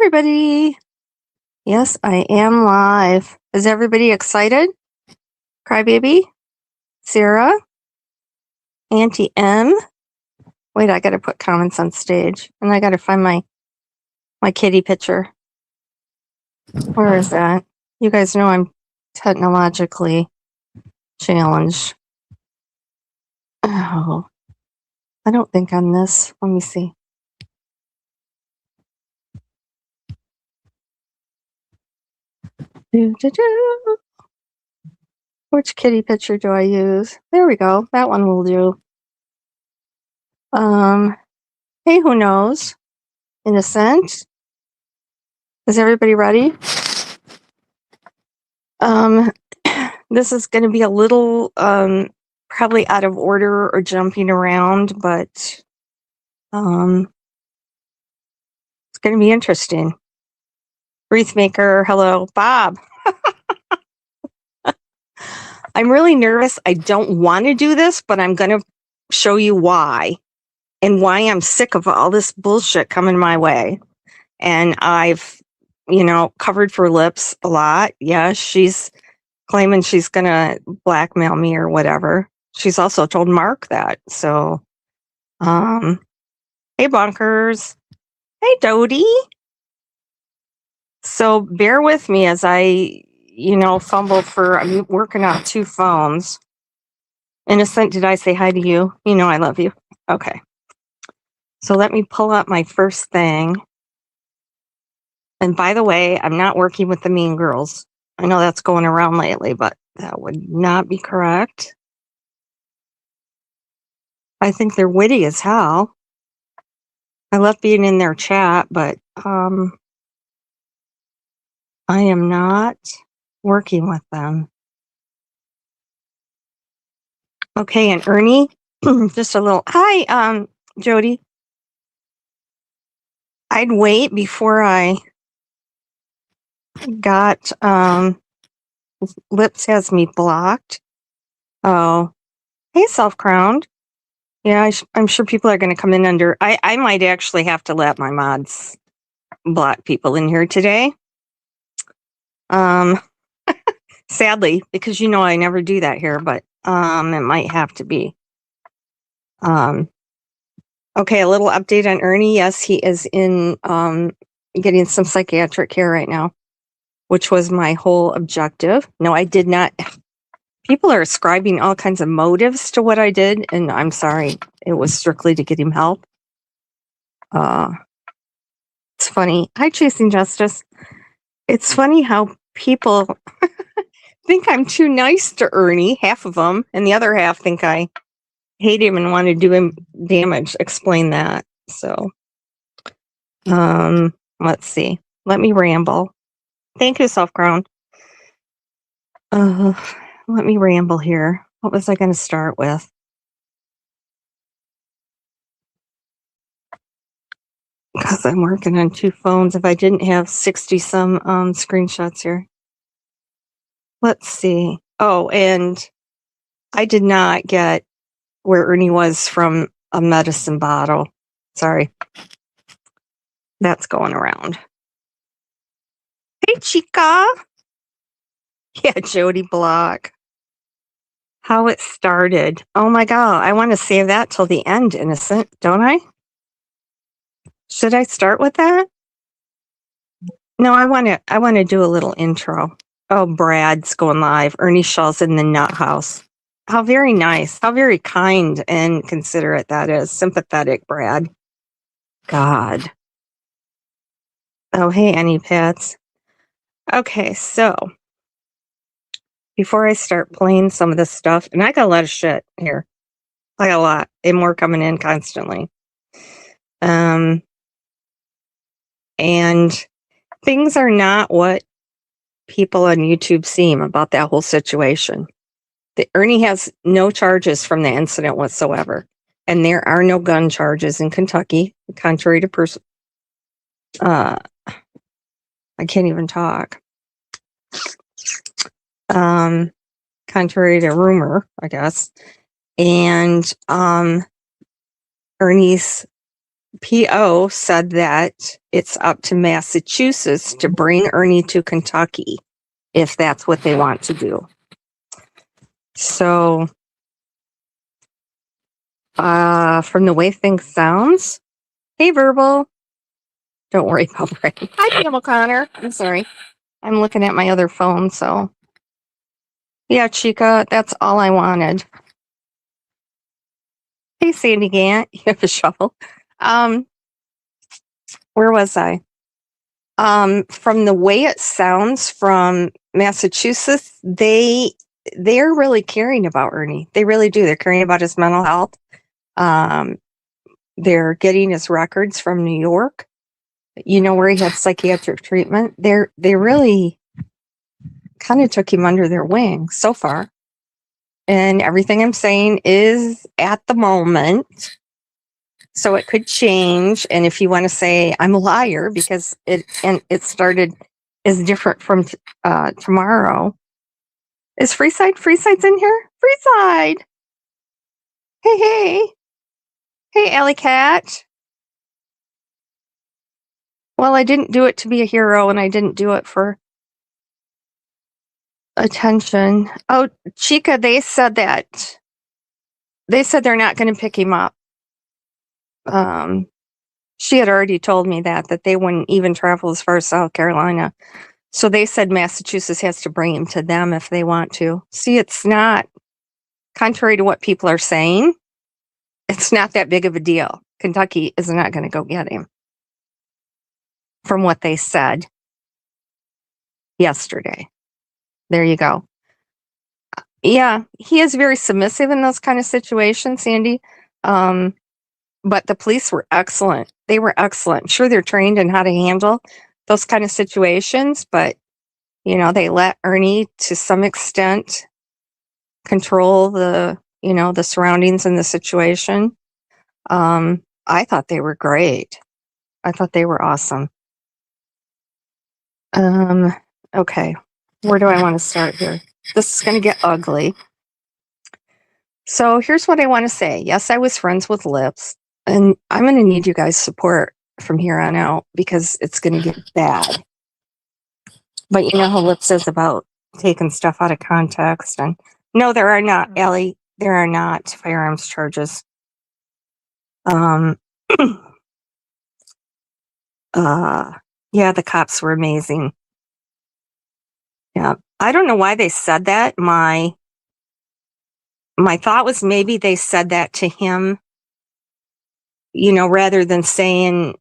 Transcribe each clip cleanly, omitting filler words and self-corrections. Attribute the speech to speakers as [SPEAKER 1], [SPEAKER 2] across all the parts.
[SPEAKER 1] everybody. Yes, I am live. Is everybody excited? Crybaby, Sarah, Auntie M. Wait, I gotta put comments on stage, and I gotta find my kitty picture. Where is that? You guys know I'm technologically challenged. Oh, I don't think on this. Let me see. Do. Which kitty picture do I use? There we go. That one will do. Hey, who knows? Innocent. Is everybody ready? This is going to be a little probably out of order or jumping around, but it's going to be interesting. Wreath Maker, hello. Bob. I'm really nervous. I don't want to do this, but I'm going to show you why and why I'm sick of all this bullshit coming my way. And I've, covered for lips a lot. Yeah, she's claiming she's going to blackmail me or whatever. She's also told Mark that. So, hey, Bunkers. Hey, Dodie. So bear with me as I, fumble I'm working on 2 phones. Innocent, did I say hi to you? You know I love you. Okay. So let me pull up my first thing. And by the way, I'm not working with the Mean Girls. I know that's going around lately, but that would not be correct. I think they're witty as hell. I love being in their chat, but I am not working with them. Okay, and Ernie, just a little hi, Jody. I'd wait before I got Lips has me blocked. Oh, hey, self-crowned. Yeah, I'm sure people are going to come in under. I might actually have to let my mods block people in here today. Sadly, because I never do that here, but it might have to be. Okay, a little update on Ernie. Yes, he is in getting some psychiatric care right now, which was my whole objective. No, I did not. People are ascribing all kinds of motives to what I did, and I'm sorry. It was strictly to get him help. It's funny. Hi, Chasing Justice. It's funny how people think I'm too nice to Ernie, half of them, and the other half think I hate him and want to do him damage. Explain that. So, let's see. Let me ramble. Thank you, Self-Crown. Let me ramble here. What was I going to start with? Because I'm working on 2 phones. If I didn't have 60 some screenshots here. Let's see. Oh, and I did not get where Ernie was from a medicine bottle. Sorry. That's going around. Hey, Chica. Yeah, Jody Block. How it started. Oh my God. I want to save that till the end, Innocent, don't I? Should I start with that? No, I want to do a little intro. Oh, Brad's going live. Ernie Shaw's in the nut house. How very nice. How very kind and considerate that is. Sympathetic, Brad. God. Oh, hey, Annie Pats. Okay, so before I start playing some of this stuff, and I got a lot of shit here. I got a lot, and more coming in constantly. And things are not what people on YouTube seem about that whole situation. Ernie has no charges from the incident whatsoever. And there are no gun charges in Kentucky, contrary to I can't even talk. Contrary to rumor, I guess. And Ernie's PO said that it's up to Massachusetts to bring Ernie to Kentucky if that's what they want to do. So, from the way things sounds, hey, Verbal, don't worry about Brain. Hi, Pam O'Connor. I'm sorry. I'm looking at my other phone, so. Yeah, Chica, that's all I wanted. Hey, Sandy Gant, you have a shovel. Where was I? From the way it sounds from Massachusetts, they're really caring about Ernie. They really do. They're caring about his mental health. They're getting his records from New York. You know, where he had psychiatric treatment. They really kind of took him under their wing so far. And everything I'm saying is at the moment. So it could change. And if you want to say I'm a liar because it started is different from tomorrow. Is Freeside's in here? Freeside. Hey. Hey, Alley Cat. Well, I didn't do it to be a hero and I didn't do it for attention. Oh, Chica, they said that. They said they're not going to pick him up. She had already told me that they wouldn't even travel as far as South Carolina. So they said Massachusetts has to bring him to them if they want to. See, it's not, contrary to what people are saying, it's not that big of a deal. Kentucky is not going to go get him. From what they said yesterday. There you go. Yeah, he is very submissive in those kind of situations, Sandy. But the police were excellent. They were excellent. Sure, they're trained in how to handle those kind of situations, but you know, they let Ernie to some extent control the surroundings and the situation. I thought they were great. I thought they were awesome. Okay. Where do I want to start here? This is going to get ugly. So here's what I want to say. Yes, I was friends with Lips, and I'm going to need you guys' support from here on out because it's going to get bad. But you know how Lips says about taking stuff out of context, and no, there are not, Allie. There are not firearms charges. Yeah, the cops were amazing. Yeah, I don't know why they said that. My thought was maybe they said that to him, you know, rather than saying,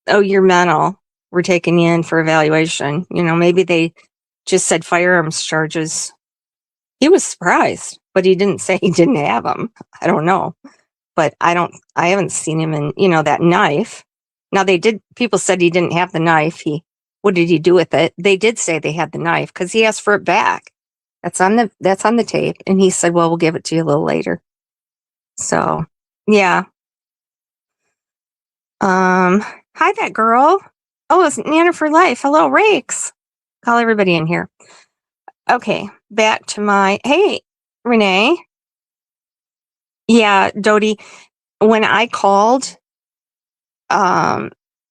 [SPEAKER 1] "Oh, you're mental. We're taking you in for evaluation." You know, maybe they just said firearms charges. He was surprised, but he didn't say he didn't have them. I don't know, but I haven't seen him in, you know, that knife. Now people said he didn't have the knife. What did he do with it? They did say they had the knife because he asked for it back. That's on the tape. And he said, well, we'll give it to you a little later. So, yeah. Hi, that girl. Oh, it's Nana for Life. Hello, Rakes. Call everybody in here. Okay, back to hey, Renee. Yeah, Dodie, when I called,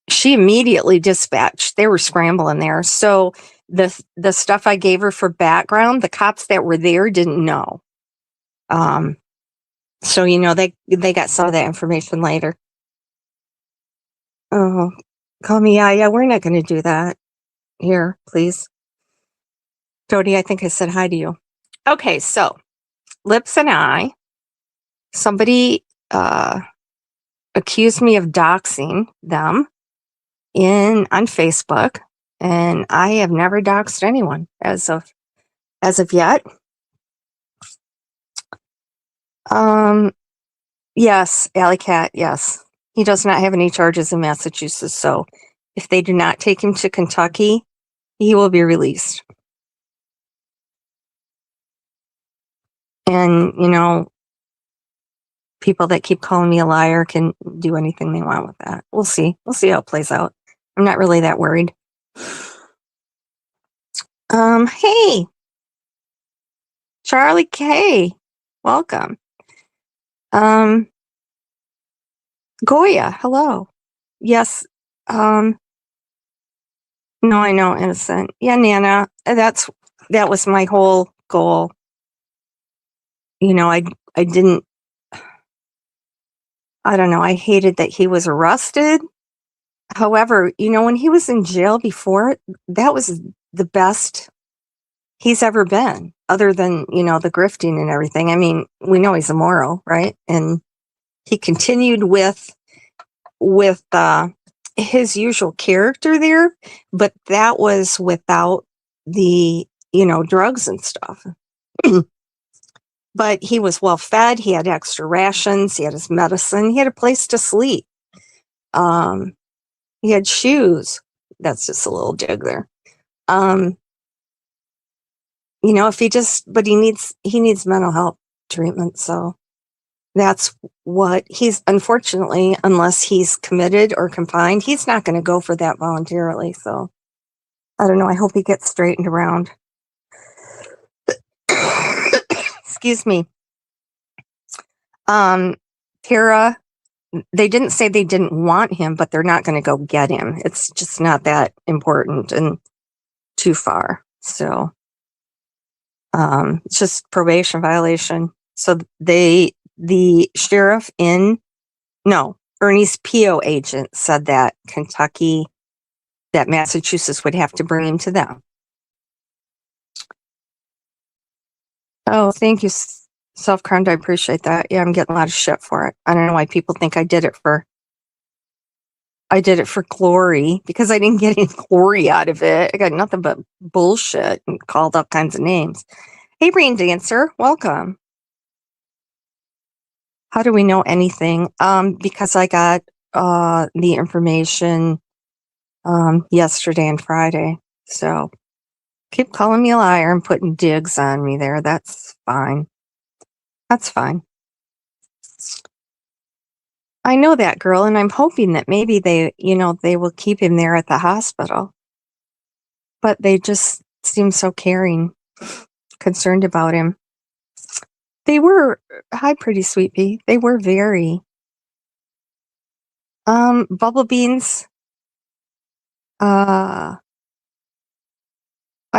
[SPEAKER 1] she immediately dispatched. They were scrambling there. So the stuff I gave her for background, the cops that were there didn't know. So, you know, they got some of that information later. Oh, call me. Yeah, we're not going to do that here, please. Jody, I think I said hi to you. Okay, so Lips and somebody accused me of doxing them on Facebook, and I have never doxed anyone as of yet. Yes, Alley Cat, yes. He does not have any charges in Massachusetts, so if they do not take him to Kentucky, he will be released. And, you know, people that keep calling me a liar can do anything they want with that. We'll see. We'll see how it plays out. I'm not really that worried. Hey, Charlie K, welcome. Goya, hello. Yes. Um, no, I know, innocent. Yeah, Nana, that was my whole goal. You know, I didn't, I don't know, I hated that he was arrested. However, you know, when he was in jail before, that was the best he's ever been, other than, you know, the grifting and everything. I mean, we know he's immoral, right? And he continued with his usual character there, but that was without the, you know, drugs and stuff. But he was well fed, he had extra rations, he had his medicine, he had a place to sleep. Um, he had shoes. That's just a little dig there. Um, you know, if he just, but he needs mental health treatment. So that's what he's, unfortunately, unless he's committed or confined, he's not going to go for that voluntarily. So I don't know. I hope he gets straightened around. Excuse me. Tara, they didn't say they didn't want him, but they're not going to go get him. It's just not that important and too far. So it's just probation violation. So the sheriff Ernie's PO agent said that that Massachusetts would have to bring him to them. Oh, thank you, Self-Crowned. I appreciate that. Yeah, I'm getting a lot of shit for it. I don't know why people think I did it for glory, because I didn't get any glory out of it. I got nothing but bullshit and called up kinds of names. Hey, Rain Dancer, welcome. How do we know anything? Because I got the information yesterday and Friday. So keep calling me a liar and putting digs on me there. That's fine. That's fine. I know that girl, and I'm hoping that maybe they will keep him there at the hospital. But they just seem so caring, concerned about him. They were, hi, pretty sweet pea. They were very. Bubble Beans. I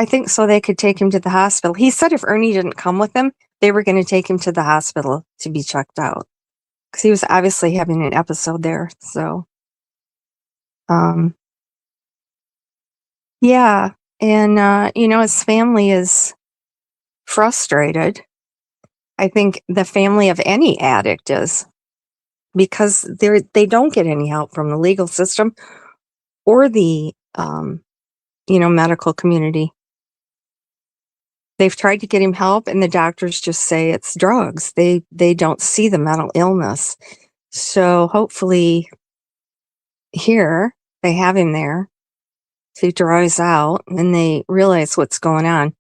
[SPEAKER 1] think so. They could take him to the hospital. He said if Ernie didn't come with them, they were going to take him to the hospital to be checked out, because he was obviously having an episode there. So, yeah. And, his family is frustrated. I think the family of any addict is, because they don't get any help from the legal system or the, medical community. They've tried to get him help, and the doctors just say it's drugs. They don't see the mental illness. So hopefully here they have him there. He dries out and they realize what's going on.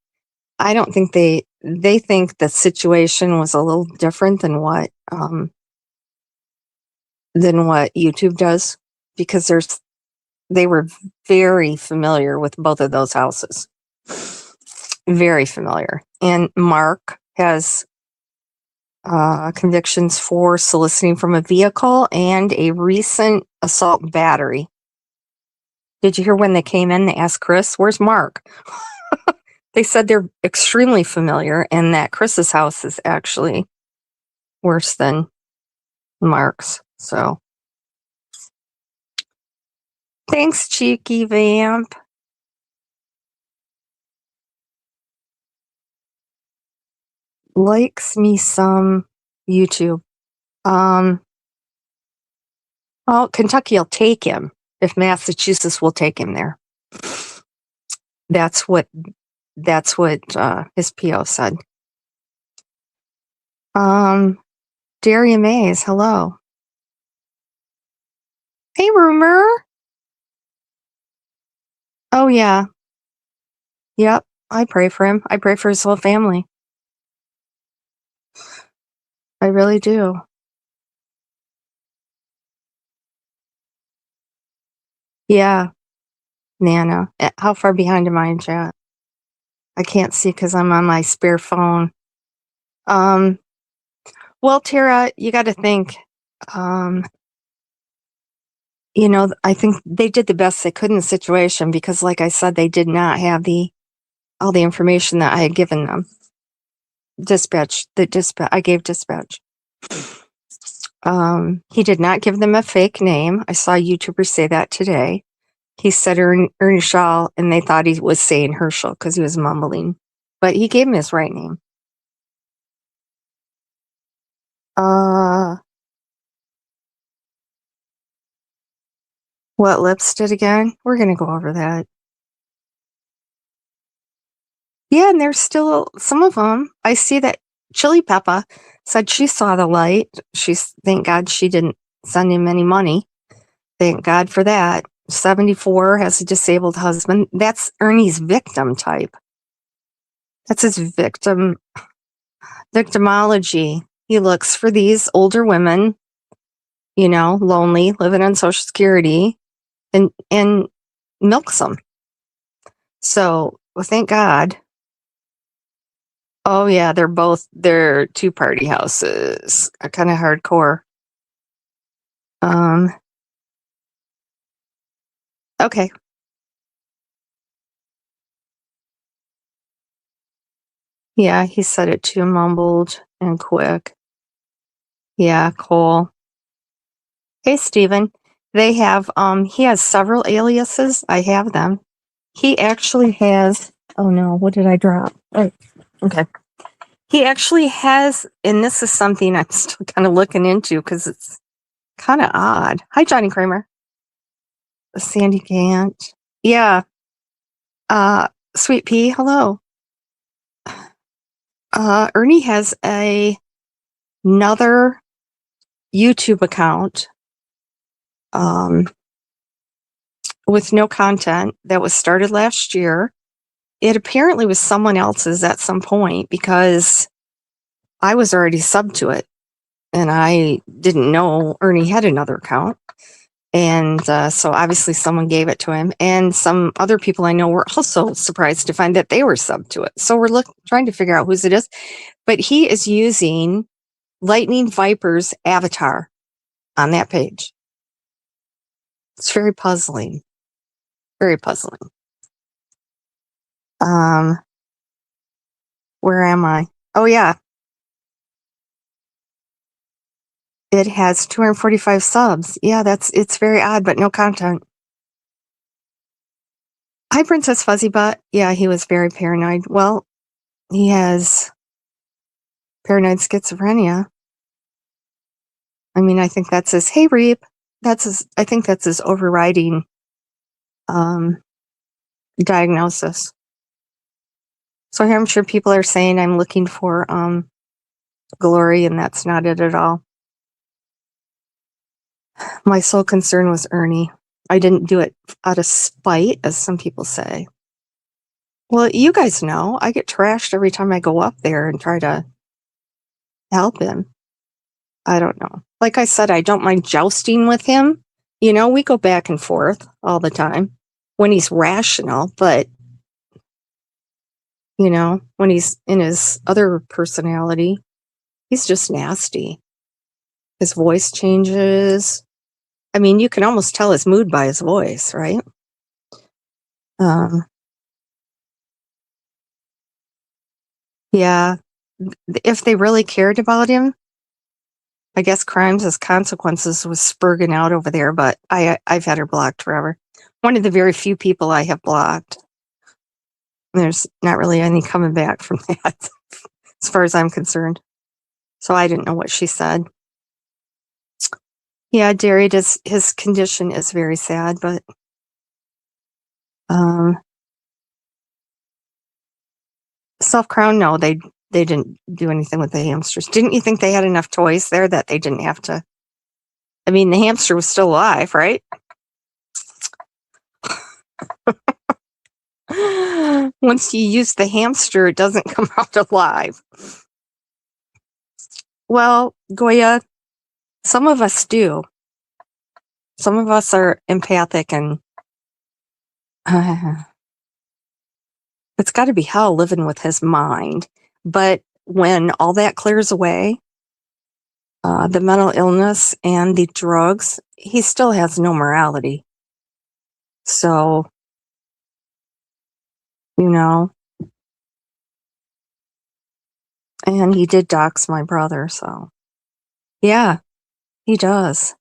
[SPEAKER 1] I don't think they think the situation was a little different than what YouTube does, because they were very familiar with both of those houses. Very familiar. And Mark has convictions for soliciting from a vehicle and a recent assault and battery. Did you hear when they came in, they asked Chris, where's Mark? They said they're extremely familiar, and that Chris's house is actually worse than Mark's. So thanks, Cheeky Vamp. Likes me some YouTube. Well, Kentucky will take him if Massachusetts will take him there. That's what his PO said. Daria Mays, hello. Hey, Rumor. Oh, yeah. Yep, I pray for him. I pray for his whole family. I really do. Yeah, Nana. How far behind am I in chat? I can't see because I'm on my spare phone. Well, Tara, you got to think. I think they did the best they could in the situation because, like I said, they did not have all the information that I had given them. I gave dispatch. He did not give them a fake name. I saw a YouTuber say that today. He said Ernie Shaw, and they thought he was saying Herschel because he was mumbling. But he gave him his right name. What lips did again? We're going to go over that. Yeah, and there's still some of them. I see that Chili Peppa said she saw the light. Thank God she didn't send him any money. Thank God for that. 74 has a disabled husband. That's Ernie's victim type. That's his victimology. He looks for these older women, lonely, living on Social Security, and milks them. So, well, thank God. Oh yeah, they're two party houses, kind of hardcore. Okay. Yeah, he said it too mumbled and quick. Yeah, Cole. Hey, Steven. They have, he has several aliases. I have them. He actually has, oh no, what did I drop? Oh, okay. He actually has, and this is something I'm still kind of looking into because it's kind of odd. Hi, Johnny Kramer. Sandy Gant. Yeah. Sweet Pea, hello. Ernie has another YouTube account with no content that was started last year. It apparently was someone else's at some point because I was already subbed to it and I didn't know Ernie had another account. And so obviously someone gave it to him, and some other people I know were also surprised to find that they were subbed to it. So we're trying to figure out whose it is. But he is using Lightning Viper's avatar on that page. It's very puzzling. Very puzzling. Where am I? Oh yeah. It has 245 subs. Yeah, it's very odd, but no content. Hi, Princess Fuzzy Butt. Yeah, he was very paranoid. Well, he has paranoid schizophrenia. I mean, I think that's his, hey, Reap. I think that's his overriding diagnosis. So here I'm sure people are saying I'm looking for glory, and that's not it at all. My sole concern was Ernie. I didn't do it out of spite, as some people say. Well, you guys know I get trashed every time I go up there and try to help him. I don't know. Like I said, I don't mind jousting with him. We go back and forth all the time when he's rational, but when he's in his other personality, he's just nasty. His voice changes. I mean, you can almost tell his mood by his voice, right? Yeah. If they really cared about him, I guess Crimes as Consequences was spurging out over there, but I've had her blocked forever. One of the very few people I have blocked. There's not really any coming back from that, as far as I'm concerned. So I didn't know what she said. Yeah, Derry his condition is very sad, but Self Crown, no, they didn't do anything with the hamsters. Didn't you think they had enough toys there that they didn't have to? I mean, the hamster was still alive, right? Once you use the hamster, it doesn't come out alive. Well, Goya, some of us do. Some of us are empathic, and it's got to be hell living with his mind. But when all that clears away, the mental illness and the drugs, he still has no morality. So, you know, and he did dox my brother. So, yeah, he does.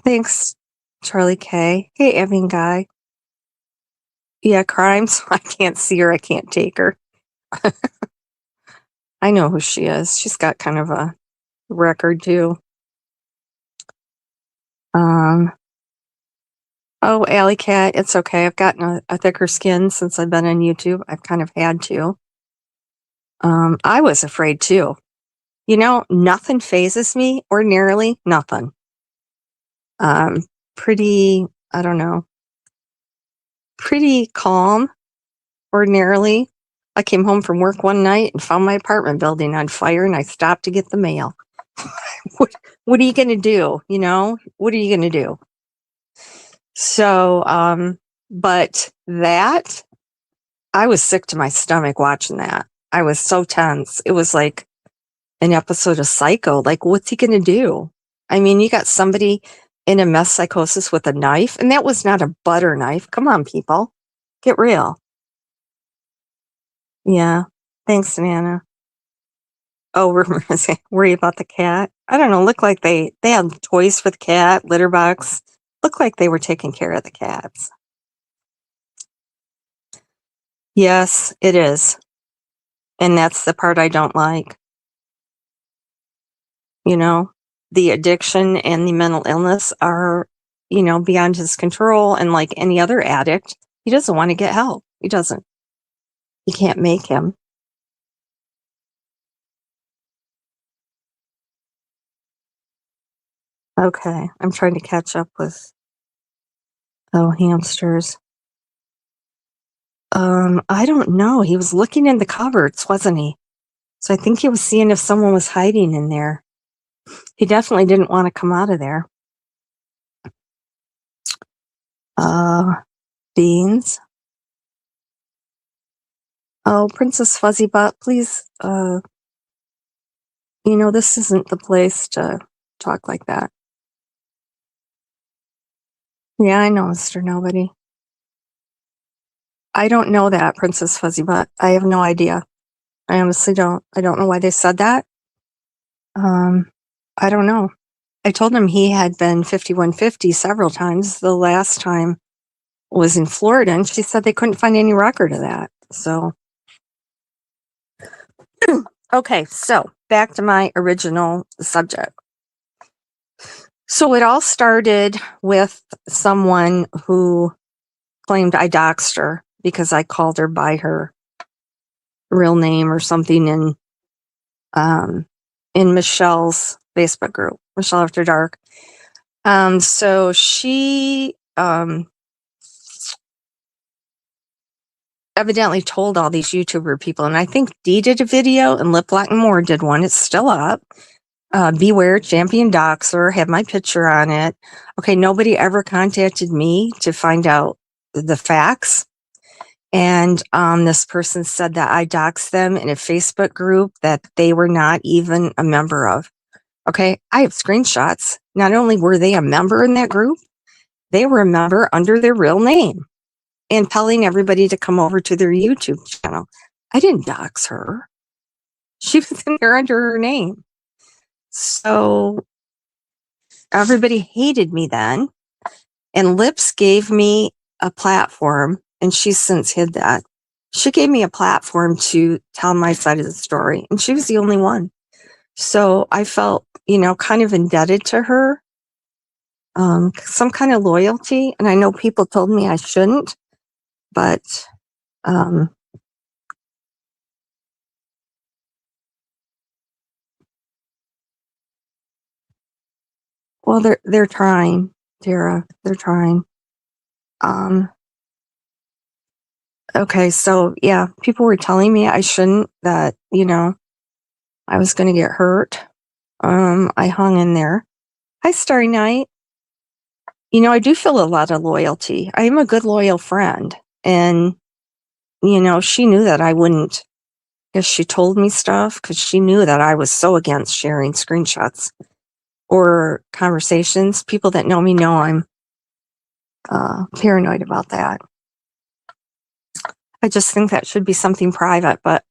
[SPEAKER 1] Thanks, Charlie K. Hey, Evan Guy. Yeah, crimes. I can't see her. I can't take her. I know who she is. She's got kind of a record too. Oh, Alley Cat, it's okay. I've gotten a thicker skin since I've been on YouTube. I've kind of had to. I was afraid too. You know, nothing phases me ordinarily. Nothing. Pretty, I don't know, pretty calm ordinarily. I came home from work one night and found my apartment building on fire, and I stopped to get the mail. What are you going to do? You know, what are you going to do? So, but that, I was sick to my stomach watching that. I was so tense. It was like an episode of Psycho. Like, what's he going to do? I mean, you got somebody in a meth psychosis with a knife, and that was not a butter knife. Come on, people. Get real. Yeah. Thanks, Nana. Oh, we're worry about the cat. I don't know. Look like they had toys for the cat, litter box. Look like they were taking care of the cats. Yes, it is. And that's the part I don't like. You know, the addiction and the mental illness are, you know, beyond his control. And like any other addict, he doesn't want to get help. He doesn't. You can't make him. Okay, I'm trying to catch up with, oh, hamsters. I don't know. He was looking in the cupboards, wasn't he? So I think he was seeing if someone was hiding in there. He definitely didn't want to come out of there. Beans. Oh, Princess Fuzzy Butt, please, you know, this isn't the place to talk like that. Yeah, I know, Mr. Nobody. I don't know that, Princess Fuzzy Butt. I have no idea. I honestly don't. I don't know why they said that. I don't know. I told him he had been 5150 several times. The last time was in Florida, and she said they couldn't find any record of that. So, okay, so back to my original subject. So it all started with someone who claimed I doxed her because I called her by her real name or something in Michelle's Facebook group, Michelle After Dark. So she evidently told all these YouTuber people, and I think Dee did a video and Lip Lock and More did one. It's still up. Beware Champion Doxer, had my picture on it. Okay, nobody ever contacted me to find out the facts. And this person said that I doxed them in a Facebook group that they were not even a member of. Okay, I have screenshots. Not only were they a member in that group, they were a member under their real name and telling everybody to come over to their YouTube channel. I didn't dox her. She was in there under her name. So everybody hated me then. And Lips gave me a platform, and she's since hid that. She gave me a platform to tell my side of the story, and she was the only one. So I felt, you know, kind of indebted to her, some kind of loyalty. And I know people told me I shouldn't, but well, they're trying, Tara. They're trying. Okay, so yeah, people were telling me I shouldn't, that, you know, I was going to get hurt. I hung in there. Hi, Starry Night. You know, I do feel a lot of loyalty. I am a good, loyal friend. And, you know, she knew that I wouldn't guess she told me stuff because she knew that I was so against sharing screenshots or conversations. People that know me know I'm paranoid about that. I just think that should be something private, but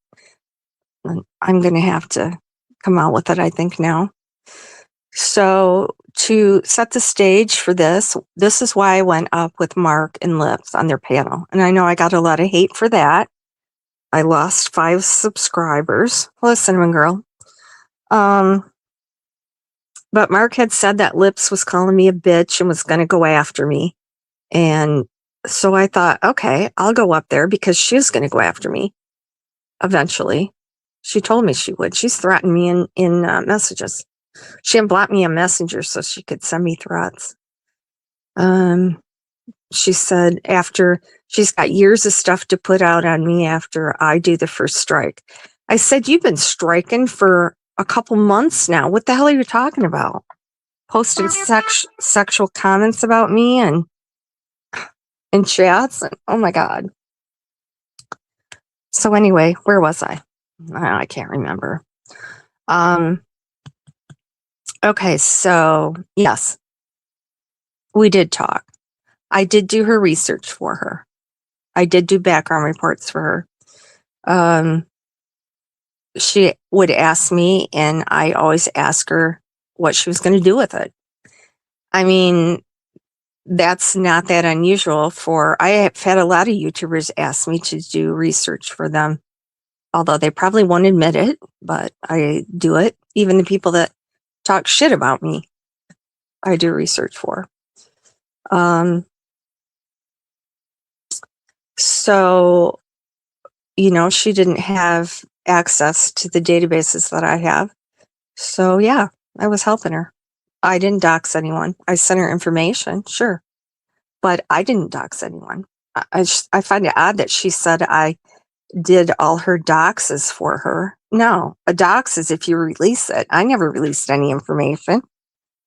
[SPEAKER 1] I'm going to have to come out with it, I think, now. So to set the stage for this is why I went up with Mark and Lips on their panel. And I know I got a lot of hate for that. I lost 5 subscribers. Hello, Cinnamon Girl. But Mark had said that Lips was calling me a bitch and was going to go after me. And so I thought, okay, I'll go up there because she's going to go after me eventually. She told me she would. She's threatened me in messages. She unblocked me on Messenger so she could send me threats. She said after she's got years of stuff to put out on me after I do the first strike. I said, you've been striking for a couple months now. What the hell are you talking about? Posting sexual comments about me and in chats. And, oh my God. So anyway, where was I? I can't remember. Okay, so yes, we did talk. I did do her research for her. I did do background reports for her. She would ask me, and I always ask her what she was going to do with it. I mean, that's not that unusual I have had a lot of YouTubers ask me to do research for them, although they probably won't admit it, but I do it. Even the people that talk shit about me, I do research for. So, she didn't have access to the databases that I have. So yeah, I was helping her. I didn't dox anyone. I sent her information, sure, but I didn't dox anyone. I find it odd that she said I did all her doxes for her. No, a dox is if you release it. I never released any information.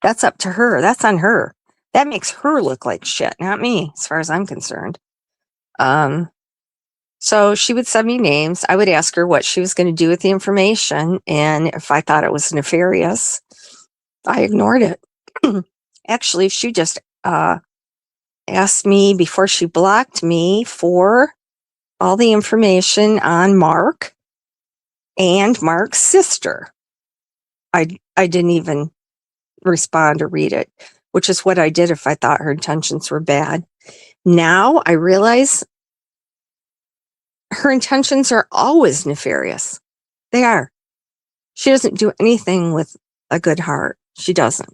[SPEAKER 1] That's up to her. That's on her. That makes her look like shit, not me, as far as I'm concerned. So she would send me names. I would ask her what she was going to do with the information. And if I thought it was nefarious, I ignored it. Actually, she just asked me before she blocked me for all the information on Mark and Mark's sister. I didn't even respond or read it, which is what I did if I thought her intentions were bad. Now I realize her intentions are always nefarious. They are. She doesn't do anything with a good heart. She doesn't.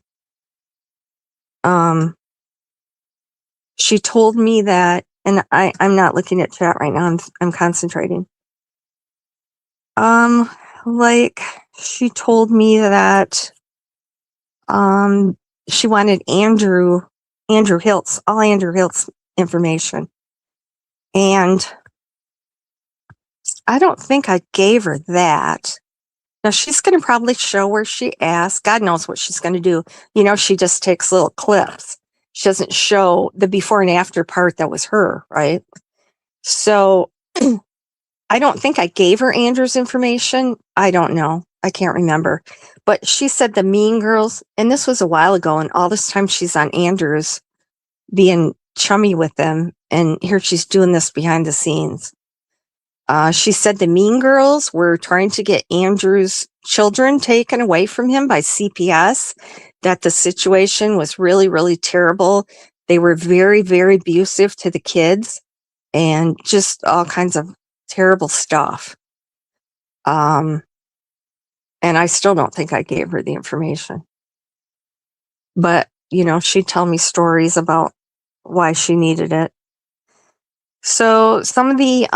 [SPEAKER 1] She told me that, and I'm not looking at chat right now. I'm concentrating. Like she told me that, she wanted Andrew Hiltz, all Andrew Hiltz information. And I don't think I gave her that. Now she's going to probably show where she asked. God knows what she's going to do. She just takes little clips. She doesn't show the before and after part that was her, right? So I don't think I gave her Andrew's information. I don't know. I can't remember. But she said the Mean Girls, and this was a while ago, and all this time she's on Andrew's being chummy with them, and here she's doing this behind the scenes. She said the Mean Girls were trying to get Andrew's children taken away from him by CPS, that the situation was really, really terrible. They were very, very abusive to the kids and just all kinds of terrible stuff. And I still don't think I gave her the information. But, she'd tell me stories about why she needed it. So some of the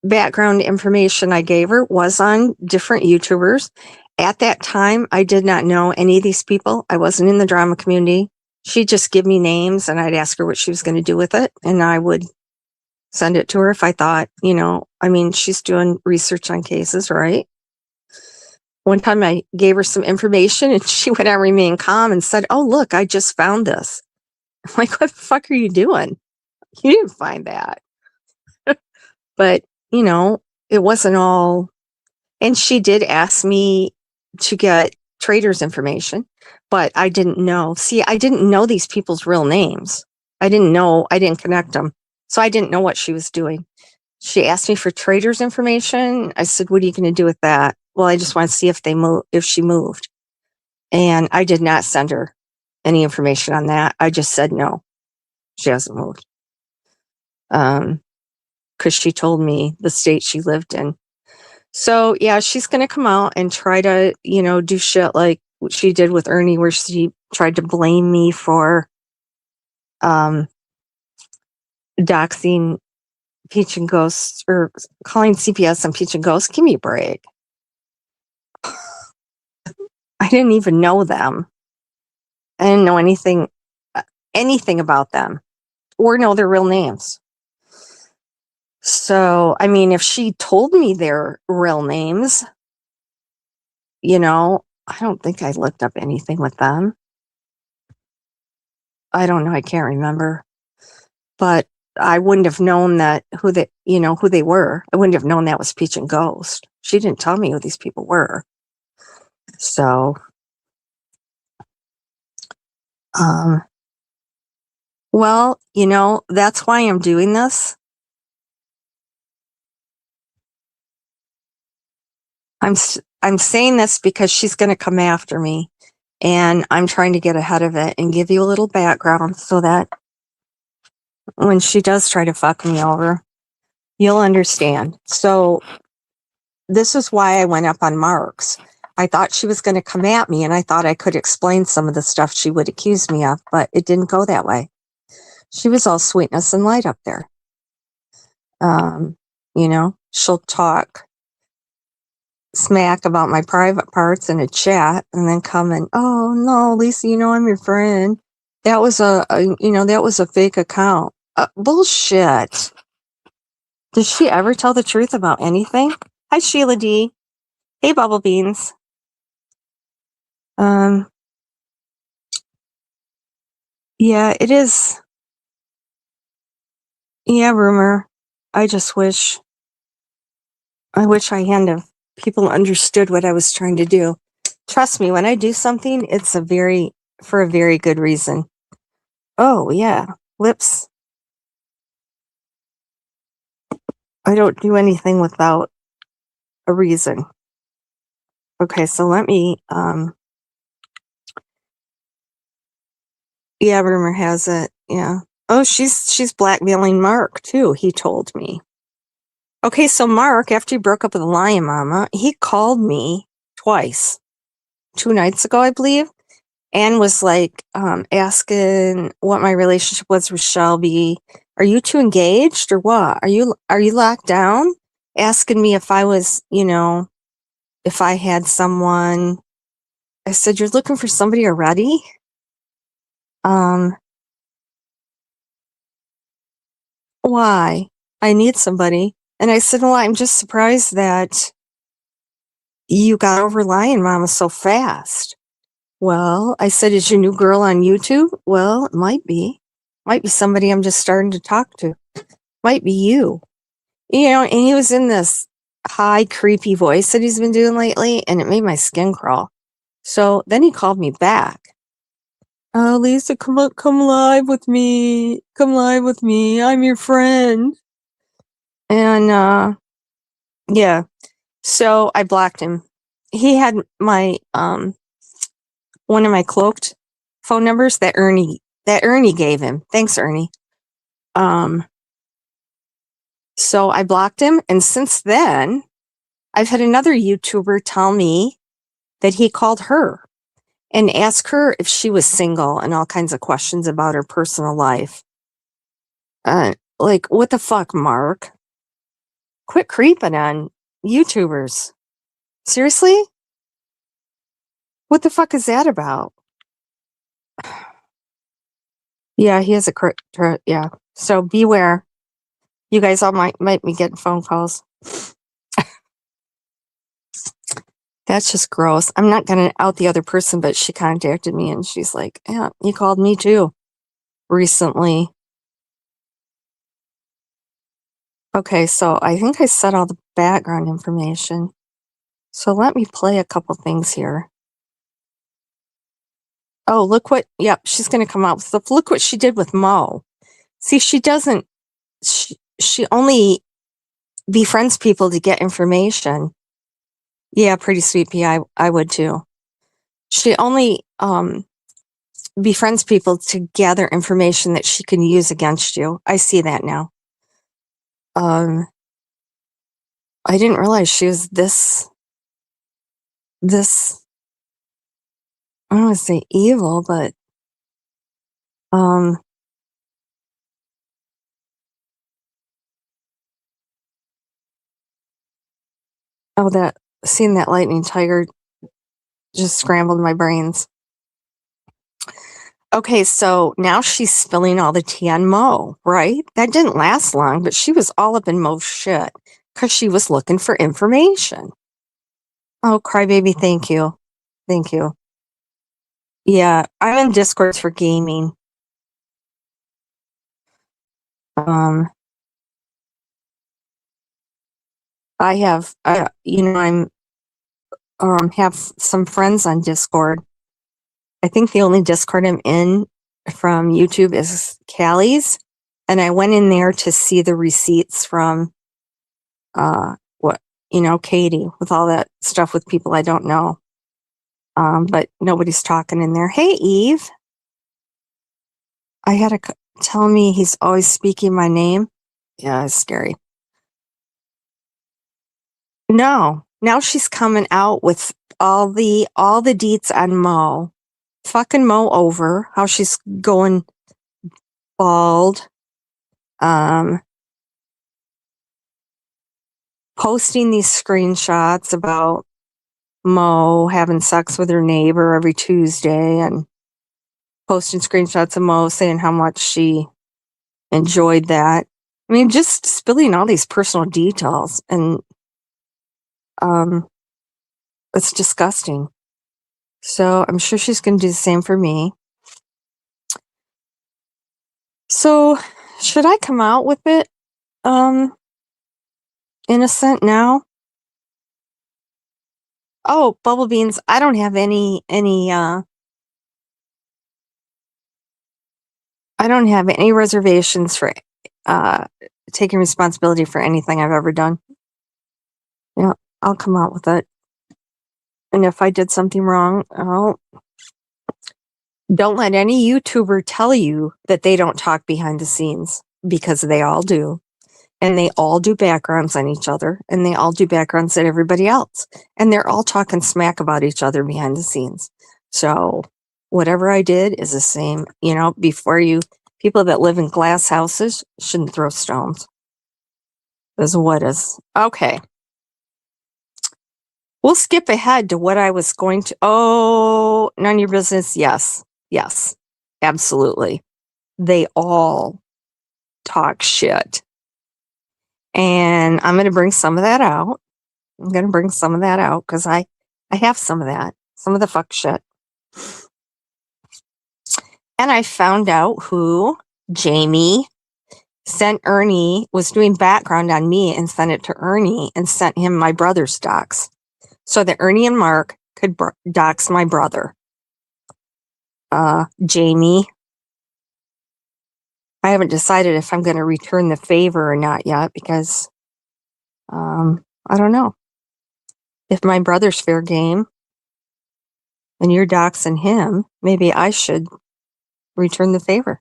[SPEAKER 1] background information I gave her was on different YouTubers. At that time, I did not know any of these people. I wasn't in the drama community. She'd just give me names and I'd ask her what she was going to do with it. And I would send it to her if I thought, she's doing research on cases, right? One time I gave her some information and she went on Remain Calm and said, oh, look, I just found this. I'm like, what the fuck are you doing? You didn't find that. But, it wasn't all, and she did ask me to get traders information, but I didn't know. See, I didn't know these people's real names. I didn't connect them. So I didn't know what she was doing. She asked me for traders information. I said, what are you going to do with that? Well, I just want to see if she moved. And I did not send her any information on that. I just said, no, she hasn't moved. Cause she told me the state she lived in. So yeah, she's going to come out and try to, do shit like what she did with Ernie, where she tried to blame me for, doxing Peach and Ghost, or calling CPS on Peach and Ghost. Give me a break. I didn't even know them. I didn't know anything about them or know their real names. So, I mean, if she told me their real names, I don't think I looked up anything with them. I don't know. I can't remember. But I wouldn't have known who they were. I wouldn't have known that was Peach and Ghost. She didn't tell me who these people were. So, well, that's why I'm doing this. I'm saying this because she's going to come after me, and I'm trying to get ahead of it and give you a little background so that when she does try to fuck me over, you'll understand. So this is why I went up on Marks. I thought she was going to come at me, and I thought I could explain some of the stuff she would accuse me of, but it didn't go that way. She was all sweetness and light up there. She'll talk smack about my private parts in a chat and then come and, oh no, Lisa, I'm your friend. That was a fake account. Bullshit. Does she ever tell the truth about anything? Hi, Sheila D. Hey, Bubble Beans. Yeah, it is. Yeah, rumor. I wish I hadn't have people understood what I was trying to do. Trust me, when I do something, it's for a very good reason. Oh, yeah. Lips. I don't do anything without a reason. Okay, so let me, yeah, rumor has it. Yeah. Oh, she's blackmailing Mark too, he told me. Okay, so Mark, after he broke up with the Lion Mama, he called me twice, 2 nights ago, I believe, and was like, asking what my relationship was with Shelby. Are you two engaged or what? Are you locked down? Asking me if I was, if I had someone. I said, you're looking for somebody already? Why? I need somebody. And I said, well, I'm just surprised that you got over Lion Mama so fast. Well, I said, is your new girl on YouTube? Well, it might be. Might be somebody I'm just starting to talk to. Might be you. And he was in this high, creepy voice that he's been doing lately, and it made my skin crawl. So then he called me back. Oh, Lisa, come live with me. Come live with me. I'm your friend. And, yeah. So I blocked him. He had my, one of my cloaked phone numbers that Ernie gave him. Thanks, Ernie. So I blocked him. And since then, I've had another YouTuber tell me that he called her and asked her if she was single and all kinds of questions about her personal life. Like, what the fuck, Mark? Quit creeping on YouTubers. Seriously? What the fuck is that about? Yeah, he has yeah. So beware. You guys all might be getting phone calls. That's just gross. I'm not going to out the other person, but she contacted me and she's like, yeah, he called me too recently. Okay, so I think I said all the background information. So let me play a couple things here. Oh, look what, yep, she's going to come out with stuff. Look what she did with Mo. See, she doesn't, she only befriends people to get information. Yeah, pretty sweet pea. I would too. She only befriends people to gather information that she can use against you. I see that now. I didn't realize she was this, I don't want to say evil, but oh, that seeing that lightning tiger just scrambled my brains. Okay, so now she's spilling all the tea on Mo, right? That didn't last long, but she was all up in Mo's shit because she was looking for information. Oh, crybaby, thank you. Thank you. Yeah, I'm in Discord for gaming. I have, I'm have some friends on Discord. I think the only Discord I'm in from YouTube is Callie's, and I went in there to see the receipts from Katie, with all that stuff with people I don't know. But nobody's talking in there. Hey, Eve. I had to tell me he's always speaking my name. Yeah, it's scary. No, now she's coming out with all the deets on Mo. Fucking Mo over, how she's going bald. Posting these screenshots about Mo having sex with her neighbor every Tuesday, and posting screenshots of Mo saying how much she enjoyed that. I mean, just spilling all these personal details, and it's disgusting. So I'm sure she's going to do the same for me. So should I come out with it, innocent now? Oh, Bubble Beans, I don't have any I don't have any reservations for taking responsibility for anything I've ever done. Yeah, I'll come out with it. And if I did something wrong, don't let any YouTuber tell you that they don't talk behind the scenes, because they all do. And they all do backgrounds on each other, and they all do backgrounds at everybody else. And they're all talking smack about each other behind the scenes. So whatever I did is the same. People that live in glass houses shouldn't throw stones. Is what is. Okay. We'll skip ahead to what I was going to. Oh, none of your business. Yes. Yes. Absolutely. They all talk shit. And I'm going to bring some of that out. Because I have some of that. Some of the fuck shit. And I found out who Jamie sent Ernie, was doing background on me and sent it to Ernie and sent him my brother's docs, so that Ernie and Mark could dox my brother. Jamie. I haven't decided if I'm going to return the favor or not yet, because I don't know. If my brother's fair game and you're doxing him, maybe I should return the favor.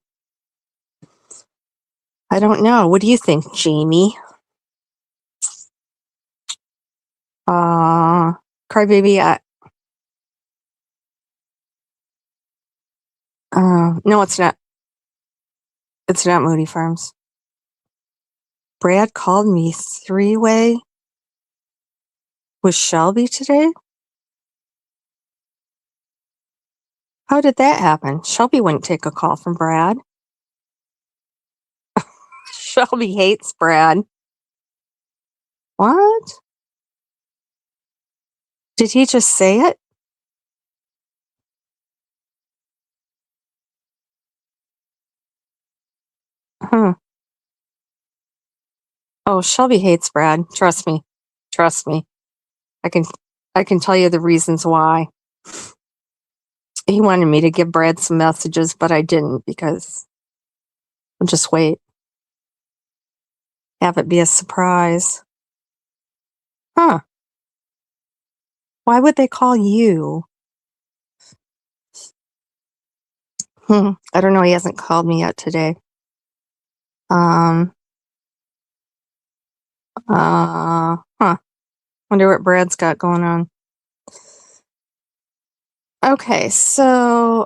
[SPEAKER 1] I don't know. What do you think, Jamie? Crybaby, no, it's not. It's not Moody Farms. Brad called me three-way with Shelby today. How did that happen? Shelby wouldn't take a call from Brad. Shelby hates Brad. What? Did he just say it? Oh, Shelby hates Brad. Trust me. Trust me. I can tell you the reasons why. He wanted me to give Brad some messages, but I didn't because I'll just wait. Have it be a surprise. Huh. Why would they call you? I don't know. He hasn't called me yet today. Wonder what Brad's got going on. Okay, so,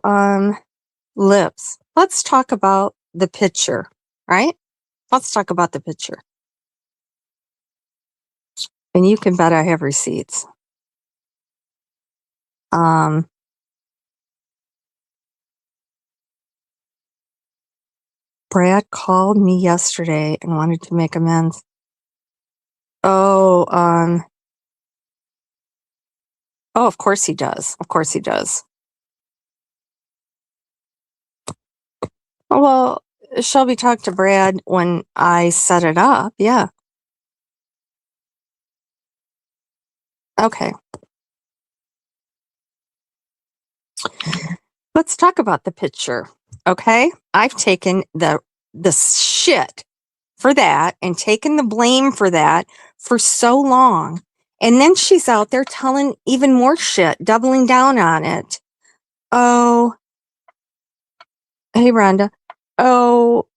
[SPEAKER 1] lips. Let's talk about the picture, right? Let's talk about the picture. And you can bet I have receipts. Brad called me yesterday and wanted to make amends. Oh, of course he does. Of course he does. Well, Shelby talked to Brad when I set it up. Yeah. Okay. Let's talk about the picture. Okay. I've taken the shit for that and taken the blame for that for so long. And then she's out there telling even more shit, doubling down on it. Oh, hey, Rhonda. Oh,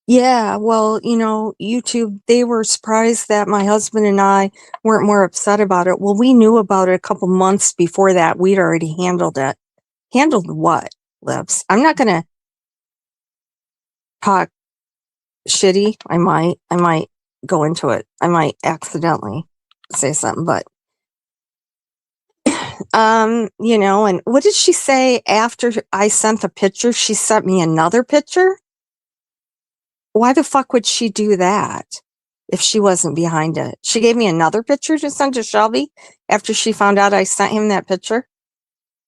[SPEAKER 1] yeah, well, YouTube, they were surprised that my husband and I weren't more upset about it. Well, we knew about it a couple months before that. We'd already handled it. Handled what, Lips? I'm not going to talk shitty. I might go into it. I might accidentally say something, but and what did she say after I sent the picture? She sent me another picture. Why the fuck would she do that if she wasn't behind it? She gave me another picture to send to Shelby after she found out I sent him that picture,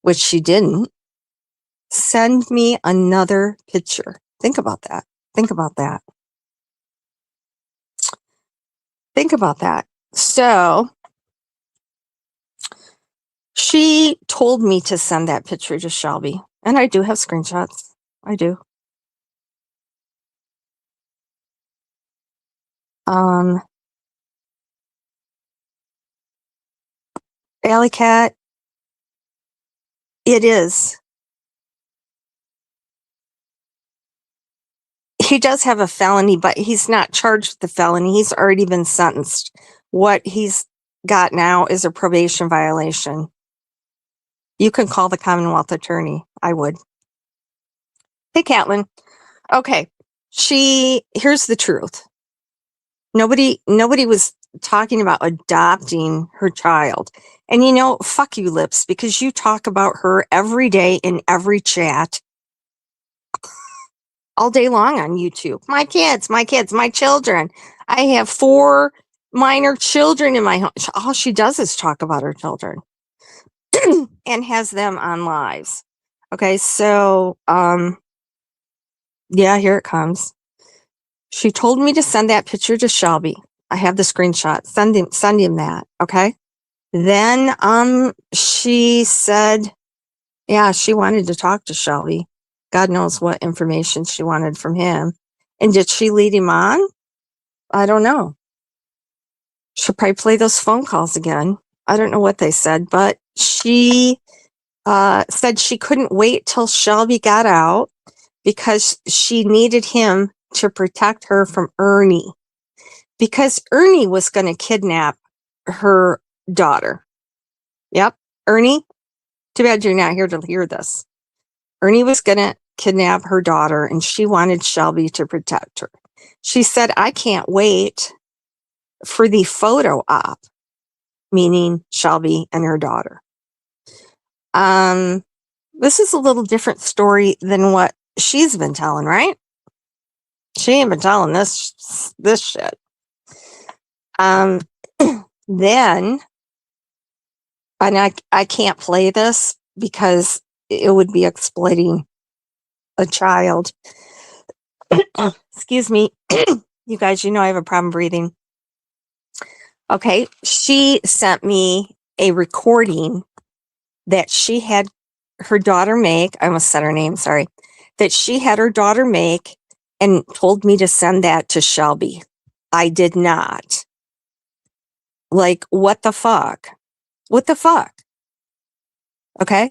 [SPEAKER 1] which she didn't. Send me another picture. Think about that. Think about that. Think about that. So she told me to send that picture to Shelby, and I do have screenshots. I do. Alley Cat, it is. He does have a felony, but he's not charged with the felony. He's already been sentenced. What he's got now is a probation violation. You can call the Commonwealth attorney. I would. Hey, Catlin. Okay. Here's the truth. Nobody was talking about adopting her child. And fuck you, Lips, because you talk about her every day in every chat. All day long on YouTube. My kids, my children. I have 4 minor children in my home. All she does is talk about her children and has them on lives. Okay, so, yeah, here it comes. She told me to send that picture to Shelby. I have the screenshot. Send him that, okay? Then, she said, yeah, she wanted to talk to Shelby. God knows what information she wanted from him. And did she lead him on? I don't know. She'll probably play those phone calls again. I don't know what they said, but she said she couldn't wait till Shelby got out because she needed him to protect her from Ernie. Because Ernie was going to kidnap her daughter. Yep, Ernie. Too bad you're not here to hear this. Ernie was going to kidnap her daughter, and she wanted Shelby to protect her. She said, I can't wait for the photo op, meaning Shelby and her daughter. This is a little different story than what she's been telling, right? She ain't been telling this shit. Then, and I can't play this because it would be exploiting a child. Excuse me. You guys, I have a problem breathing. Okay. She sent me a recording that she had her daughter make. I almost said her name, sorry. That she had her daughter make and told me to send that to Shelby. I did not. Like, what the fuck? What the fuck? Okay.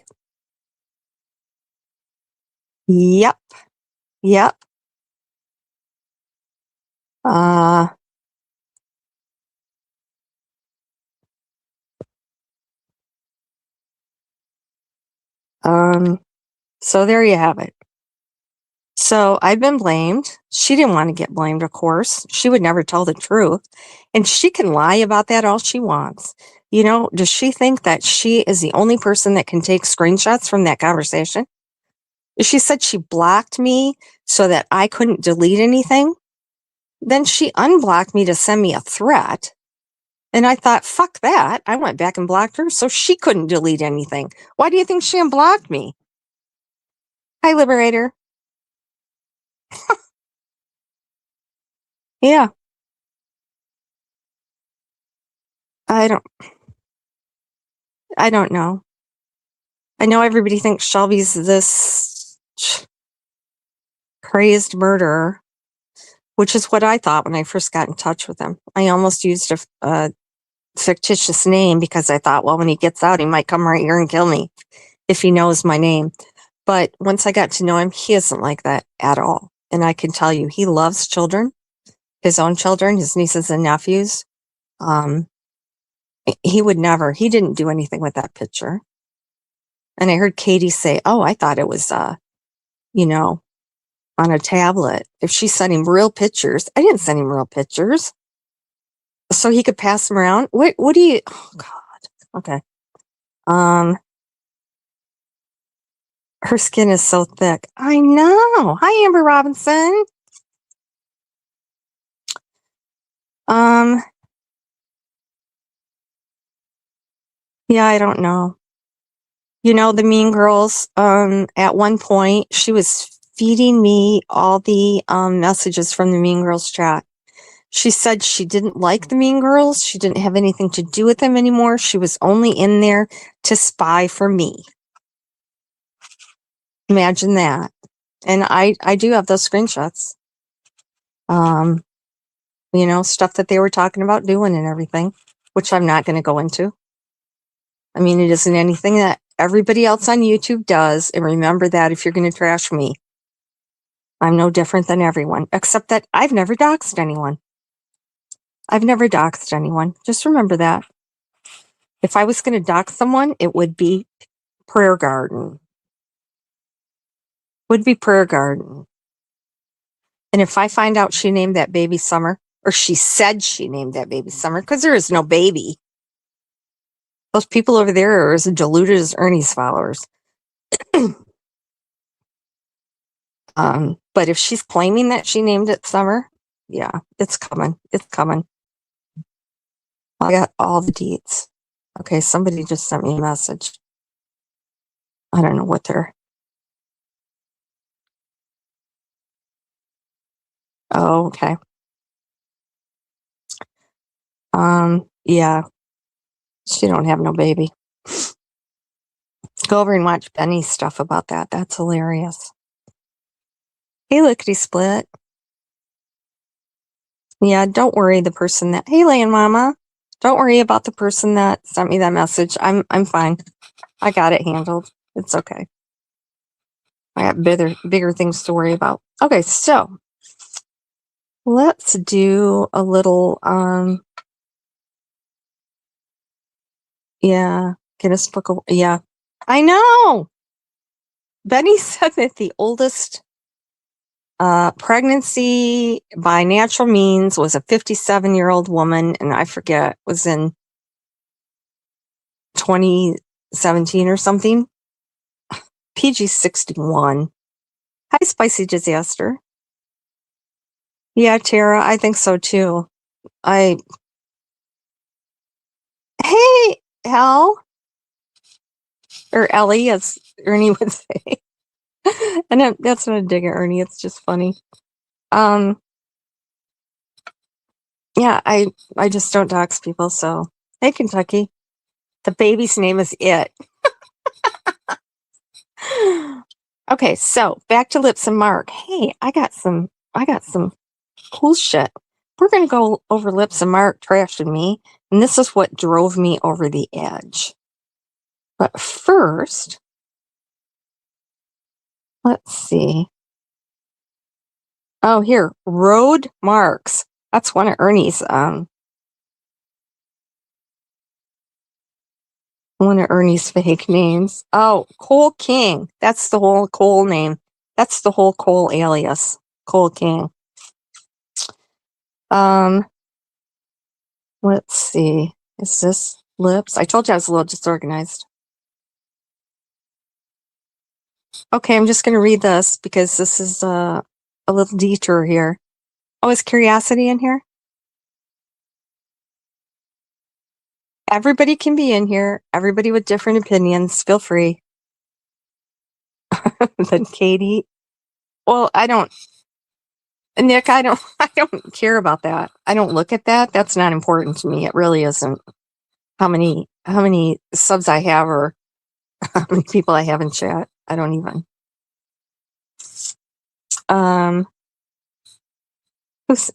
[SPEAKER 1] Yep. Yep. Uh, so there you have it. So I've been blamed. She didn't want to get blamed, of course. She would never tell the truth. And she can lie about that all she wants. You know, does she think that she is the only person that can take screenshots from that conversation? She said she blocked me so that I couldn't delete anything. Then she unblocked me to send me a threat. And I thought, fuck that. I went back and blocked her so she couldn't delete anything. Why do you think she unblocked me? Hi, Liberator. Yeah. I don't know. I know everybody thinks Shelby's this crazed murderer, which is what I thought when I first got in touch with him. I almost used a fictitious name because I thought, well, when he gets out, he might come right here and kill me if he knows my name. But once I got to know him, he isn't like that at all. And I can tell you, he loves children, his own children, his nieces and nephews. He would never, he didn't do anything with that picture. And I heard Katie say, oh, I thought it was, you know, on a tablet. If she sent him real pictures, I didn't send him real pictures. So he could pass them around. What do you, oh God. Okay. Her skin is so thick. I know. Hi, Amber Robinson. Yeah, I don't know. You know, the Mean Girls, at one point, she was feeding me all the messages from the Mean Girls chat. She said she didn't like the Mean Girls. She didn't have anything to do with them anymore. She was only in there to spy for me. Imagine that. And I do have those screenshots. You know, stuff that they were talking about doing and everything, which I'm not going to go into. I mean, it isn't anything that everybody else on YouTube does. And remember that if you're going to trash me, I'm no different than everyone, except that I've never doxed anyone. I've never doxed anyone. Just remember that. If I was going to dox someone, it would be Prayer Garden. Would be Prayer Garden. And if I find out she named that baby Summer, or she said she named that baby Summer, because there is no baby. Those people over there are as deluded as Ernie's followers. But if she's claiming that she named it Summer, yeah, it's coming. It's coming. I got all the deets. Okay, somebody just sent me a message. I don't know what they're. Oh, okay. Yeah. She don't have no baby. Go over and watch Benny's stuff about that. That's hilarious. Hey, Lickety Split. Yeah, don't worry the person that, hey, Land Mama. Don't worry about the person that sent me that message. I'm fine. I got it handled. It's okay. I got bigger things to worry about. Okay, so let's do a little, yeah, Guinness Book of, yeah. I know. Benny said that the oldest pregnancy by natural means was a 57-year-old woman, and I forget, was in 2017 or something. PG 61. Hi, Spicy Disaster. Yeah, Tara, I think so too. Hey, Al, or Ellie, as Ernie would say. And that's not a dig at Ernie, it's just funny. Yeah, I just don't dox people. So, hey, Kentucky, the baby's name is It. Okay, so back to Lips and Mark. Hey, I got some cool shit. We're gonna go over Lips and Mark trashing me, and this is what drove me over the edge. But first, let's see. Oh, here, Road Marks. That's one of Ernie's fake names. Oh, Cole King. That's the whole Cole name. That's the whole Cole alias. Cole King. Let's see. Is this Lips? I told you I was a little disorganized. Okay, I'm just going to read this because this is a little detour here. Oh, is Curiosity in here? Everybody can be in here. Everybody with different opinions. Feel free. Then Katie. Well, Nick, I don't care about that. I don't look at that. That's not important to me. It really isn't. How many subs I have or how many people I have in chat. I don't even.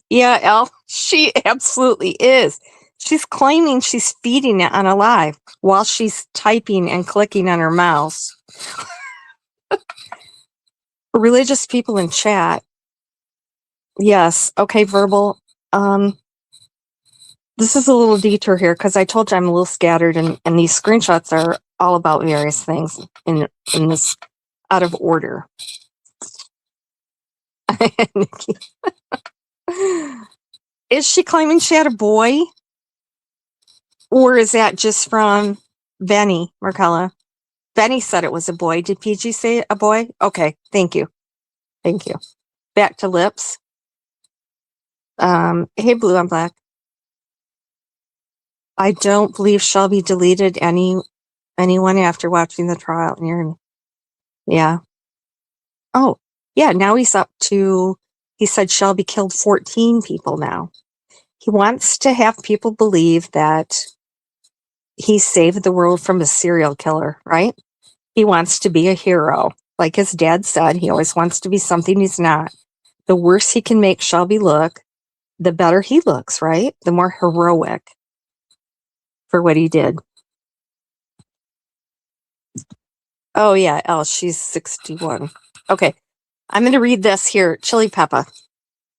[SPEAKER 1] Yeah, Elle, she absolutely is. She's claiming she's feeding it on a live while she's typing and clicking on her mouse. Religious people in chat. Yes. Okay, verbal. This is a little detour here because I told you I'm a little scattered and these screenshots are all about various things in this out of order. Is she claiming she had a boy? Or is that just from Benny, Markella? Benny said it was a boy. Did PG say a boy? Okay, thank you. Thank you. Back to Lips. Hey, Blue on Black. I don't believe Shelby deleted anyone after watching the trial. Yeah. Oh, yeah, now he's up to, he said Shelby killed 14 people now. He wants to have people believe that he saved the world from a serial killer, right? He wants to be a hero. Like his dad said, he always wants to be something he's not. The worse he can make Shelby look, the better he looks, right? The more heroic for what he did. Oh, yeah, Elle, she's 61. Okay, I'm going to read this here. Chili Peppa.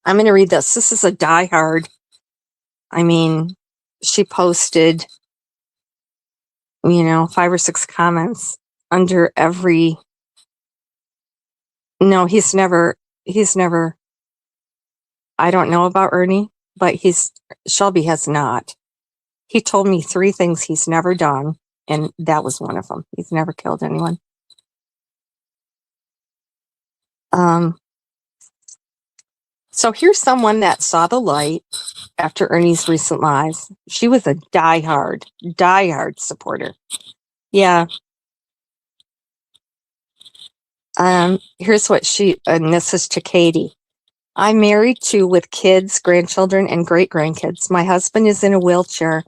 [SPEAKER 1] I'm going to read this. This is a diehard. I mean, she posted, 5 or 6 comments under every. No, he's never. I don't know about Ernie, but Shelby has not. He told me 3 things he's never done, and that was one of them. He's never killed anyone. So here's someone that saw the light after Ernie's recent lives. She was a diehard supporter. Yeah. Here's what and this is to Katie. I'm married with kids, grandchildren, and great-grandkids. My husband is in a wheelchair.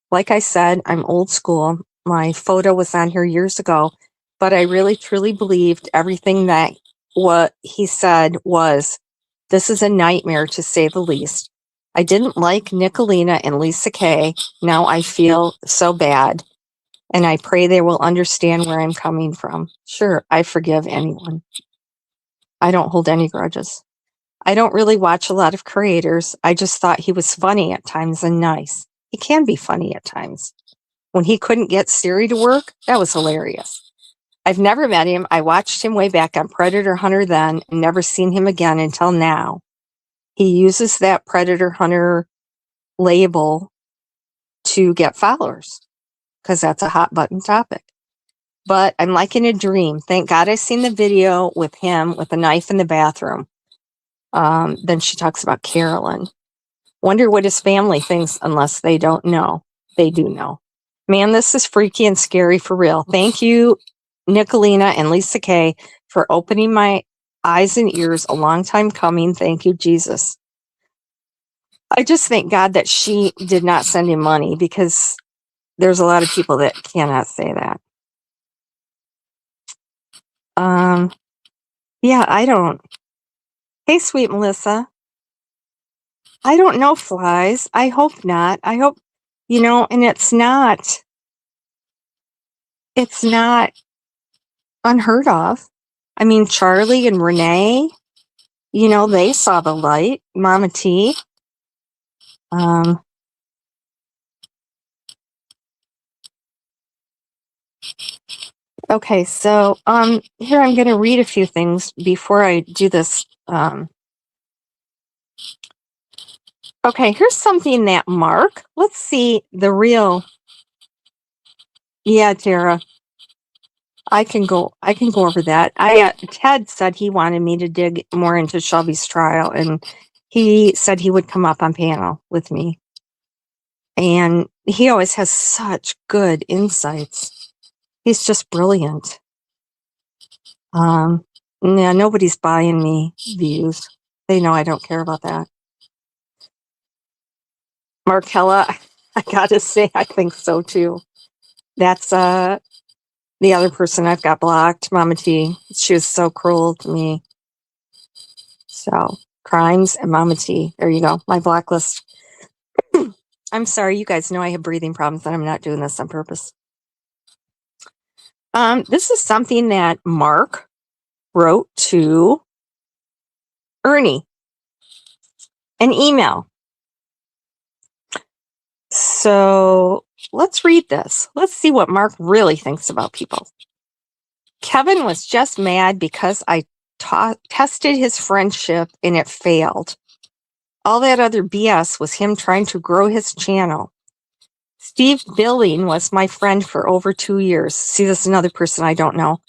[SPEAKER 1] Like I said, I'm old school. My photo was on here years ago, but I really, truly believed everything that what he said was, this is a nightmare to say the least. I didn't like Nicolina and Lisa Kay. Now I feel so bad, and I pray they will understand where I'm coming from. Sure, I forgive anyone. I don't hold any grudges. I don't really watch a lot of creators. I just thought he was funny at times and nice. He can be funny at times. When he couldn't get Siri to work, that was hilarious. I've never met him. I watched him way back on Predator Hunter then and never seen him again until now. He uses that Predator Hunter label to get followers because that's a hot button topic. But I'm like in a dream. Thank God I've seen the video with him with a knife in the bathroom. Then she talks about Carolyn. Wonder what his family thinks unless they don't know. They do know. Man, this is freaky and scary for real. Thank you, Nicolina and Lisa Kay, for opening my eyes and ears a long time coming. Thank you, Jesus. I just thank God that she did not send him money, because there's a lot of people that cannot say that. Yeah, I don't. Hey, sweet Melissa. I don't know flies. I hope not. I hope, and it's not unheard of. I mean, Charlie and Renee, they saw the light. Mama T. Okay, so here I'm going to read a few things before I do this. Okay, here's something that Mark. Let's see the real. Yeah, Tara. I can go over that. Ted said he wanted me to dig more into Shelby's trial, and he said he would come up on panel with me. And he always has such good insights. He's just brilliant. Yeah, nobody's buying me views. They know I don't care about that. Markella, I gotta say, I think so too. That's the other person I've got blocked, Mama T. She was so cruel to me. So, Crimes and Mama T. There you go. My blacklist. I'm sorry, you guys know I have breathing problems, and I'm not doing this on purpose. This is something that Mark wrote to Ernie. An email. So let's read this. Let's see what Mark really thinks about people. Kevin was just mad because I tested his friendship and it failed. All that other BS was him trying to grow his channel. Steve Billing was my friend for over 2 years. See, this is another person I don't know.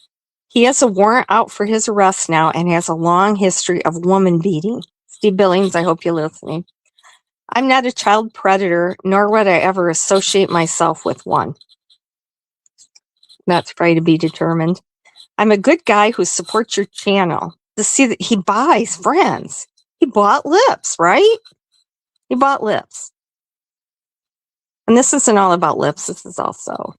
[SPEAKER 1] He has a warrant out for his arrest now and has a long history of woman beating. Steve Billings, I hope you're listening. I'm not a child predator, nor would I ever associate myself with one. That's probably to be determined. I'm a good guy who supports your channel. To see that he buys friends. He bought lips, right? He bought lips. And this isn't all about lips. This is also.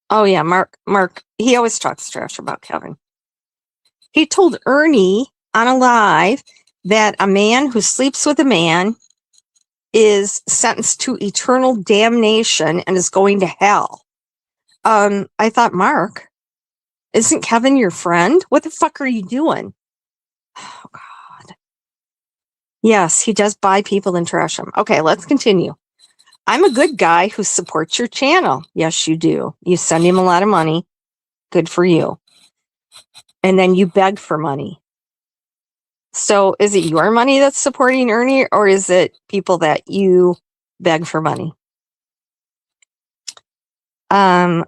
[SPEAKER 1] Oh yeah, Mark, he always talks trash about Kevin. He told Ernie on a live that a man who sleeps with a man is sentenced to eternal damnation and is going to hell. I thought, Mark, isn't Kevin your friend? What the fuck are you doing? Oh, God. Yes, he does buy people and trash them. Okay, let's continue. I'm a good guy who supports your channel. Yes, you do. You send him a lot of money. Good for you. And then you beg for money. So is it your money that's supporting Ernie, or is it people that you beg for money? And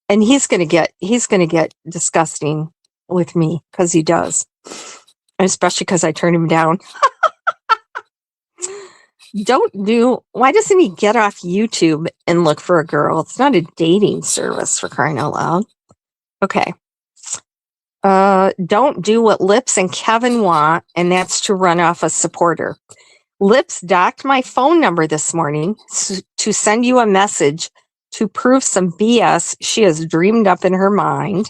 [SPEAKER 1] he's gonna get disgusting with me, because he does. And especially because I turned him down. Why doesn't he get off YouTube and look for a girl? It's not a dating service, for crying out loud. Okay. Don't do what Lips and Kevin want, and that's to run off a supporter. Lips docked my phone number this morning to send you a message to prove some BS she has dreamed up in her mind.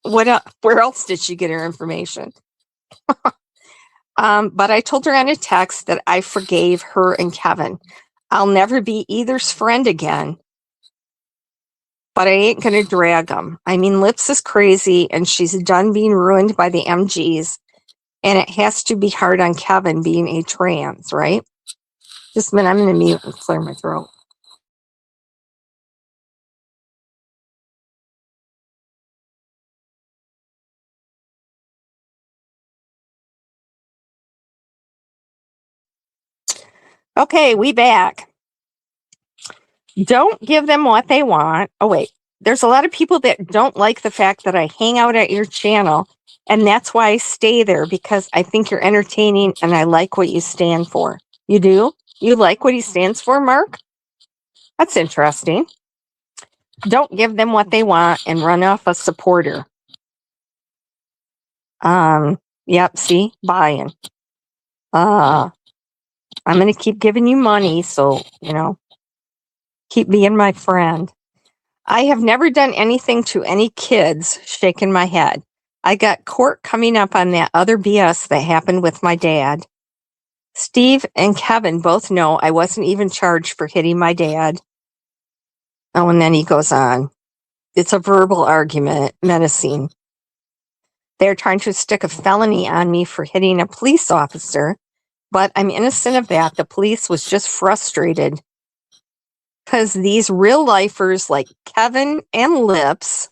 [SPEAKER 1] Where else did she get her information? But I told her on a text that I forgave her and Kevin. I'll never be either's friend again, but I ain't going to drag them. I mean, Lips is crazy, and she's done being ruined by the MGs, and it has to be hard on Kevin being a trans, right? Just a minute, I'm going to mute and clear my throat. Okay, we back. Don't give them what they want. Oh, wait. There's a lot of people that don't like the fact that I hang out at your channel, and that's why I stay there, because I think you're entertaining and I like what you stand for. You do? You like what he stands for, Mark? That's interesting. Don't give them what they want and run off a supporter. Yep, see? Buying. I'm going to keep giving you money, so, keep being my friend. I have never done anything to any kids, shaking my head. I got court coming up on that other BS that happened with my dad. Steve and Kevin both know I wasn't even charged for hitting my dad. Oh, and then he goes on. It's a verbal argument, menacing. They're trying to stick a felony on me for hitting a police officer, but I'm innocent of that. The police was just frustrated because these real lifers like Kevin and Lips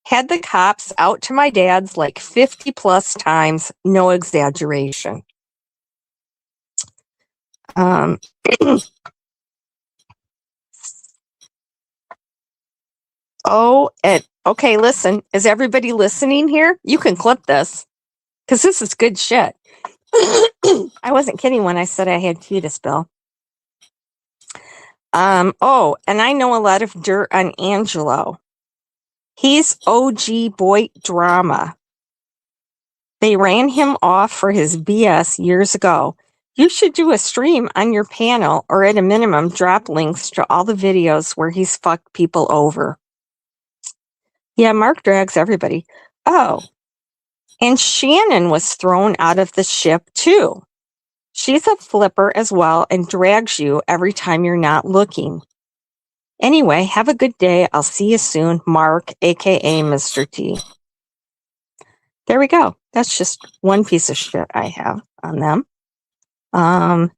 [SPEAKER 1] had the cops out to my dad's like 50 plus times, no exaggeration. Okay, listen, is everybody listening here? You can clip this because this is good shit. I wasn't kidding when I said I had tea to spill. And I know a lot of dirt on Angelo. He's OG boy drama. They ran him off for his BS years ago. You should do a stream on your panel, or at a minimum, drop links to all the videos where he's fucked people over. Yeah, Mark drags everybody. Oh, and Shannon was thrown out of the ship too. She's a flipper as well and drags you every time you're not looking. Anyway, have a good day. I'll see you soon. Mark, aka Mr. T. There we go. That's just one piece of shit I have on them. Oh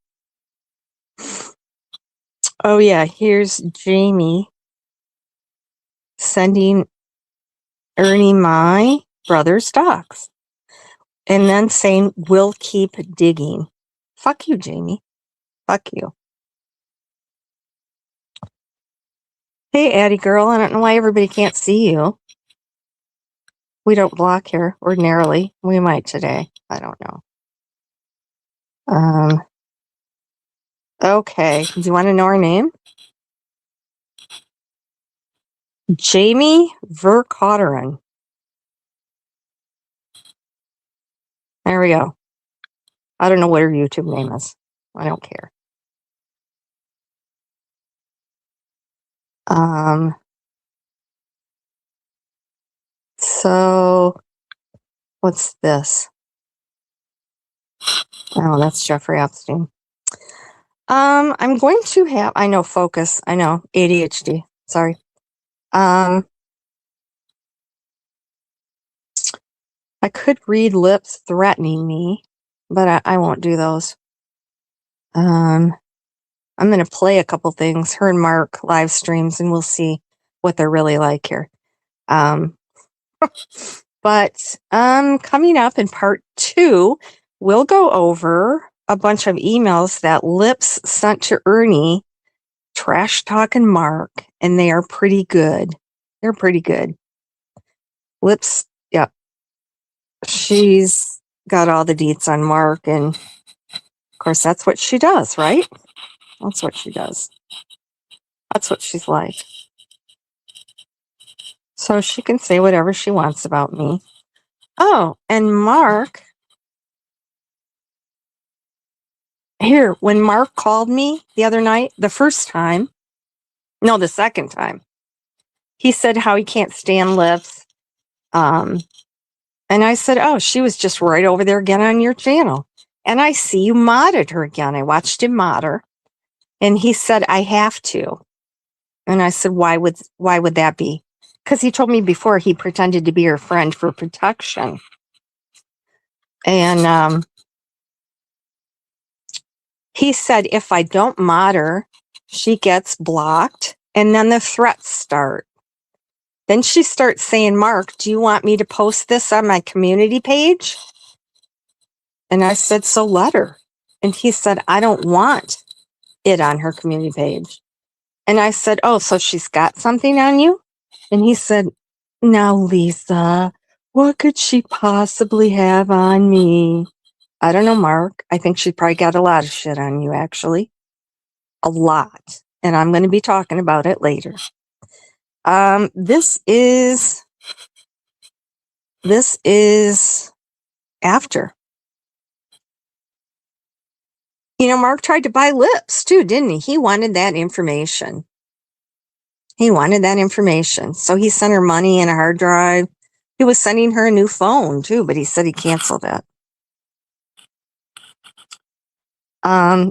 [SPEAKER 1] yeah, here's Jamie sending Ernie my brother's docs. And then saying, we'll keep digging. Fuck you, Jamie. Fuck you. Hey, Addie girl, I don't know why everybody can't see you. We don't block here ordinarily. We might today. I don't know. Okay. Do you want to know her name? Jamie Vercauteren. There we go. I don't know what her YouTube name is. I don't care. So what's this? Oh, that's Jeffrey Epstein. I'm going to have, I know, focus. I know, ADHD. Sorry. I could read Lips threatening me, but I won't do those. I'm going to play a couple things, her and Mark live streams, and we'll see what they're really like here. But coming up in part 2, we'll go over a bunch of emails that Lips sent to Ernie, trash talking Mark, and they are pretty good. They're pretty good. Lips, yeah. She's got all the deets on Mark, and of course that's what she does, right? That's what she does. That's what she's like. So she can say whatever she wants about me. Oh, and Mark, here, when Mark called me the other night, the second time, he said how he can't stand Lips. And I said, oh, she was just right over there again on your channel. And I see you modded her again. I watched him mod her. And he said, I have to. And I said, why would that be? Because he told me before he pretended to be her friend for protection. And he said, if I don't mod her, she gets blocked. And then the threats start. Then she starts saying, Mark, do you want me to post this on my community page? And I said, so let her. And he said, I don't want it on her community page. And I said, oh, so she's got something on you? And he said, now, Lisa, what could she possibly have on me? I don't know, Mark. I think she probably got a lot of shit on you, actually. A lot. And I'm going to be talking about it later. This is after. You know, Mark tried to buy lips too, didn't he? He wanted that information. So he sent her money and a hard drive. He was sending her a new phone too, but he said he canceled it.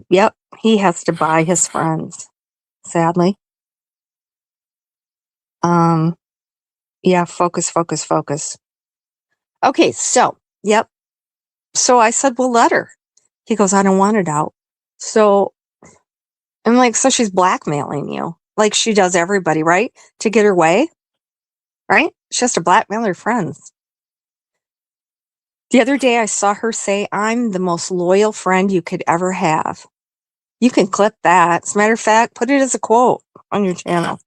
[SPEAKER 1] Yep, he has to buy his friends, sadly. Yeah, focus. Okay, so, yep. So I said, well, let her. He goes, I don't want it out. So I'm like, so she's blackmailing you like she does everybody, right? To get her way, right? She has to blackmail her friends. The other day I saw her say, I'm the most loyal friend you could ever have. You can clip that. As a matter of fact, put it as a quote on your channel.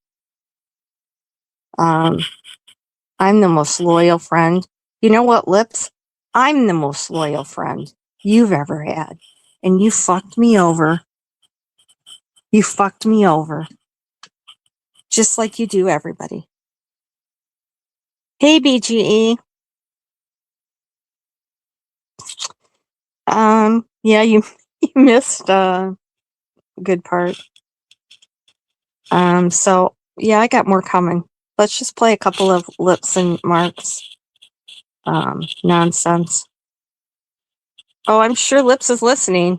[SPEAKER 1] I'm the most loyal friend. You know what, Lips? I'm the most loyal friend you've ever had. And you fucked me over. Just like you do everybody. Hey, BGE. Yeah, you missed a good part. So yeah, I got more coming. Let's just play a couple of Lips and Mark's nonsense. Oh, I'm sure Lips is listening.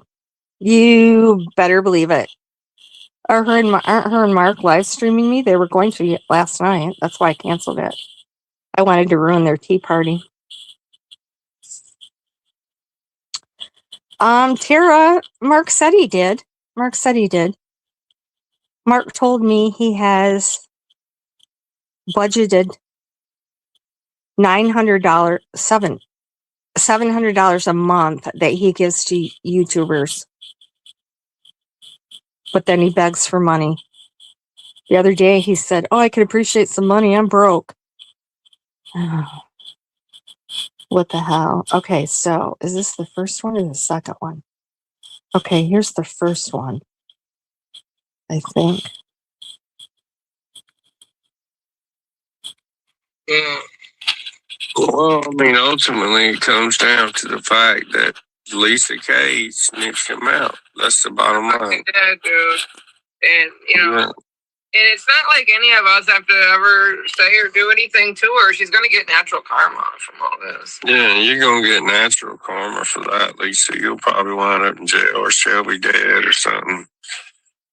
[SPEAKER 1] You better believe it. Aren't her and Mark live streaming me? They were going to last night. That's why I canceled it. I wanted to ruin their tea party. Tara, Mark said he did. Mark told me he has budgeted $700 a month that he gives to YouTubers. But then he begs for money. The other day he said, oh, I could appreciate some money. I'm broke. Oh, what the hell? Okay, so is this the first one or the second one? Okay, here's the first one, I think.
[SPEAKER 2] Yeah. Well, I mean, ultimately, it comes down to the fact that Lisa Kay snitched him out. That's the bottom line.
[SPEAKER 3] Yeah, dude. And, you know, and it's not like any of us have to ever say or do anything to her. She's going to get natural karma from all this.
[SPEAKER 2] Yeah, you're going to get natural karma for that, Lisa. You'll probably wind up in jail or she'll be dead or something.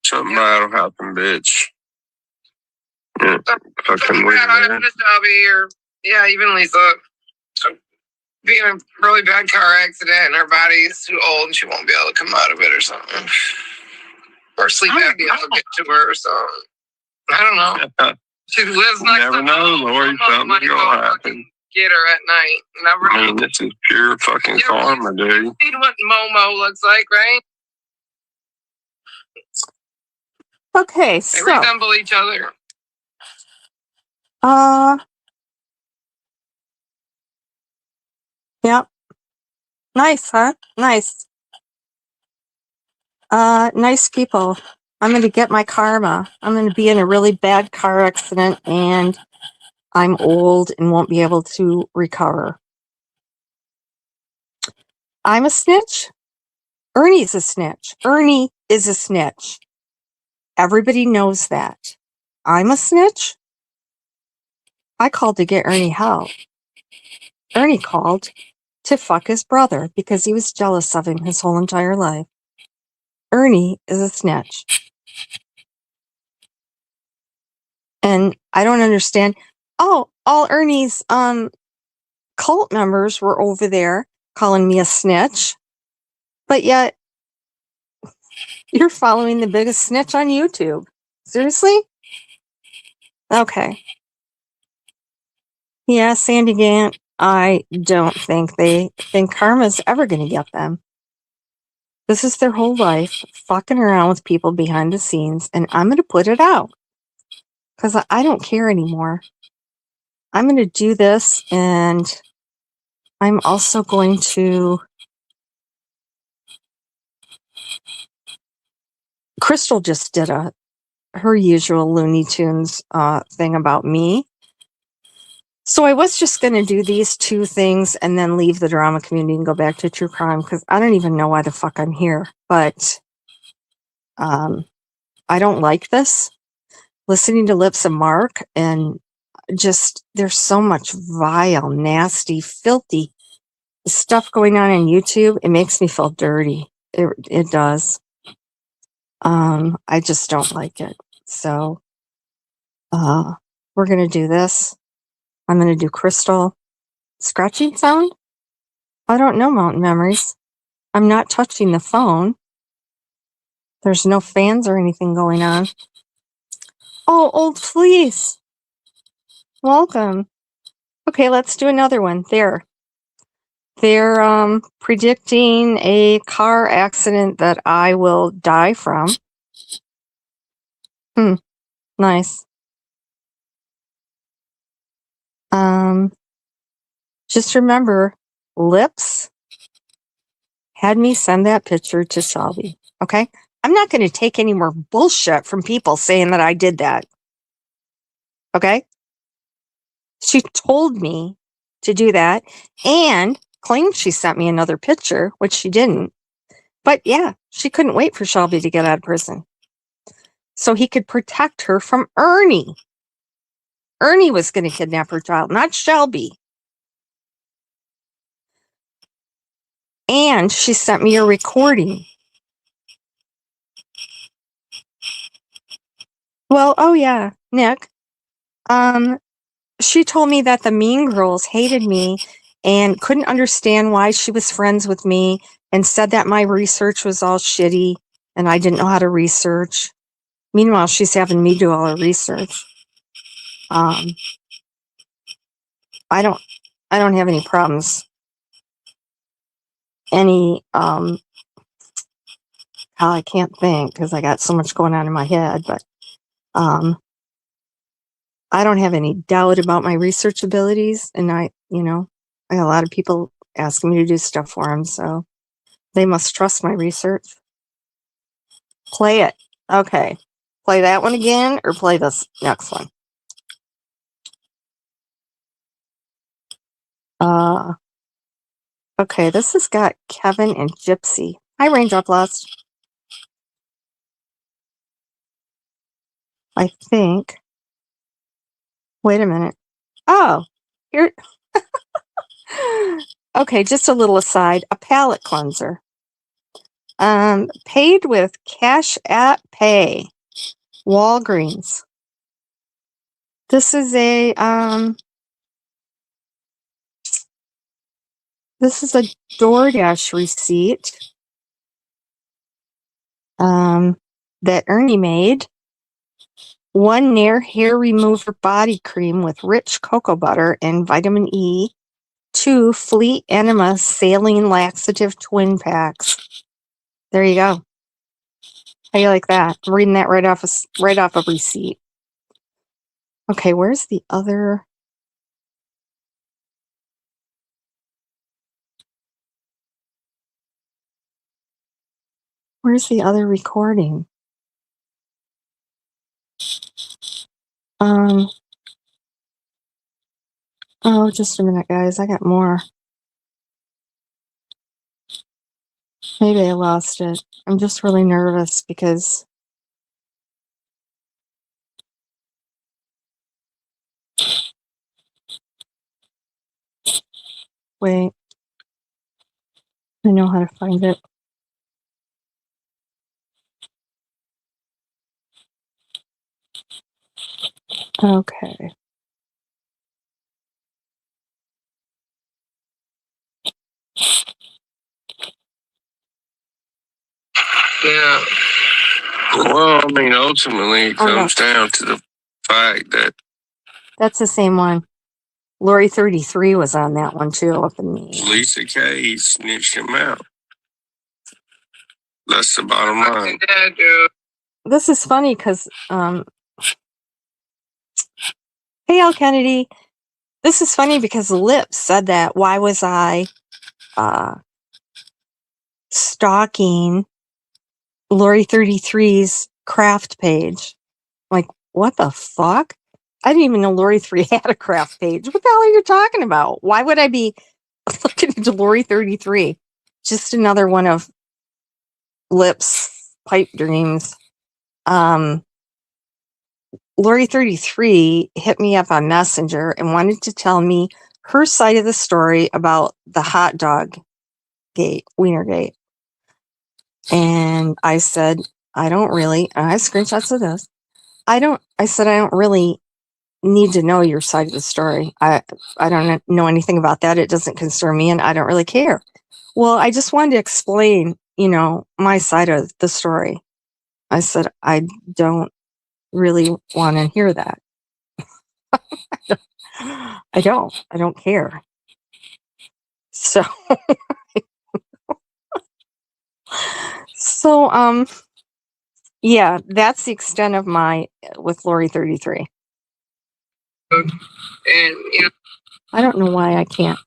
[SPEAKER 2] Something bad will happen, bitch. Yeah, fucking weird.
[SPEAKER 3] Yeah, even Lisa. Be in a really bad car accident and her body's too old and she won't be able to come out of it or something. Or sleep apnea will get to her or something. I don't know. She lives next
[SPEAKER 2] never
[SPEAKER 3] to
[SPEAKER 2] know, Lori. Something's gonna happen.
[SPEAKER 3] Get her at night. Never
[SPEAKER 2] I mean, this is pure fucking karma, dude.
[SPEAKER 3] You see what Momo looks like, right?
[SPEAKER 1] Okay,
[SPEAKER 3] so they resemble each other.
[SPEAKER 1] Yep. Nice, huh? Nice. Nice people. I'm going to get my karma. I'm going to be in a really bad car accident and I'm old and won't be able to recover. I'm a snitch. Ernie's a snitch. Ernie is a snitch. Everybody knows that. I'm a snitch. I called to get Ernie help. Ernie called to fuck his brother because he was jealous of him his whole entire life. Ernie is a snitch. And I don't understand. Oh, all Ernie's cult members were over there calling me a snitch. But yet you're following the biggest snitch on YouTube. Seriously? Okay. Yeah, Sandy Gant, I don't think they think karma's ever going to get them. This is their whole life, fucking around with people behind the scenes, and I'm going to put it out. Because I don't care anymore. I'm going to do this, and I'm also going to... Crystal just did her usual Looney Tunes thing about me. So I was just going to do these two things and then leave the drama community and go back to true crime because I don't even know why the fuck I'm here. But I don't like this. Listening to Lips of Mark and just there's so much vile, nasty, filthy stuff going on YouTube. It makes me feel dirty. It does. I just don't like it. So we're going to do this. I'm going to do Crystal. Scratching sound? I don't know, Mountain Memories. I'm not touching the phone. There's no fans or anything going on. Oh, Old Fleece. Welcome. Okay, let's do another one. There. They're predicting a car accident that I will die from. Nice. Just remember, Lips had me send that picture to Shelby. Okay? I'm not going to take any more bullshit from people saying that I did that. Okay? She told me to do that and claimed she sent me another picture, which she didn't. But yeah, she couldn't wait for Shelby to get out of prison so he could protect her from Ernie. Ernie was going to kidnap her child, not Shelby. And she sent me a recording. Well, oh yeah, Nick. She told me that the Mean Girls hated me and couldn't understand why she was friends with me and said that my research was all shitty and I didn't know how to research. Meanwhile, she's having me do all her research. I don't have any problems. I can't think because I got so much going on in my head, but I don't have any doubt about my research abilities, and I got a lot of people asking me to do stuff for them, so they must trust my research. Play it. Okay. Play that one again or play this next one? Okay, this has got Kevin and Gypsy. Hi, Raindrop Lost. I think. Wait a minute. Oh, here. Okay, just a little aside. A palette cleanser. Paid with Cash App Pay. Walgreens. This is a DoorDash receipt that Ernie made. 1 Nair hair remover body cream with rich cocoa butter and vitamin E. 2 Fleet Enema saline laxative twin packs. There you go. How you like that? I'm reading that right off a receipt. Okay, where's the other? Where's the other recording? Oh, just a minute, guys. I got more. Maybe I lost it. I'm just really nervous because wait. I know how to find it. Okay.
[SPEAKER 2] Yeah. Well, I mean, ultimately, it comes down to the fact that
[SPEAKER 1] that's the same one. Lori 33 was on that one too. Up in the
[SPEAKER 2] Lisa K snitched him out. That's the bottom line.
[SPEAKER 1] This is funny because, hey, Al Kennedy. This is funny because Lips said that. Why was I stalking Lori 33's craft page? Like, what the fuck? I didn't even know Lori 3 had a craft page. What the hell are you talking about? Why would I be looking into Lori 33? Just another one of Lips pipe dreams. Lori 33 hit me up on Messenger and wanted to tell me her side of the story about the hot dog gate, Wienergate. And I said, I don't really, and I have screenshots of this. I said, I don't really need to know your side of the story. I don't know anything about that. It doesn't concern me and I don't really care. Well, I just wanted to explain, my side of the story. I said, I don't really want to hear that. I don't care. So, yeah, that's the extent of my with Lori 33.
[SPEAKER 3] And
[SPEAKER 1] I don't know why I can't.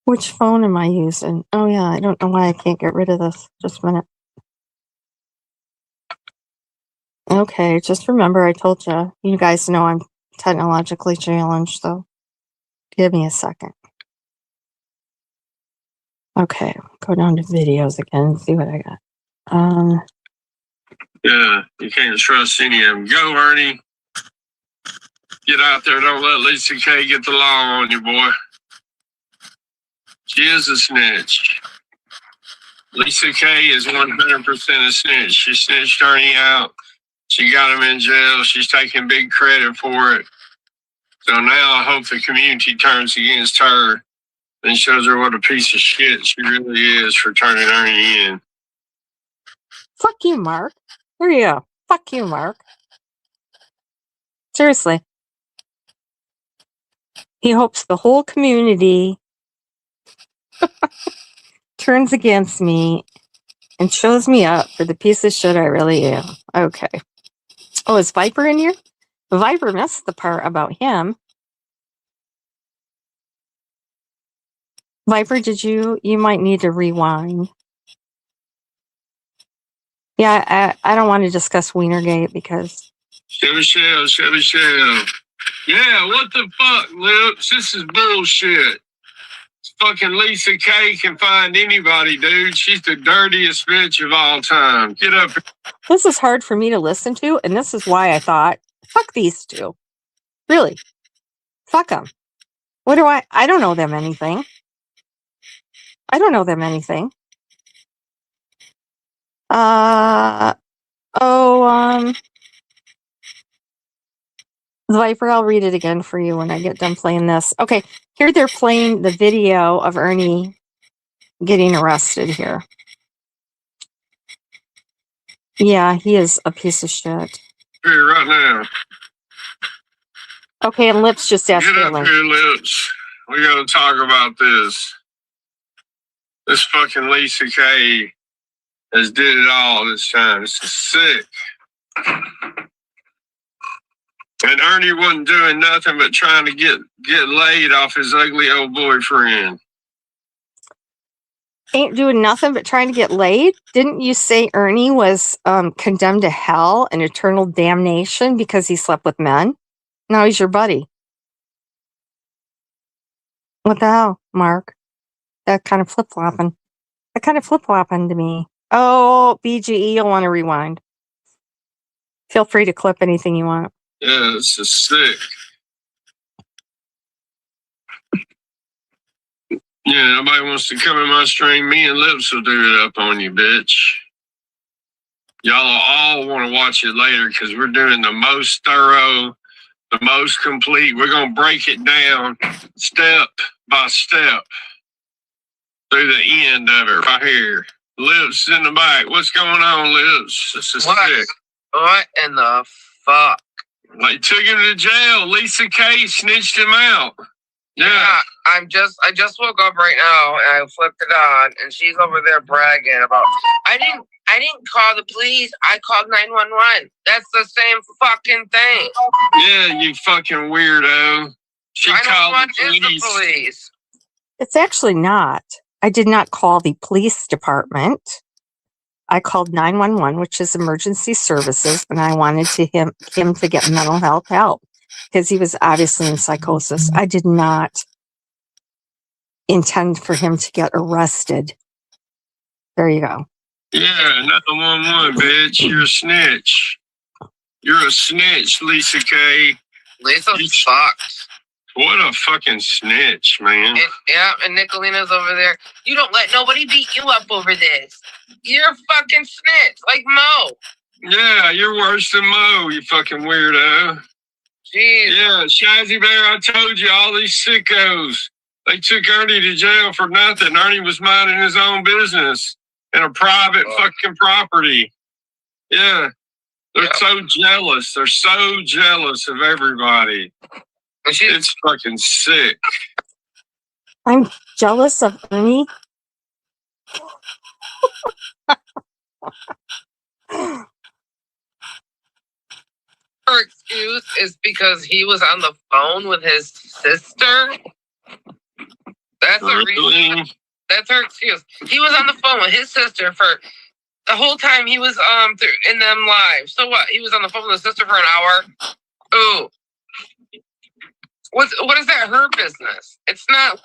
[SPEAKER 1] Which phone am I using? Oh yeah, I don't know why I can't get rid of this. Just a minute. Okay, just remember I told you. You guys know I'm technologically challenged, so give me a second. Okay, go down to videos again and see what I got.
[SPEAKER 2] Yeah, you can't trust any of them. Go, Ernie. Get out there. Don't let Lisa K get the law on you, boy. She is a snitch. Lisa K is 100% a snitch. She snitched Ernie out. She got him in jail. She's taking big credit for it. So now I hope the community turns against her and shows her what a piece of shit she really is for turning Ernie in.
[SPEAKER 1] Fuck you, Mark. There you go. Fuck you, Mark. Seriously. He hopes the whole community turns against me and shows me up for the piece of shit I really am. Okay. Oh, is Viper in here? Viper missed the part about him. Viper, you might need to rewind. Yeah, I don't want to discuss Wienergate because...
[SPEAKER 2] Chevy Shell. Yeah, what the fuck, Lips? This is bullshit. Fucking Lisa K can find anybody, dude. She's the dirtiest bitch of all time. Get up.
[SPEAKER 1] This is hard for me to listen to, and this is why I thought, fuck these two. Really. Fuck them. What do I don't know them anything. Viper, I'll read it again for you when I get done playing this. Okay, here they're playing the video of Ernie getting arrested here. Yeah, he is a piece of shit.
[SPEAKER 2] Here right now.
[SPEAKER 1] Okay, and Lips just asked
[SPEAKER 2] Get up here, Lips. We gotta talk about this. This fucking Lisa K has did it all this time. This is sick. And Ernie wasn't doing nothing but trying to get laid off his ugly old boyfriend.
[SPEAKER 1] Ain't doing nothing but trying to get laid? Didn't you say Ernie was condemned to hell and eternal damnation because he slept with men? Now he's your buddy. What the hell, Mark? That kind of flip-flopping to me. Oh, BGE, you'll want to rewind. Feel free to clip anything you want.
[SPEAKER 2] Yeah, this is sick. Yeah, nobody wants to come in my stream. Me and Lips will do it up on you, bitch. Y'all all want to watch it later because we're doing the most thorough, the most complete. We're going to break it down step by step through the end of it right here. Lips in the back. What's going on, Lips? This is sick.
[SPEAKER 3] What in the fuck?
[SPEAKER 2] They took him to jail. Lisa K snitched him out. Yeah.
[SPEAKER 3] I just woke up right now and I flipped it on and she's over there bragging about I didn't call the police. I called 911. That's the same fucking thing.
[SPEAKER 2] Yeah, you fucking weirdo. She called the police.
[SPEAKER 1] It's actually not. I did not call the police department. I called 911, which is emergency services, and I wanted him to get mental health help because he was obviously in psychosis. I did not intend for him to get arrested. There you go.
[SPEAKER 2] Yeah, 911, bitch. You're a snitch. You're a snitch, Lisa K.
[SPEAKER 3] Lisa sucks.
[SPEAKER 2] What a fucking snitch, man.
[SPEAKER 3] And Nicolina's over there. You don't let nobody beat you up over this. You're a fucking snitch, like Mo.
[SPEAKER 2] Yeah, you're worse than Mo, you fucking weirdo.
[SPEAKER 3] Jeez.
[SPEAKER 2] Yeah, Shazzy Bear, I told you, all these sickos. They took Ernie to jail for nothing. Ernie was minding his own business in a private fucking property. Yeah. They're so jealous. They're so jealous of everybody. It's fucking sick.
[SPEAKER 1] I'm jealous of Ernie.
[SPEAKER 3] Her excuse is because he was on the phone with his sister. That's a reason. That's her excuse. He was on the phone with his sister for the whole time he was in them live. So what? He was on the phone with his sister for an hour. Ooh. What is that her business? It's not.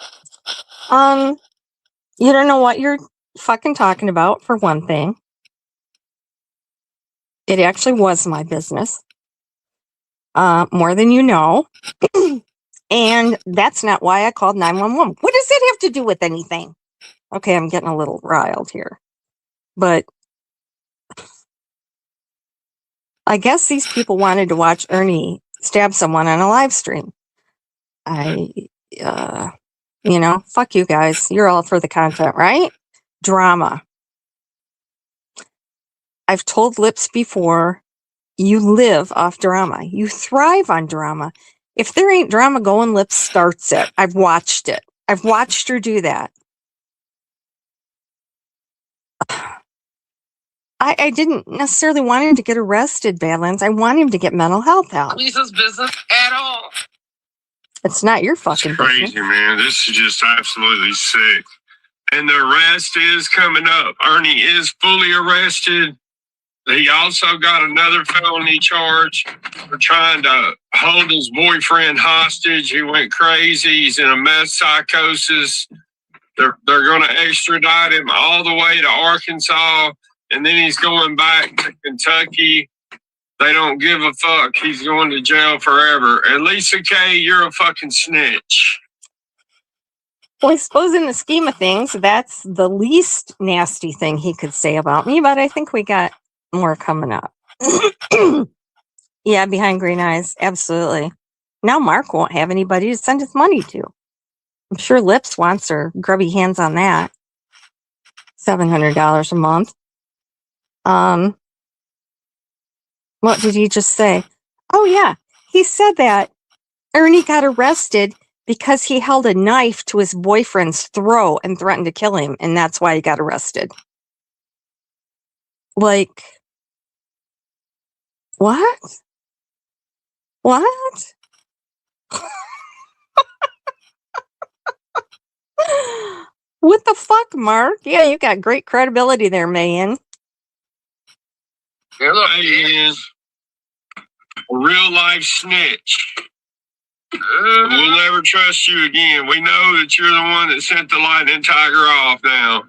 [SPEAKER 1] You don't know what you're fucking talking about, for one thing. It actually was my business. More than you know. And that's not why I called 911. What does it have to do with anything? Okay, I'm getting a little riled here. But I guess these people wanted to watch Ernie stab someone on a live stream. Fuck you guys. You're all for the content, right? Drama. I've told Lips before, you live off drama. You thrive on drama. If there ain't drama going, Lips starts it. I've watched it. I've watched her do that. I didn't necessarily want him to get arrested, Badlands. I want him to get mental health help.
[SPEAKER 3] Lisa's business at all.
[SPEAKER 1] It's not your fucking
[SPEAKER 2] crazy,
[SPEAKER 1] business.
[SPEAKER 2] Man. This is just absolutely sick. And the arrest is coming up. Ernie is fully arrested. He also got another felony charge for trying to hold his boyfriend hostage. He went crazy. He's in a meth psychosis. They're going to extradite him all the way to Arkansas, and then he's going back to Kentucky. They don't give a fuck. He's going to jail forever. And Lisa K, you're a fucking snitch.
[SPEAKER 1] Well, I suppose in the scheme of things, that's the least nasty thing he could say about me, but I think we got more coming up. Yeah, behind green eyes. Absolutely. Now Mark won't have anybody to send his money to. I'm sure Lips wants her grubby hands on that. $700 a month. What did he just say? Oh, yeah. He said that Ernie got arrested because he held a knife to his boyfriend's throat and threatened to kill him, and that's why he got arrested. Like, what? What? What the fuck, Mark? Yeah, you got great credibility there, man.
[SPEAKER 3] Hey, look,
[SPEAKER 2] A real life snitch. We'll never trust you again. We know that you're the one that sent the lightning tiger off now,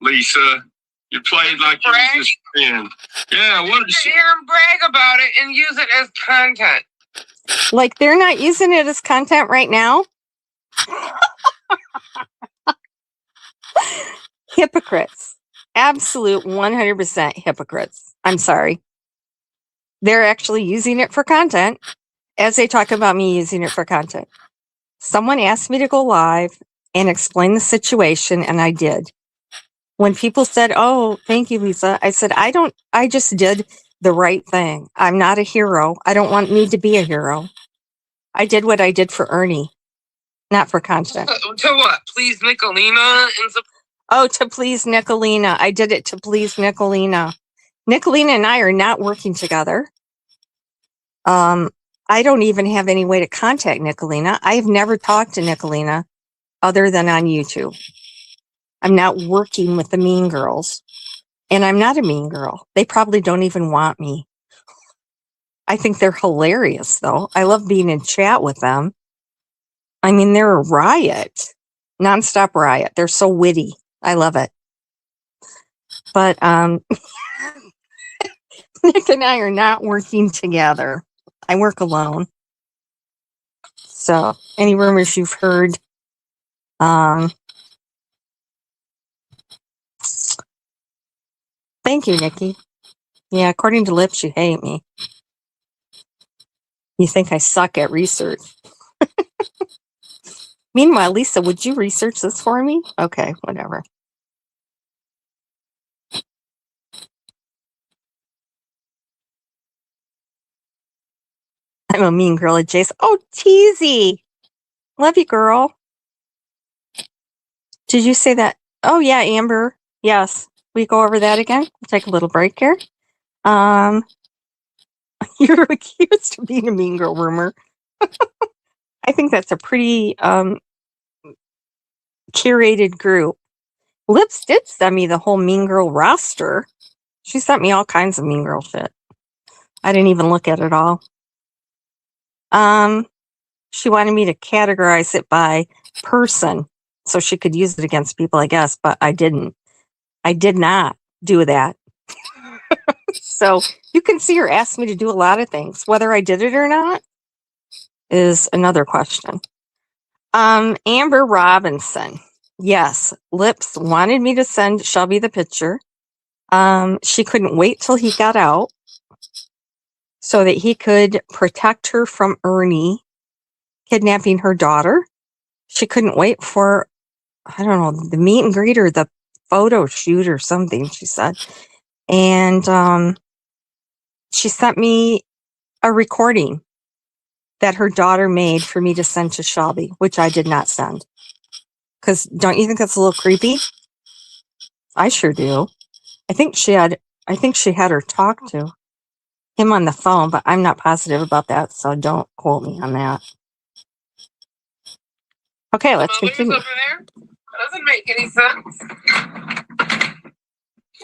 [SPEAKER 2] Lisa. You played like you was his friend. Yeah, what is
[SPEAKER 3] hear him brag about it and use it as content.
[SPEAKER 1] Like they're not using it as content right now? Hypocrites. Absolute 100% hypocrites. I'm sorry. They're actually using it for content as they talk about me using it for content. Someone asked me to go live and explain the situation, and I did. When people said, "Oh, thank you, Lisa," I said, I just did the right thing. I'm not a hero. I don't need to be a hero. I did what I did for Ernie, not for content.
[SPEAKER 3] To what? Please, Nicolina?
[SPEAKER 1] Oh, to please Nicolina. I did it to please Nicolina. Nicolina and I are not working together. I don't even have any way to contact Nicolina. I've never talked to Nicolina other than on YouTube. I'm not working with the Mean Girls. And I'm not a mean girl. They probably don't even want me. I think they're hilarious, though. I love being in chat with them. I mean, they're a riot, nonstop riot. They're so witty. I love it. But Nick and I are not working together. I work alone. So, any rumors you've heard, thank you, Nikki. Yeah, according to Lips, you hate me. You think I suck at research. Meanwhile, Lisa, would you research this for me? Okay, whatever. I'm a mean girl at Jason. Oh, Teasy. Love you, girl. Did you say that? Oh, yeah, Amber. Yes. We go over that again. We'll take a little break here. You're accused of being a mean girl rumor. I think that's a pretty curated group. Lips did send me the whole mean girl roster. She sent me all kinds of mean girl shit. I didn't even look at it all. She wanted me to categorize it by person so she could use it against people, I guess, but I didn't. I did not do that. So you can see her ask me to do a lot of things. Whether I did it or not is another question. Amber Robinson. Yes, Lips wanted me to send Shelby the picture. She couldn't wait till he got out so that he could protect her from Ernie kidnapping her daughter. She couldn't wait for, I don't know, the meet and greet or the photo shoot or something, she said. And she sent me a recording that her daughter made for me to send to Shelby, which I did not send. Because don't you think that's a little creepy? I sure do. I think she had her talk to him on the phone, but I'm not positive about that, so don't quote me on that. Okay, let's continue.
[SPEAKER 3] Over there? That doesn't make any sense.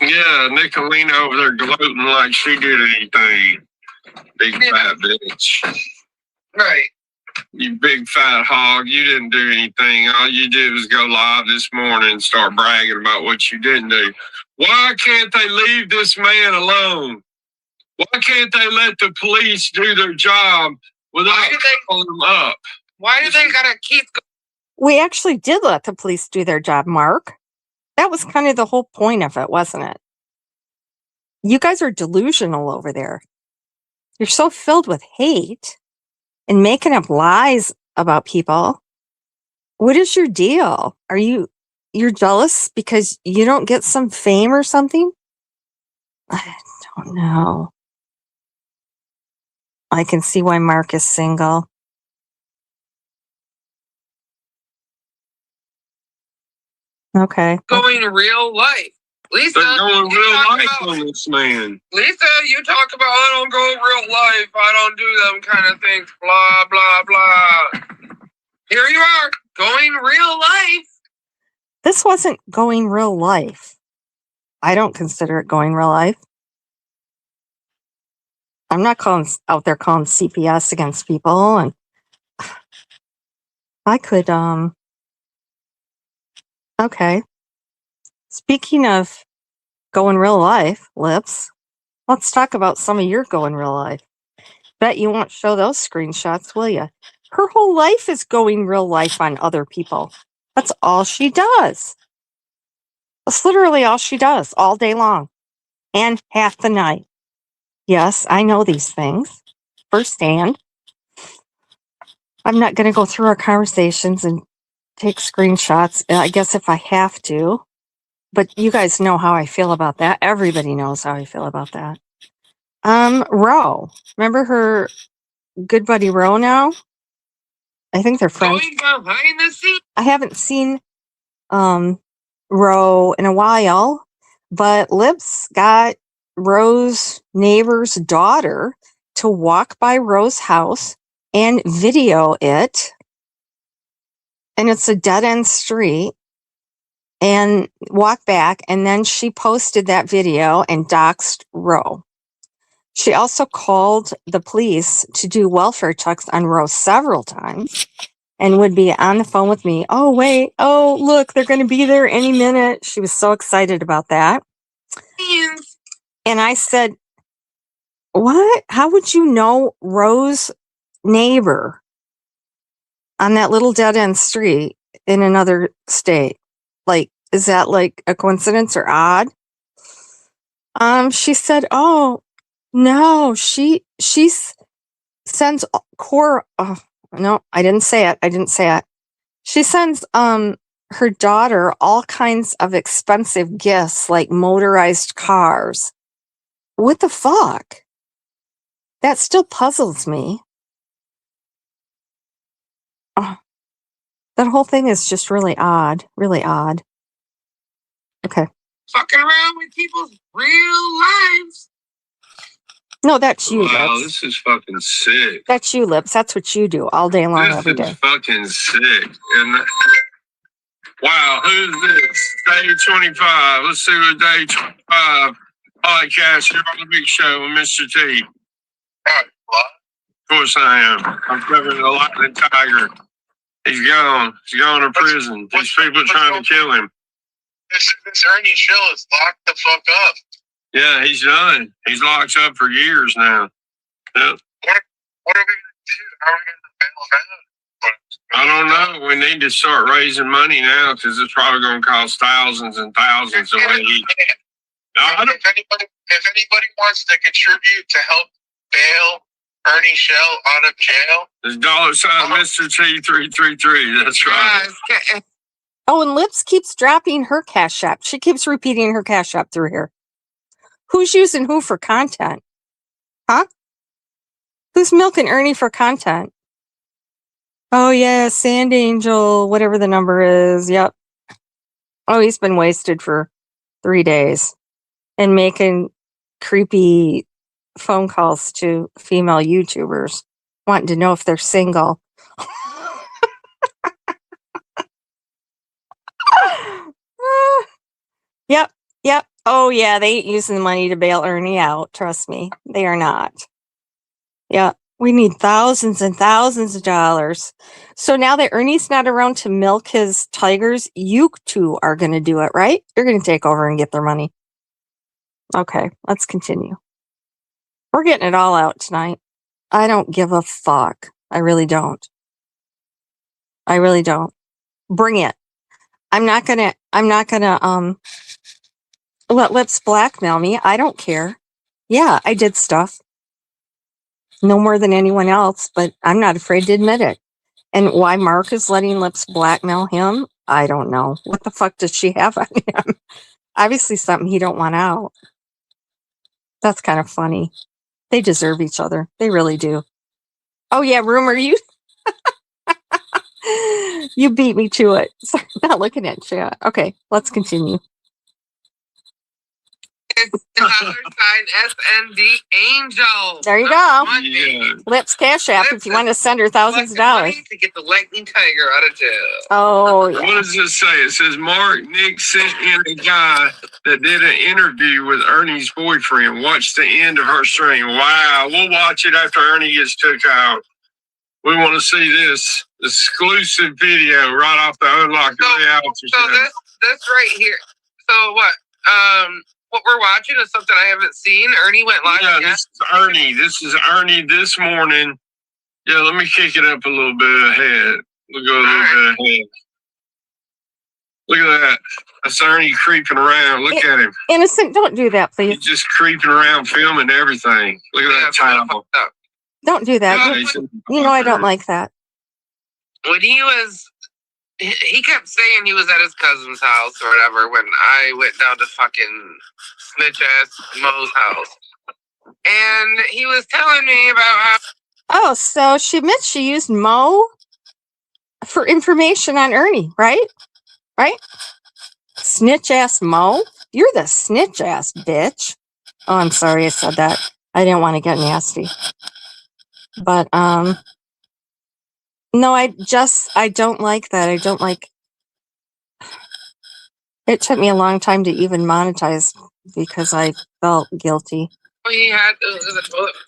[SPEAKER 2] Yeah, Nicolina over there gloating like she did anything. Big fat bitch.
[SPEAKER 3] Right.
[SPEAKER 2] You big fat hog. You didn't do anything. All you did was go live this morning and start bragging about what you didn't do. Why can't they leave this man alone? Why can't they let the police do their job without calling them up?
[SPEAKER 3] Why do they gotta keep
[SPEAKER 1] We actually did let the police do their job, Mark. That was kind of the whole point of it, wasn't it? You guys are delusional over there. You're so filled with hate and making up lies about people. What is your deal? You're jealous because you don't get some fame or something? I don't know. I can see why Mark is single. Okay.
[SPEAKER 3] going real life? Lisa,
[SPEAKER 2] They're going
[SPEAKER 3] you
[SPEAKER 2] real
[SPEAKER 3] talk
[SPEAKER 2] life
[SPEAKER 3] about-
[SPEAKER 2] on this man.
[SPEAKER 3] Lisa, you talk about I don't go real life. I don't do them kind of things. Blah blah blah. Here you are going real life.
[SPEAKER 1] This wasn't going real life. I don't consider it going real life. I'm not out there calling CPS against people, and I could, okay. Speaking of going real life, Lips, let's talk about some of your going real life. Bet you won't show those screenshots, will you? Her whole life is going real life on other people. That's all she does. That's literally all she does all day long and half the night. Yes, I know these things firsthand. I'm not going to go through our conversations and take screenshots. I guess if I have to, but you guys know how I feel about that. Everybody knows how I feel about that. Ro, remember her good buddy Ro now? I think they're friends.
[SPEAKER 3] Going behind the scenes.
[SPEAKER 1] I haven't seen Ro in a while, but Lips got Ro's neighbor's daughter to walk by Ro's house and video it. And it's a dead end street. and walked back. And then she posted that video and doxed Roe. She also called the police to do welfare checks on Roe several times and would be on the phone with me. Oh, wait. Oh, look, they're going to be there any minute. She was so excited about that. And I said, what? How would you know Roe's neighbor on that little dead end street in another state? Like, is that like a coincidence or odd? She said, oh, no, she sends core. Oh, no, I didn't say it. She sends her daughter all kinds of expensive gifts like motorized cars. What the fuck? That still puzzles me. Oh, that whole thing is just really odd. Really odd. Okay.
[SPEAKER 3] Fucking around with people's real lives.
[SPEAKER 1] No, that's you,
[SPEAKER 2] Wow,
[SPEAKER 1] Lips.
[SPEAKER 2] this is fucking sick.
[SPEAKER 1] That's you, Lips. That's what you do all day long, every
[SPEAKER 2] This
[SPEAKER 1] day.
[SPEAKER 2] is fucking sick. And wow, who's this? Day 25. Let's see what day 25 podcast. You're on the big show with Mr. T. Of course I am. I'm covering the Lightning Tiger. He's gone. He's gone to prison. These people are trying to kill him.
[SPEAKER 4] This Ernie show is locked the fuck up.
[SPEAKER 2] Yeah, he's done. He's locked up for years now. Yep.
[SPEAKER 4] What are we gonna do? How are we gonna bail him out?
[SPEAKER 2] I don't know. We need to start raising money now because it's probably going to cost thousands and thousands the way he.
[SPEAKER 4] If anybody wants to contribute to help bail Ernie Shell out of jail,
[SPEAKER 2] There's $ Mr. T333. That's right.
[SPEAKER 3] Guys,
[SPEAKER 1] Oh, and Lips keeps dropping her Cash App. She keeps repeating her Cash App through here. Who's using who for content? Huh? Who's milking Ernie for content? Oh, yeah, Sand Angel, whatever the number is. Yep. Oh, he's been wasted for 3 days and making creepy phone calls to female YouTubers wanting to know if they're single. Yep. Oh, yeah, they ain't using the money to bail Ernie out. Trust me, they are not. Yeah, we need thousands and thousands of dollars. So now that Ernie's not around to milk his tigers, you two are going to do it, right? You're going to take over and get their money. Okay, let's continue. We're getting it all out tonight. I don't give a fuck. I really don't. Bring it. I'm not gonna let Lips blackmail me. I don't care. Yeah, I did stuff. No more than anyone else, but I'm not afraid to admit it. And why Mark is letting Lips blackmail him, I don't know. What the fuck does she have on him? Obviously something he don't want out. That's kind of funny. They deserve each other. They really do. Oh yeah, rumor, you you beat me to it. Sorry, not looking at chat. Okay, let's continue.
[SPEAKER 3] it's $SND Angel.
[SPEAKER 1] There you go.
[SPEAKER 2] Yeah.
[SPEAKER 1] Lips Cash App if you want to send her thousands of dollars.
[SPEAKER 3] To get the Lightning Tiger out of jail.
[SPEAKER 1] Oh, yeah.
[SPEAKER 2] What does this say? It says Mark Nick sent in a guy that did an interview with Ernie's boyfriend. Watch the end of her stream. Wow, we'll watch it after Ernie gets took out. We want to see this exclusive video right off the Unlocked Reality
[SPEAKER 3] So
[SPEAKER 2] Show.
[SPEAKER 3] this right here. So what we're watching is something I haven't seen. Ernie went live
[SPEAKER 2] Yeah,
[SPEAKER 3] again.
[SPEAKER 2] this is Ernie. This is Ernie this morning. Yeah, let me kick it up a little bit ahead. We'll go a little bit ahead. Look at that. That's Ernie creeping around. Look at him.
[SPEAKER 1] Innocent, don't do that, please.
[SPEAKER 2] He's just creeping around filming everything. Look at that title.
[SPEAKER 1] Don't do that.
[SPEAKER 2] Yeah,
[SPEAKER 1] You-
[SPEAKER 2] he's in-
[SPEAKER 1] You know I don't like that.
[SPEAKER 3] When he kept saying he was at his cousin's house or whatever when I went down to fucking snitch ass Mo's house. And he was telling me about how
[SPEAKER 1] Oh, so she admits she used Mo for information on Ernie, right? Right? Snitch ass Mo? You're the snitch ass bitch. Oh, I'm sorry I said that. I didn't want to get nasty. But no, I don't like that. I don't like It took me a long time to even monetize because I felt guilty.
[SPEAKER 3] He had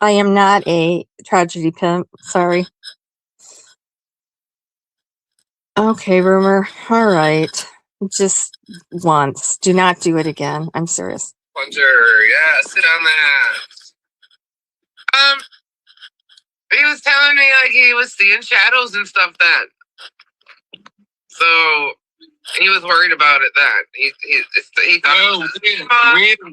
[SPEAKER 1] I am not a tragedy pimp. Sorry. Okay, rumor. All right. Just once. Do not do it again. I'm serious.
[SPEAKER 3] plunger. Yeah, sit on that. He was telling me like he was seeing shadows and stuff then. So he was worried about it then. He thought
[SPEAKER 2] Wynn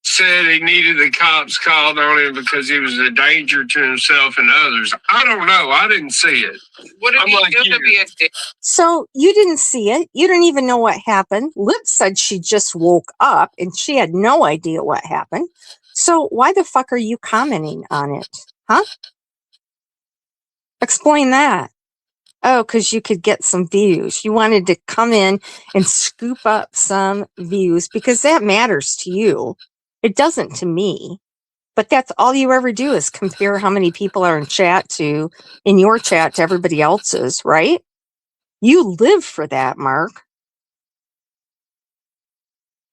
[SPEAKER 2] said he needed the cops called on him because he was a danger to himself and others. I don't know. I didn't see it.
[SPEAKER 3] what did
[SPEAKER 2] I'm
[SPEAKER 3] he
[SPEAKER 2] like
[SPEAKER 3] do to
[SPEAKER 2] you.
[SPEAKER 3] be a dick?
[SPEAKER 1] So you didn't see it. You don't even know what happened. Lip said she just woke up and she had no idea what happened. So why the fuck are you commenting on it? Huh? Explain that. Oh, because you could get some views. You wanted to come in and scoop up some views because that matters to you. It doesn't to me. But that's all you ever do is compare how many people are in your chat to everybody else's, right? You live for that, Mark.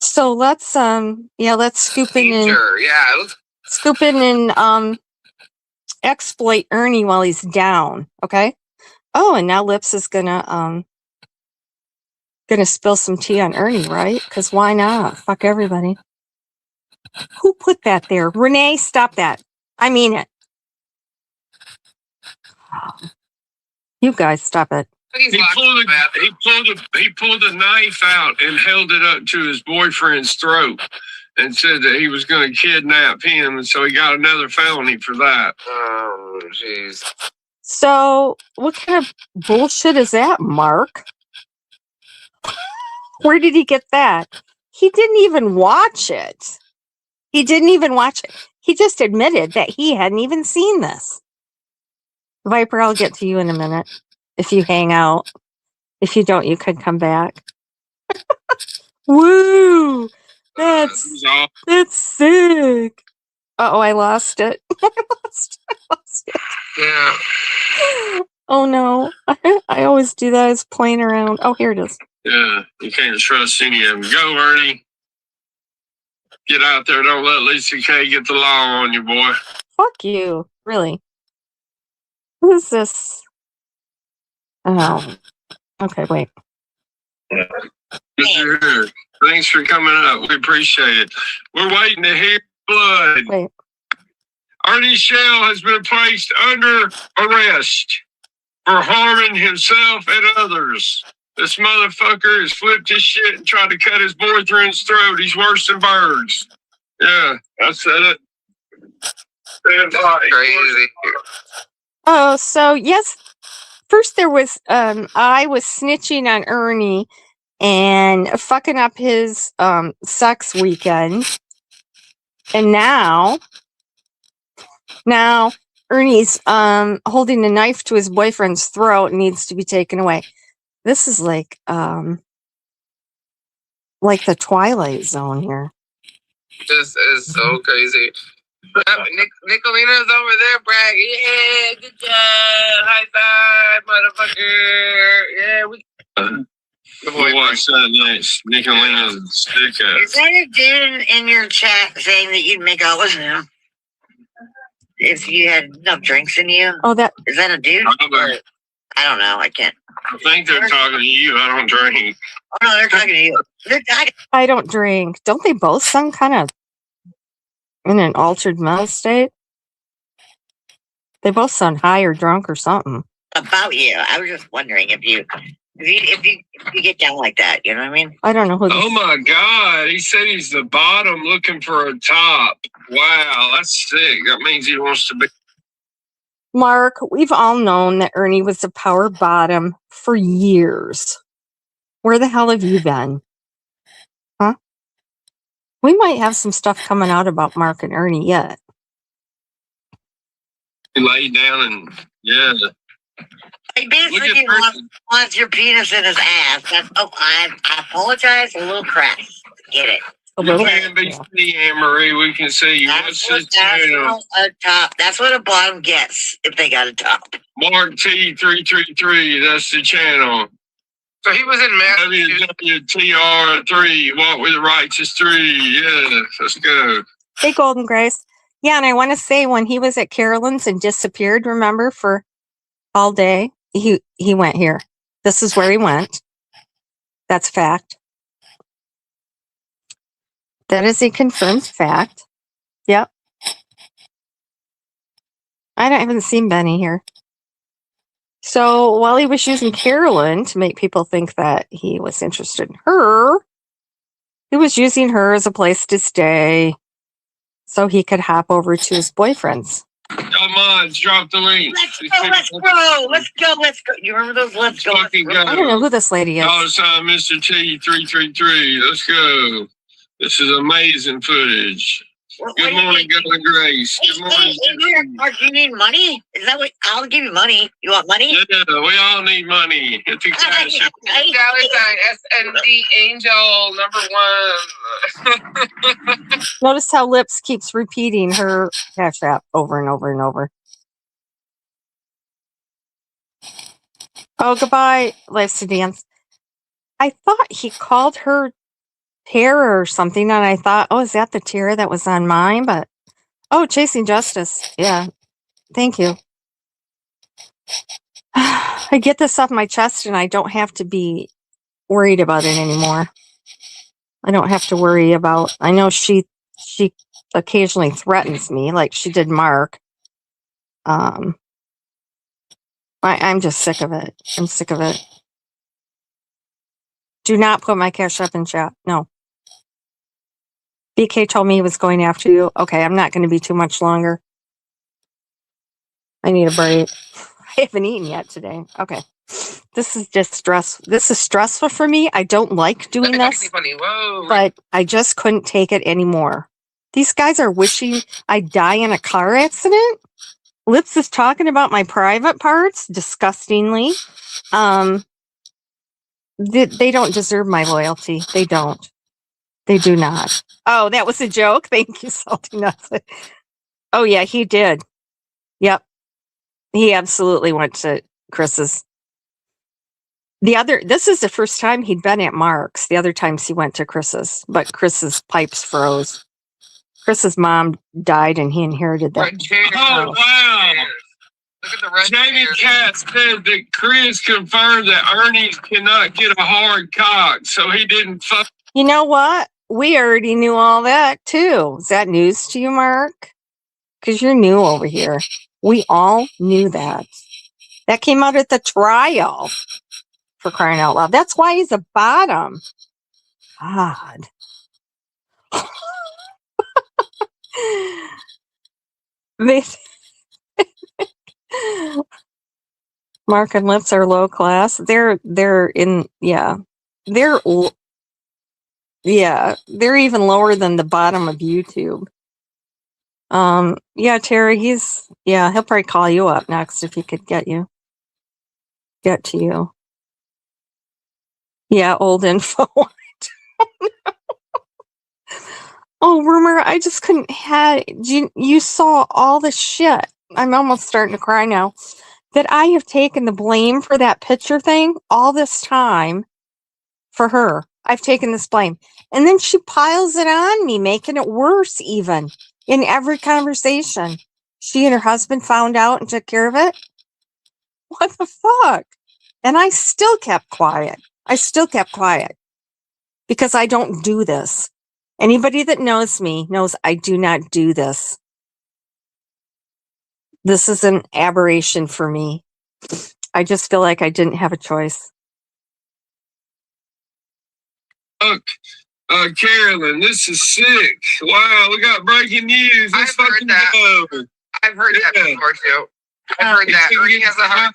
[SPEAKER 1] So let's scoop in and
[SPEAKER 3] Danger. Yeah, it was
[SPEAKER 1] scoop in and exploit Ernie while he's down. Okay. Oh, and now Lips is gonna spill some tea on Ernie, right? Because why not? Fuck everybody. Who put that there? Renee, stop that. I mean it. You guys, stop it.
[SPEAKER 3] he's
[SPEAKER 2] He
[SPEAKER 3] locked
[SPEAKER 2] pulled
[SPEAKER 3] in the
[SPEAKER 2] a
[SPEAKER 3] bathroom.
[SPEAKER 2] he pulled a knife out and held it up to his boyfriend's throat and said that he was going to kidnap him, and so he got another felony for that.
[SPEAKER 3] Oh, jeez.
[SPEAKER 1] So what kind of bullshit is that, Mark? Where did he get that? He didn't even watch it. He didn't even watch it. He just admitted that he hadn't even seen this. Viper, I'll get to you in a minute. If you hang out. If you don't, you could come back. Woo! That's sick. Uh-oh, I lost it. I lost it.
[SPEAKER 3] Yeah.
[SPEAKER 1] Oh no. I always do that. I was playing around. Oh, here it is.
[SPEAKER 2] Yeah, you can't trust any of them. Go, Ernie. Get out there. Don't let Lisa K get the law on you, boy.
[SPEAKER 1] Fuck you. Really. Who is this? Oh. Okay, wait.
[SPEAKER 2] Good to hear. Thanks for coming up. We appreciate it. We're waiting to hear blood.
[SPEAKER 1] Wait.
[SPEAKER 2] Ernie Shell has been placed under arrest for harming himself and others. This motherfucker has flipped his shit and tried to cut his boyfriend's throat. He's worse than birds. Yeah, I said it.
[SPEAKER 3] Crazy.
[SPEAKER 1] Oh, so yes. First there was I was snitching on Ernie and fucking up his sex weekend. And now Ernie's holding a knife to his boyfriend's throat and needs to be taken away. This is like the Twilight Zone here.
[SPEAKER 3] This is so crazy. Nicolina's over there bragging. Yeah, good job. High five, motherfucker. Yeah, we. Good boy.
[SPEAKER 2] Watch that next. Nicolina's a stick up.
[SPEAKER 5] Is that a dude in your chat saying that you'd make out with him if you had enough drinks in you?
[SPEAKER 1] Oh, that
[SPEAKER 5] Is that a dude?
[SPEAKER 2] Probably.
[SPEAKER 5] I don't know. I can't.
[SPEAKER 2] I think they're talking to you. I don't drink.
[SPEAKER 5] Oh no, they're talking to you. They're talking.
[SPEAKER 1] I don't drink. Don't they both sound kind of in an altered mental state? They both sound high or drunk or something.
[SPEAKER 5] About you. I was just wondering if you get down like that. You know what I mean?
[SPEAKER 1] I don't know who.
[SPEAKER 2] Oh my God. He said he's the bottom looking for a top. Wow, that's sick. That means he wants to be.
[SPEAKER 1] Mark, we've all known that Ernie was a power bottom for years. Where the hell have you been? Huh? We might have some stuff coming out about Mark and Ernie yet.
[SPEAKER 2] Lay down and yeah.
[SPEAKER 5] He basically wants your penis in his ass. That's, I apologize. A little crass. Get it?
[SPEAKER 1] A
[SPEAKER 2] You
[SPEAKER 1] little.
[SPEAKER 2] can be see Anne-Marie. We can see you. What's the channel?
[SPEAKER 5] A top. That's what a bottom gets if they got a top.
[SPEAKER 2] Mark T333. That's the channel.
[SPEAKER 3] So he was in Massachusetts.
[SPEAKER 2] WWTR3, Walk with the Righteous 3. Yeah, let's go.
[SPEAKER 1] Hey, Golden Grace. Yeah, and I want to say when he was at Carolyn's and disappeared, remember, for all day, he went here. This is where he went. That's fact. That is a confirmed fact. Yep. I haven't seen Benny here. So while he was using Carolyn to make people think that he was interested in her, he was using her as a place to stay so he could hop over to his boyfriend's.
[SPEAKER 2] Come on, drop the link.
[SPEAKER 5] Let's go. You remember those let's go?
[SPEAKER 2] Fucking go.
[SPEAKER 1] I don't know who this lady is.
[SPEAKER 2] Mr. T333. Let's go. This is amazing footage. Good morning, Golden Grace. Good morning.
[SPEAKER 5] Mark, you need money? Is that what? I'll give you money. You want money?
[SPEAKER 2] Yeah, we all need money. If you cash it.
[SPEAKER 3] $1 Angel #1.
[SPEAKER 1] Notice how Lips keeps repeating her Cash App over and over and over. Oh, goodbye, Life's a Dance. I thought he called her Tara or something, and I thought, oh, is that the Tara that was on mine? But, oh, Chasing Justice. Yeah. Thank you. I get this off my chest, and I don't have to be worried about it anymore. I don't have to worry about, I know she occasionally threatens me like she did Mark. I'm just sick of it. I'm sick of it. Do not put my Cash App in chat. No. BK told me he was going after you. Okay, I'm not going to be too much longer. I need a break. I haven't eaten yet today. Okay. This is just stress. This is stressful for me. I don't like doing this,
[SPEAKER 3] Whoa.
[SPEAKER 1] but I just couldn't take it anymore. These guys are wishing I die in a car accident. Lips is talking about my private parts disgustingly. They don't deserve my loyalty. They don't. They do not. Oh, that was a joke. Thank you, Salty Nuts. Oh, yeah, he did. Yep. He absolutely went to Chris's. This is the first time he'd been at Mark's. The other times he went to Chris's, but Chris's pipes froze. Chris's mom died and he inherited that.
[SPEAKER 3] Red chairs.
[SPEAKER 2] Oh, wow.
[SPEAKER 3] Look at the red
[SPEAKER 2] Jamie
[SPEAKER 3] chairs.
[SPEAKER 2] Katz said that Chris confirmed that Ernie cannot get a hard cock, so he didn't fuck.
[SPEAKER 1] You know what? We already knew all that too. Is that news to you, Mark? Because you're new over here. We all knew that. That came out at the trial, for crying out loud. That's why he's a bottom. God. Mark and Lips are low class. They're in, yeah. They're even lower than the bottom of YouTube. Yeah, Terry, he'll probably call you up next if he could get to you. Yeah, old info. Oh, Rumor, I just couldn't have, you saw all the shit. I'm almost starting to cry now. That I have taken the blame for that picture thing all this time for her. I've taken this blame. And then she piles it on me, making it worse even in every conversation. She and her husband found out and took care of it. What the fuck? And I still kept quiet. Because I don't do this. Anybody that knows me knows I do not do this. This is an aberration for me. I just feel like I didn't have a choice.
[SPEAKER 2] Look, Carolyn, this is sick. Wow, we got breaking news. Let's
[SPEAKER 3] I've heard
[SPEAKER 2] fucking
[SPEAKER 3] that.
[SPEAKER 2] go.
[SPEAKER 3] I've heard that
[SPEAKER 2] Yeah.
[SPEAKER 3] before too. I've heard that. Ernie has a hard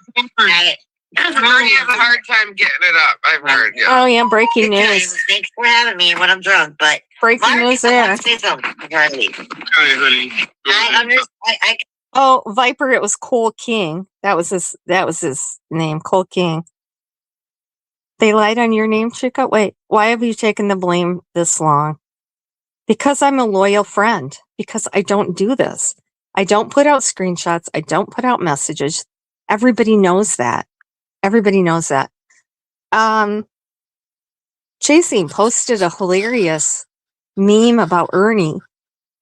[SPEAKER 3] time getting it up. I've heard. Yeah.
[SPEAKER 1] Oh yeah, breaking news.
[SPEAKER 5] Thanks for having me when I'm drunk, but
[SPEAKER 1] Breaking
[SPEAKER 5] Mark,
[SPEAKER 1] news
[SPEAKER 5] I
[SPEAKER 1] there.
[SPEAKER 5] want to say something before I leave.
[SPEAKER 2] Okay, honey. Go
[SPEAKER 5] I'm
[SPEAKER 2] ahead.
[SPEAKER 5] just, I
[SPEAKER 1] Oh, Viper, it was Cole King. That was his name, Cole King. They lied on your name, Chica? Wait, why have you taken the blame this long? Because I'm a loyal friend. Because I don't do this. I don't put out screenshots. I don't put out messages. Everybody knows that. Chasing posted a hilarious meme about Ernie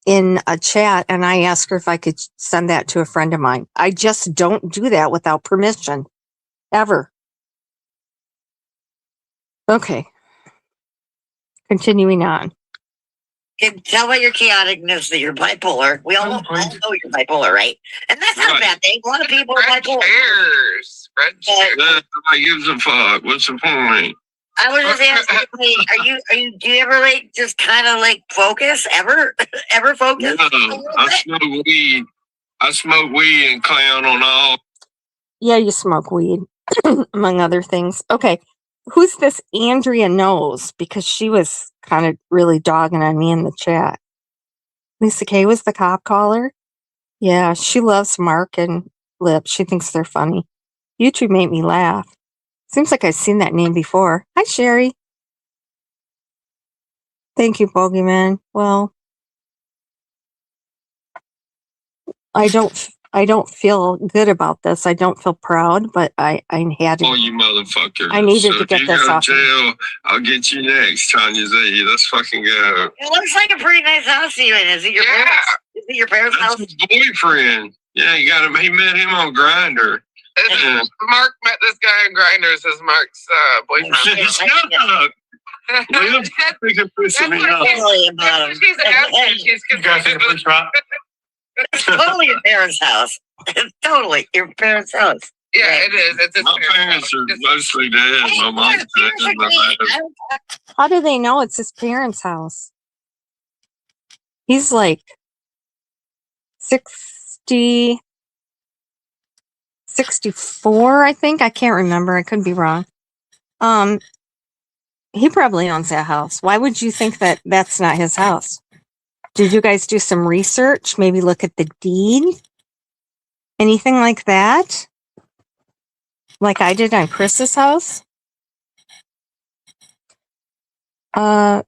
[SPEAKER 1] in a chat, and I asked her if I could send that to a friend of mine. I just don't do that without permission, ever. Okay. Continuing on.
[SPEAKER 5] Can tell by your chaoticness that you're bipolar. We all know you're bipolar, right? And that's not a bad thing. A lot of people are
[SPEAKER 3] Red
[SPEAKER 5] bipolar.
[SPEAKER 3] chairs. Red chairs.
[SPEAKER 2] Nobody gives a fuck. What's the point?
[SPEAKER 5] I was just asking, do you ever like just kind of like focus? Ever focus?
[SPEAKER 2] No, I smoke weed. I smoke weed and clown on all.
[SPEAKER 1] Yeah, you smoke weed, among other things. Okay. Who's this Andrea Knows? Because she was kind of really dogging on me in the chat. Lisa K was the cop caller. Yeah, she loves Mark and Lip. She thinks they're funny. You two made me laugh. Seems like I've seen that name before. Hi, Sherry. Thank you, Bogeyman. Well, I don't feel good about this. I don't feel proud, but I had
[SPEAKER 2] Oh,
[SPEAKER 1] to.
[SPEAKER 2] you motherfucker.
[SPEAKER 1] I needed
[SPEAKER 2] So
[SPEAKER 1] to get
[SPEAKER 2] if you
[SPEAKER 1] this
[SPEAKER 2] go to
[SPEAKER 1] off.
[SPEAKER 2] jail, I'll get you next, Tanya Z. Let's fucking go.
[SPEAKER 5] It looks like a pretty nice house to you. Is it your
[SPEAKER 3] Yeah.
[SPEAKER 5] parents? Is it your parents'
[SPEAKER 2] That's
[SPEAKER 5] house?
[SPEAKER 2] his boyfriend. Yeah, he got him. He met him on Grindr. Yeah.
[SPEAKER 3] Mark met this guy in Grinders as Mark's boyfriend.
[SPEAKER 2] Shut up. Lip's freaking pissing me off.
[SPEAKER 5] Totally about him.
[SPEAKER 3] She's asking. She's confused.
[SPEAKER 5] It's totally your parents' house. Totally your parents' house.
[SPEAKER 3] Yeah, it is. It's his
[SPEAKER 2] My parents are mostly dead. My mom's dead. My dad.
[SPEAKER 1] How do they know it's his parents' house? He's like 60, 64, I think. I can't remember. I could be wrong. He probably owns that house. Why would you think that that's not his house? Did you guys do some research? Maybe look at the deed? Anything like that? Like I did on Chris's house?
[SPEAKER 5] Not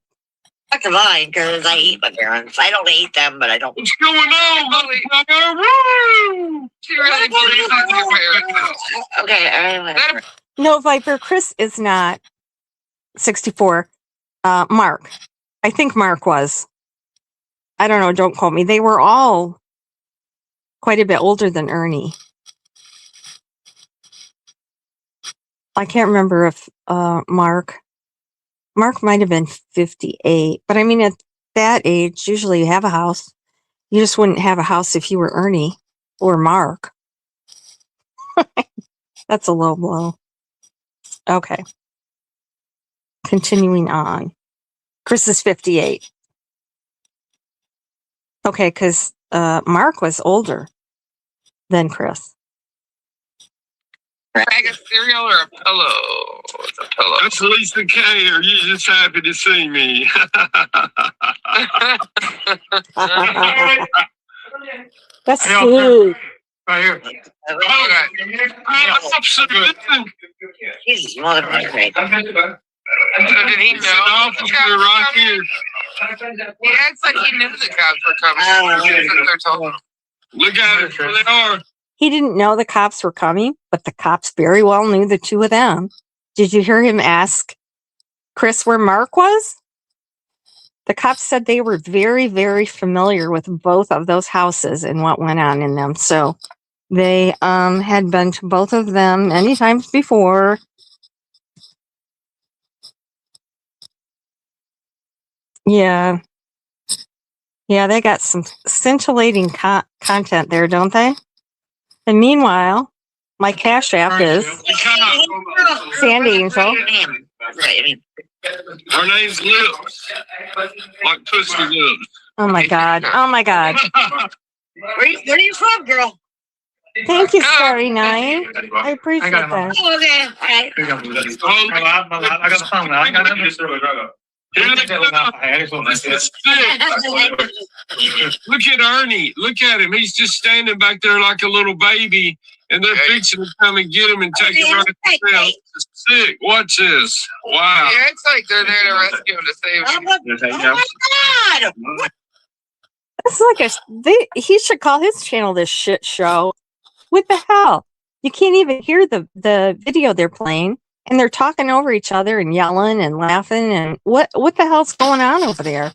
[SPEAKER 5] to mine, because I hate my parents. I don't hate them, but I don't.
[SPEAKER 2] What's going on, motherfucker?
[SPEAKER 3] She really believes it's your parents.
[SPEAKER 5] Okay, whatever.
[SPEAKER 1] No, Viper, Chris is not 64. Mark. I think Mark was. I don't know, don't quote me. They were all quite a bit older than Ernie. I can't remember if Mark might have been 58. But I mean, at that age, usually you have a house. You just wouldn't have a house if you were Ernie or Mark. That's a low blow. Okay. Continuing on. Chris is 58. Okay, because Mark was older than Chris.
[SPEAKER 3] Bag of cereal or a pillow? It's a pillow.
[SPEAKER 2] That's Lisa K. Are you just happy to see me?
[SPEAKER 1] That's food.
[SPEAKER 6] Right here.
[SPEAKER 5] Jesus, motherfucker.
[SPEAKER 3] So did he
[SPEAKER 2] It's an
[SPEAKER 3] know?
[SPEAKER 2] officer right here.
[SPEAKER 3] He acts like he knew the cops were coming.
[SPEAKER 5] Oh.
[SPEAKER 3] Since they're told him.
[SPEAKER 2] Look at it. There they are.
[SPEAKER 1] He didn't know the cops were coming, but the cops very well knew the two of them. Did you hear him ask Chris where Mark was? The cops said they were very, very familiar with both of those houses and what went on in them. So they had been to both of them many times before. Yeah. Yeah, they got some scintillating content there, don't they? And meanwhile, my Cash App is Sandy Angel.
[SPEAKER 2] Her name's Lips. Like Pussy Lips.
[SPEAKER 1] Oh my God. Oh my God.
[SPEAKER 5] Where are you from, girl?
[SPEAKER 1] Thank you, Starry9. I appreciate
[SPEAKER 6] I got
[SPEAKER 1] that.
[SPEAKER 5] Oh, okay. All right.
[SPEAKER 6] I got the phone now. I got nothing.
[SPEAKER 2] It's sick. Look at Ernie. Look at him. He's just standing back there like a little baby, and they're fixing to come and get him and take him right to jail. It's sick. Watch this. Wow.
[SPEAKER 3] He acts like they're there to rescue him, to save
[SPEAKER 5] Oh
[SPEAKER 3] him.
[SPEAKER 5] my God!
[SPEAKER 1] It's like he should call his channel this shit show. What the hell? You can't even hear the video they're playing. and they're talking over each other and yelling and laughing. And what the hell's going on over there?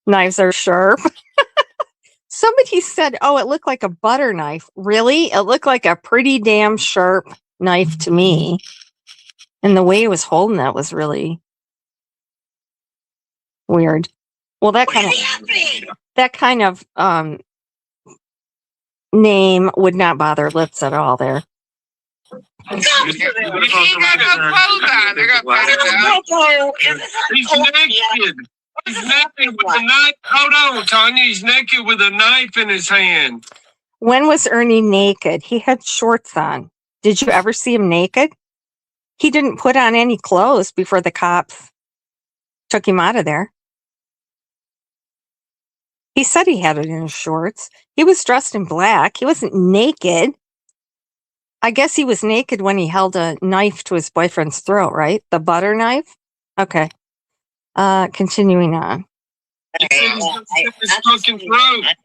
[SPEAKER 1] Knives are sharp. Somebody said, oh, it looked like a butter knife. Really? It looked like a pretty damn sharp knife to me. And the way he was holding that was really weird. Well, that kind of name would not bother Lips at all there.
[SPEAKER 3] He got no clothes on. They got
[SPEAKER 2] He's naked. He's naked with a knife. Hold on, Tanya. He's naked with a knife in his hand.
[SPEAKER 1] When was Ernie naked? He had shorts on. Did you ever see him naked? He didn't put on any clothes before the cops took him out of there. He said he had it in his shorts. He was dressed in black. He wasn't naked. I guess he was naked when he held a knife to his boyfriend's throat, right? The butter knife? Okay. Continuing on.
[SPEAKER 2] His fucking throat.
[SPEAKER 3] Look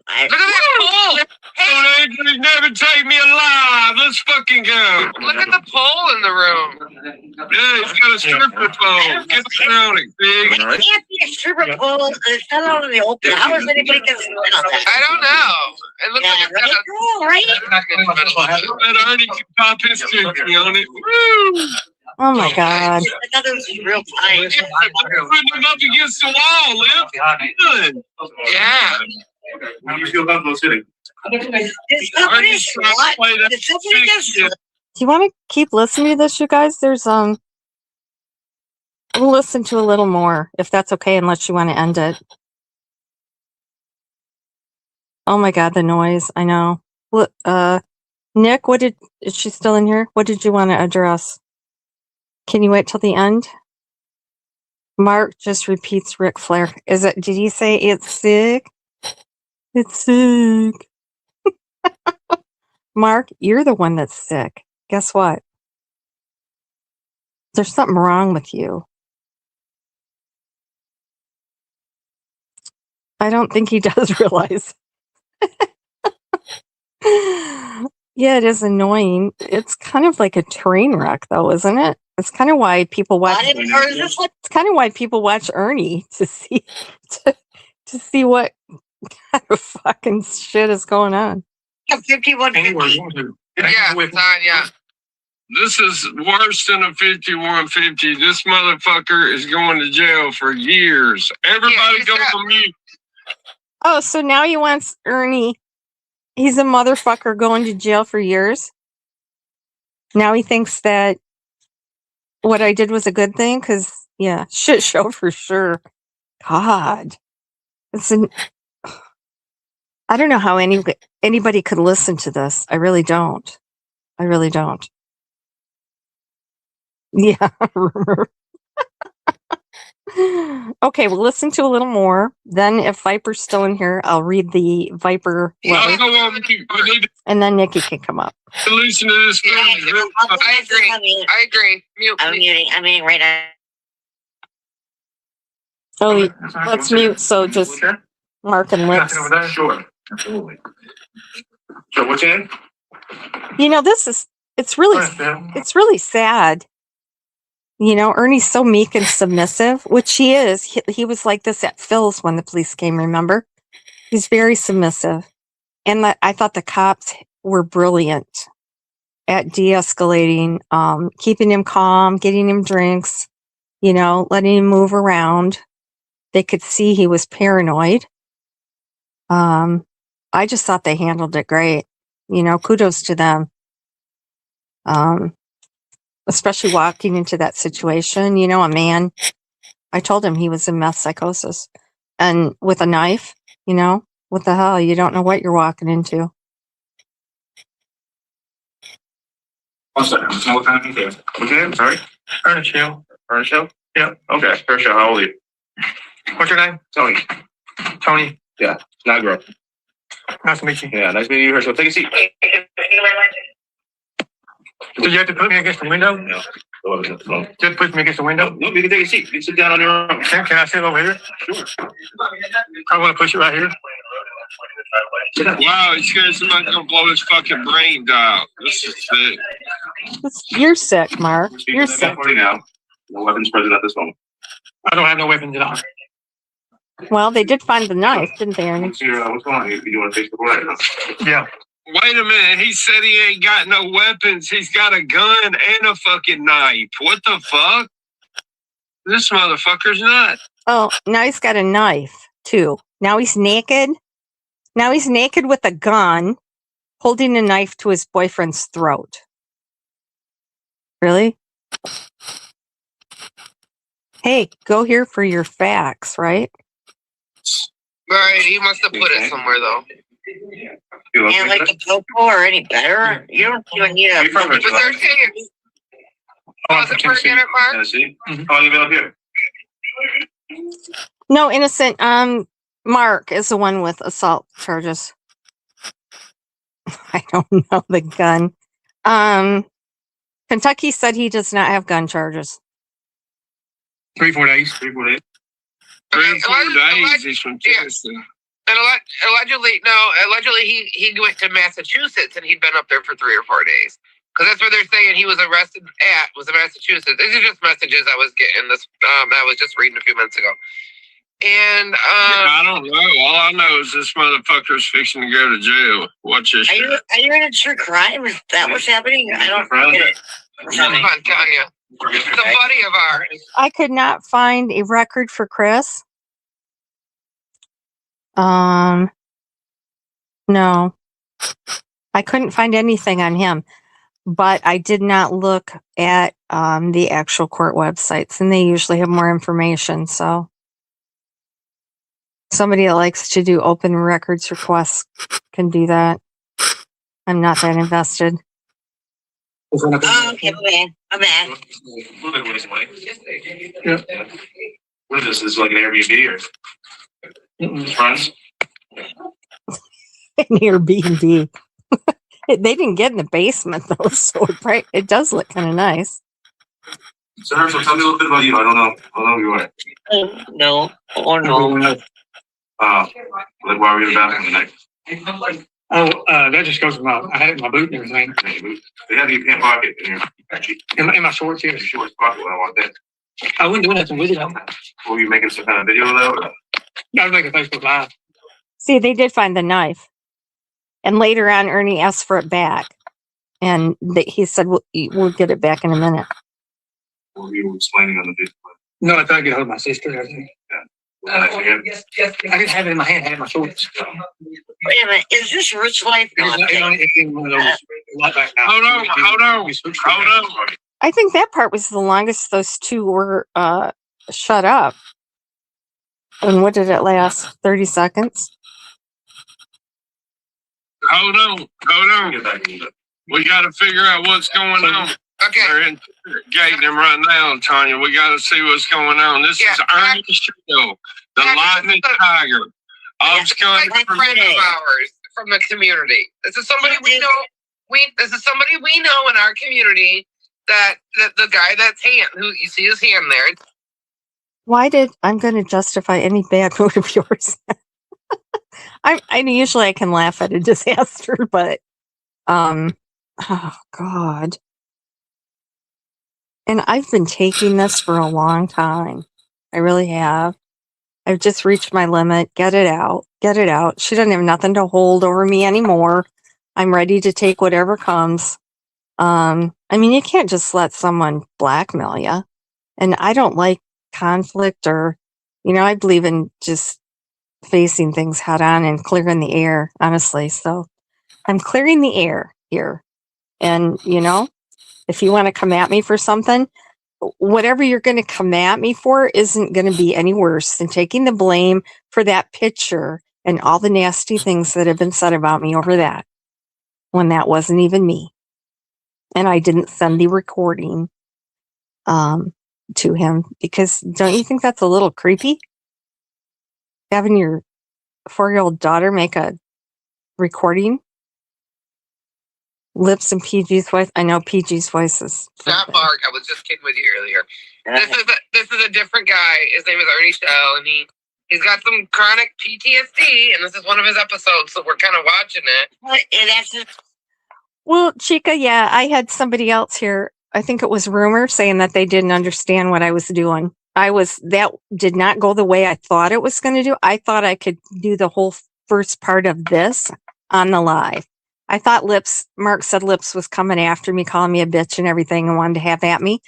[SPEAKER 3] at that pole.
[SPEAKER 2] Don't Andrew never take me alive. Let's fucking go.
[SPEAKER 3] Look at the pole in the room.
[SPEAKER 2] Yeah, he's got a stripper pole. Get around it, big.
[SPEAKER 5] It can't be a stripper pole. It's not out in the open. How is anybody going to sit on that?
[SPEAKER 3] I don't know. It looks like it's got a
[SPEAKER 5] Right?
[SPEAKER 2] That Ernie can pop his cookie on it. Woo!
[SPEAKER 1] Oh my God.
[SPEAKER 5] I thought it was real tight.
[SPEAKER 2] Putting him up against the wall, Liv. Good.
[SPEAKER 3] yeah.
[SPEAKER 6] How do you feel about Buffalo City?
[SPEAKER 5] Did somebody SWAT? Did somebody get SWAT?
[SPEAKER 1] Do you want to keep listening to this, you guys? There's we'll listen to a little more if that's okay, unless you want to end it. Oh my God, the noise. I know. Look, Nick, is she still in here? What did you want to address? Can you wait till the end? Mark just repeats Ric Flair. Did he say it's sick? It's sick. Mark, you're the one that's sick. Guess what? There's something wrong with you. I don't think he does realize. Yeah, it is annoying. It's kind of like a train wreck, though, isn't it? It's kind of why people watch. It's kind of why people watch Ernie to see what kind of fucking shit is going on.
[SPEAKER 5] 5150.
[SPEAKER 3] Yeah, Tanya.
[SPEAKER 2] This is worse than a 5150. This motherfucker is going to jail for years. Everybody go on mute.
[SPEAKER 1] Oh, so now he wants Ernie. He's a motherfucker going to jail for years. Now he thinks that what I did was a good thing, because, yeah, shit show for sure. God. I don't know how anybody could listen to this. I really don't. I really don't. Yeah. Okay, we'll listen to a little more. Then if Viper's still in here, I'll read the Viper letter.
[SPEAKER 2] Go on mute. We need
[SPEAKER 1] And then Nikki can come up.
[SPEAKER 2] to listen to this.
[SPEAKER 5] Yeah,
[SPEAKER 3] I agree. I agree. Mute.
[SPEAKER 5] I'm muting. I'm muting right now.
[SPEAKER 1] Oh, let's mute. So just Mark and Lips.
[SPEAKER 6] Nothing over there? Sure. Absolutely. So what's in?
[SPEAKER 1] You know, it's really sad. You know, Ernie's so meek and submissive, which he is. He was like this at Phil's when the police came, remember? He's very submissive. And I thought the cops were brilliant at de-escalating, keeping him calm, getting him drinks, you know, letting him move around. They could see he was paranoid. I just thought they handled it great. You know, kudos to them. Especially walking into that situation, you know, a man, I told him he was in meth psychosis, and with a knife, you know, what the hell? You don't know what you're walking into.
[SPEAKER 6] One second. What kind of details? What's your name? Sorry? Ernest Hill. Ernest Hill? Yeah. Okay. Ernest Hill, how old are you? What's your name? Tony. Tony? Yeah. Nagro. Nice to meet you. Yeah, nice meeting you, Herschel. Take a seat. Did you have to put me against the window? No. Just put me against the window? No, you can take a seat. You can sit down on your own. Can I sit over here? Sure. I want to push it right here.
[SPEAKER 2] Wow, he's scared somebody's gonna blow his fucking brains out. This is sick.
[SPEAKER 1] You're sick, Mark.
[SPEAKER 6] Speaking
[SPEAKER 1] You're
[SPEAKER 6] of that
[SPEAKER 1] sick.
[SPEAKER 6] party now. No weapons present at this moment.
[SPEAKER 7] I don't have no weapons at all.
[SPEAKER 1] Well, they did find the knife, didn't they, Ernie?
[SPEAKER 6] What's going on? You want to Facebook Live?
[SPEAKER 7] Yeah.
[SPEAKER 2] Wait a minute. He said he ain't got no weapons. He's got a gun and a fucking knife. What the fuck? This motherfucker's nuts.
[SPEAKER 1] Oh, now he's got a knife, too. Now he's naked. Now he's naked with a gun, holding a knife to his boyfriend's throat. Really? Hey, go here for your facts, right?
[SPEAKER 3] Right, he must have put it somewhere though.
[SPEAKER 5] And like the Popo or any better? You don't even need a.
[SPEAKER 6] From
[SPEAKER 3] But they're saying, was it for again at Mark?
[SPEAKER 6] Tennessee. How long you been up here?
[SPEAKER 1] No, innocent. Mark is the one with assault charges. I don't know the gun. Kentucky said he does not have gun charges.
[SPEAKER 7] 3-4 days.
[SPEAKER 6] 3-4 days.
[SPEAKER 2] 3 or 4 days.
[SPEAKER 3] Allegedly,
[SPEAKER 2] He's from
[SPEAKER 3] yeah.
[SPEAKER 2] Tennessee.
[SPEAKER 3] And allegedly he went to Massachusetts and he'd been up there for 3 or 4 days. Because that's where they're saying he was arrested at, was in Massachusetts. These are just messages I was getting this, I was just reading a few minutes ago. And,
[SPEAKER 2] Yeah, I don't know. All I know is this motherfucker's fixing to go to jail. Watch this
[SPEAKER 5] Are
[SPEAKER 2] shit.
[SPEAKER 5] you in a true crime? Is that what's happening? I don't get it. What's
[SPEAKER 3] come
[SPEAKER 5] happening?
[SPEAKER 3] on, Tanya. It's a buddy of ours.
[SPEAKER 1] I could not find a record for Chris. No. I couldn't find anything on him. But I did not look at the actual court websites, and they usually have more information. So somebody that likes to do open records requests can do that. I'm not that invested.
[SPEAKER 5] Oh, okay, I'm bad.
[SPEAKER 6] A little bit waste of money.
[SPEAKER 7] Yeah.
[SPEAKER 6] What is this? Is this like an Airbnb or friends?
[SPEAKER 1] An Airbnb. They didn't get in the basement though, so it does look kind of nice.
[SPEAKER 6] So Herschel, tell me a little bit about you. I don't know who you are.
[SPEAKER 5] Oh, no. Oh, no.
[SPEAKER 6] Like why were you in the bathroom tonight?
[SPEAKER 7] That just goes with I had it in my boot and everything.
[SPEAKER 6] They had your pant pocket in your
[SPEAKER 7] In my shorts here.
[SPEAKER 6] shorts pocket when I walked in.
[SPEAKER 7] I wouldn't do nothing with it. I
[SPEAKER 6] Were you making some kind of video though?
[SPEAKER 7] was making Facebook Live.
[SPEAKER 1] See, they did find the knife. And later on, Ernie asked for it back. And he said, we'll get it back in a minute.
[SPEAKER 6] Or were you explaining on the Facebook?
[SPEAKER 7] No, I tried to get hold of my sister and everything. I didn't have it in my hand. I had it in my shorts.
[SPEAKER 5] Wait a minute. Is this Rich Life?
[SPEAKER 7] It's in one of those. Right back now.
[SPEAKER 2] Hold on.
[SPEAKER 1] I think that part was the longest those two were shut up. And what did it last? 30 seconds?
[SPEAKER 2] Hold on.
[SPEAKER 6] Get back in the
[SPEAKER 2] We got to figure out what's going on.
[SPEAKER 3] Okay.
[SPEAKER 2] They're interrogating him right now, Tanya. We got to see what's going on. This
[SPEAKER 3] Yeah,
[SPEAKER 2] is Ernie Shield, the
[SPEAKER 3] yeah,
[SPEAKER 2] Lightning Tiger. Absconding
[SPEAKER 3] Like a
[SPEAKER 2] from
[SPEAKER 3] friend of ours from the community. This is somebody we know. This is somebody we know in our community. That the guy that's who you see his hand there.
[SPEAKER 1] I'm going to justify any bad mood of yours. Usually I can laugh at a disaster, but, oh God. And I've been taking this for a long time. I really have. I've just reached my limit. Get it out. She doesn't have nothing to hold over me anymore. I'm ready to take whatever comes. You can't just let someone blackmail you. And I don't like conflict or, I believe in just facing things head on and clearing the air, honestly. So I'm clearing the air here. And, if you want to come at me for something, whatever you're going to come at me for isn't going to be any worse than taking the blame for that picture and all the nasty things that have been said about me over that, when that wasn't even me. And I didn't send the recording to him, because don't you think that's a little creepy? Having your 4-year-old daughter make a recording? Lips and PG's voice. I know PG's voice is.
[SPEAKER 3] Not Mark. I was just kidding with you earlier. This is a different guy. His name is Ernie Shell, and He's got some chronic PTSD, and this is one of his episodes, so we're kind of watching it.
[SPEAKER 5] And that's just,
[SPEAKER 1] Well, Chica, yeah, I had somebody else here. I think it was Rumor saying that they didn't understand what I was doing. That did not go the way I thought it was going to do. I thought I could do the whole first part of this on the live. I thought Mark said Lips was coming after me, calling me a bitch and everything and wanted to have at me.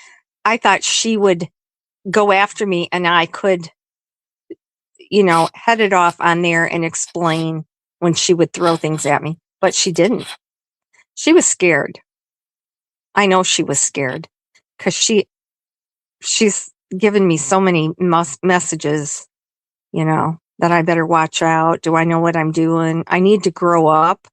[SPEAKER 1] I thought she would go after me and I could, head it off on there and explain when she would throw things at me. But she didn't. She was scared. I know she was scared because she's given me so many messages, that I better watch out. Do I know what I'm doing? I need to grow up.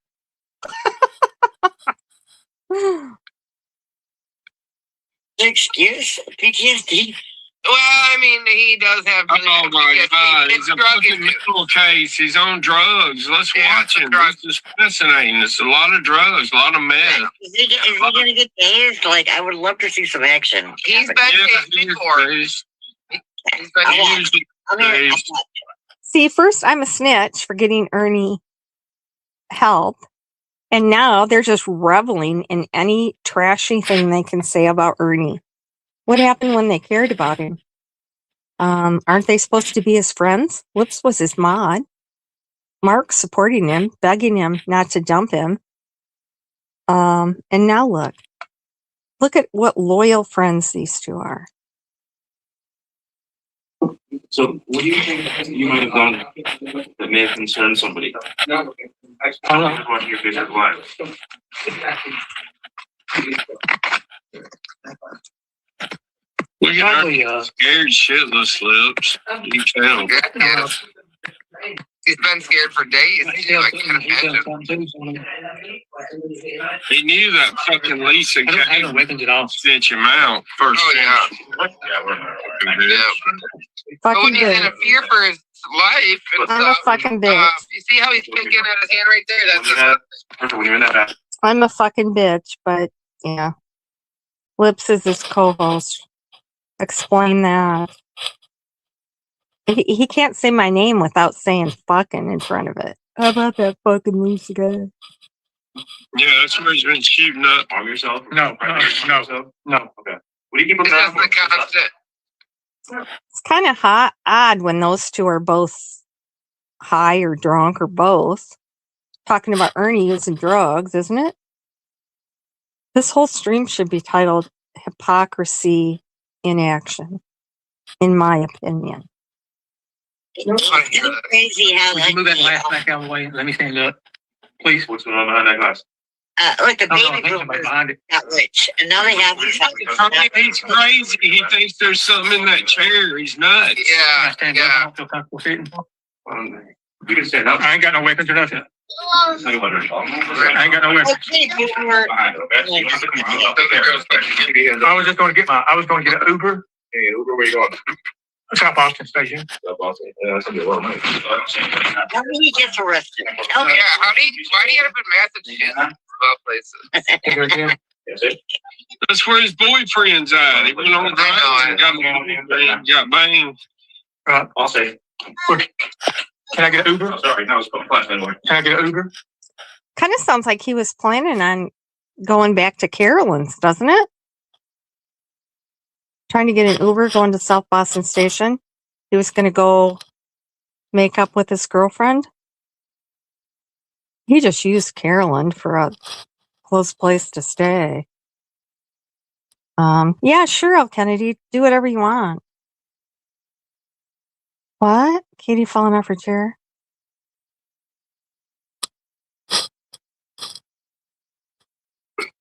[SPEAKER 5] excuse PTSD.
[SPEAKER 3] Well, I mean, he does have.
[SPEAKER 2] Oh my God,
[SPEAKER 3] It's
[SPEAKER 2] he's a
[SPEAKER 3] drug
[SPEAKER 2] fucking
[SPEAKER 3] issue.
[SPEAKER 2] mental case. He's on drugs. Let's
[SPEAKER 3] Yeah,
[SPEAKER 2] watch
[SPEAKER 3] it's
[SPEAKER 2] him.
[SPEAKER 3] drugs.
[SPEAKER 2] This is fascinating. It's a lot of drugs, a lot of meth.
[SPEAKER 5] Is he gonna get tased? Like, I would love to see some action.
[SPEAKER 3] He's been
[SPEAKER 2] Yeah,
[SPEAKER 3] tased before.
[SPEAKER 2] he's
[SPEAKER 3] He's been
[SPEAKER 5] I-
[SPEAKER 2] usually
[SPEAKER 5] I mean,
[SPEAKER 2] tased.
[SPEAKER 1] See, first I'm a snitch for getting Ernie help. And now they're just reveling in any trashy thing they can say about Ernie. What happened when they cared about him? Aren't they supposed to be his friends? Lips was his mod. Mark supporting him, begging him not to dump him. And now look at what loyal friends these two are.
[SPEAKER 6] So, what do you think you might have done that may have concerned somebody? I don't know. Just watching your Facebook Live.
[SPEAKER 2] Look at her scared shitless Lips. You tell.
[SPEAKER 3] Yeah. He's been scared for days. Too. I can't imagine.
[SPEAKER 2] He knew that fucking Lisa
[SPEAKER 7] I don't have no
[SPEAKER 2] came
[SPEAKER 7] weapons at all.
[SPEAKER 2] snitch him out first.
[SPEAKER 3] Oh, yeah.
[SPEAKER 2] Yeah, we're not
[SPEAKER 3] Yeah. But
[SPEAKER 1] Fucking
[SPEAKER 3] when he's in a
[SPEAKER 1] bitch.
[SPEAKER 3] fear for his life and
[SPEAKER 1] I'm a
[SPEAKER 3] stuff,
[SPEAKER 1] fucking bitch.
[SPEAKER 3] you see how he's picking at his hand right there? That's
[SPEAKER 6] When you're in that back.
[SPEAKER 1] I'm a fucking bitch, but yeah. Lips is his co-host. Explain that. He can't say my name without saying fucking in front of it. How about that fucking Lisa guy?
[SPEAKER 2] Yeah, that's where he's been shooting up.
[SPEAKER 6] Arm yourself?
[SPEAKER 7] No.
[SPEAKER 6] Okay. What do you keep
[SPEAKER 3] it's
[SPEAKER 6] looking
[SPEAKER 3] just the constant.
[SPEAKER 1] It's kind of odd when those two are both high or drunk or both. Talking about Ernie using drugs, isn't it? This whole stream should be titled Hypocrisy in Action, in my opinion.
[SPEAKER 5] it's crazy how
[SPEAKER 7] Would you move that glass back out of the way? Let me stand up. Please.
[SPEAKER 6] What's going on behind that glass?
[SPEAKER 5] like the
[SPEAKER 7] No,
[SPEAKER 5] baby
[SPEAKER 7] there's somebody
[SPEAKER 5] boomers
[SPEAKER 7] behind it.
[SPEAKER 5] got rich, and now they have these.
[SPEAKER 2] He's crazy. He thinks there's something in that chair. He's nuts.
[SPEAKER 7] Can I
[SPEAKER 3] Yeah,
[SPEAKER 7] stand up? I
[SPEAKER 3] yeah.
[SPEAKER 7] don't feel comfortable sitting.
[SPEAKER 6] You can stand up.
[SPEAKER 7] I ain't got no weapons or nothing. I ain't got no weapons.
[SPEAKER 5] Okay, boomer.
[SPEAKER 7] I was just going to get an Uber.
[SPEAKER 6] Hey, Uber, where you going?
[SPEAKER 7] South Austin Station.
[SPEAKER 6] That's awesome. Yeah, that's gonna be a lot of money.
[SPEAKER 5] How many he gets arrested?
[SPEAKER 3] Yeah, why do you end up in Massachusetts? Of all places.
[SPEAKER 7] Is there again?
[SPEAKER 6] That's it.
[SPEAKER 2] That's where his boyfriend's at. He went on drugs and got banged.
[SPEAKER 6] I'll say.
[SPEAKER 7] Can I get an Uber?
[SPEAKER 6] Sorry, that was a class anyway.
[SPEAKER 7] Can I get an Uber?
[SPEAKER 1] Kind of sounds like he was planning on going back to Carolyn's, doesn't it? Trying to get an Uber going to South Boston Station. He was going to go make up with his girlfriend. He just used Carolyn for a close place to stay. Yeah, sure, L. Kennedy. Do whatever you want. What? Katie falling off her chair?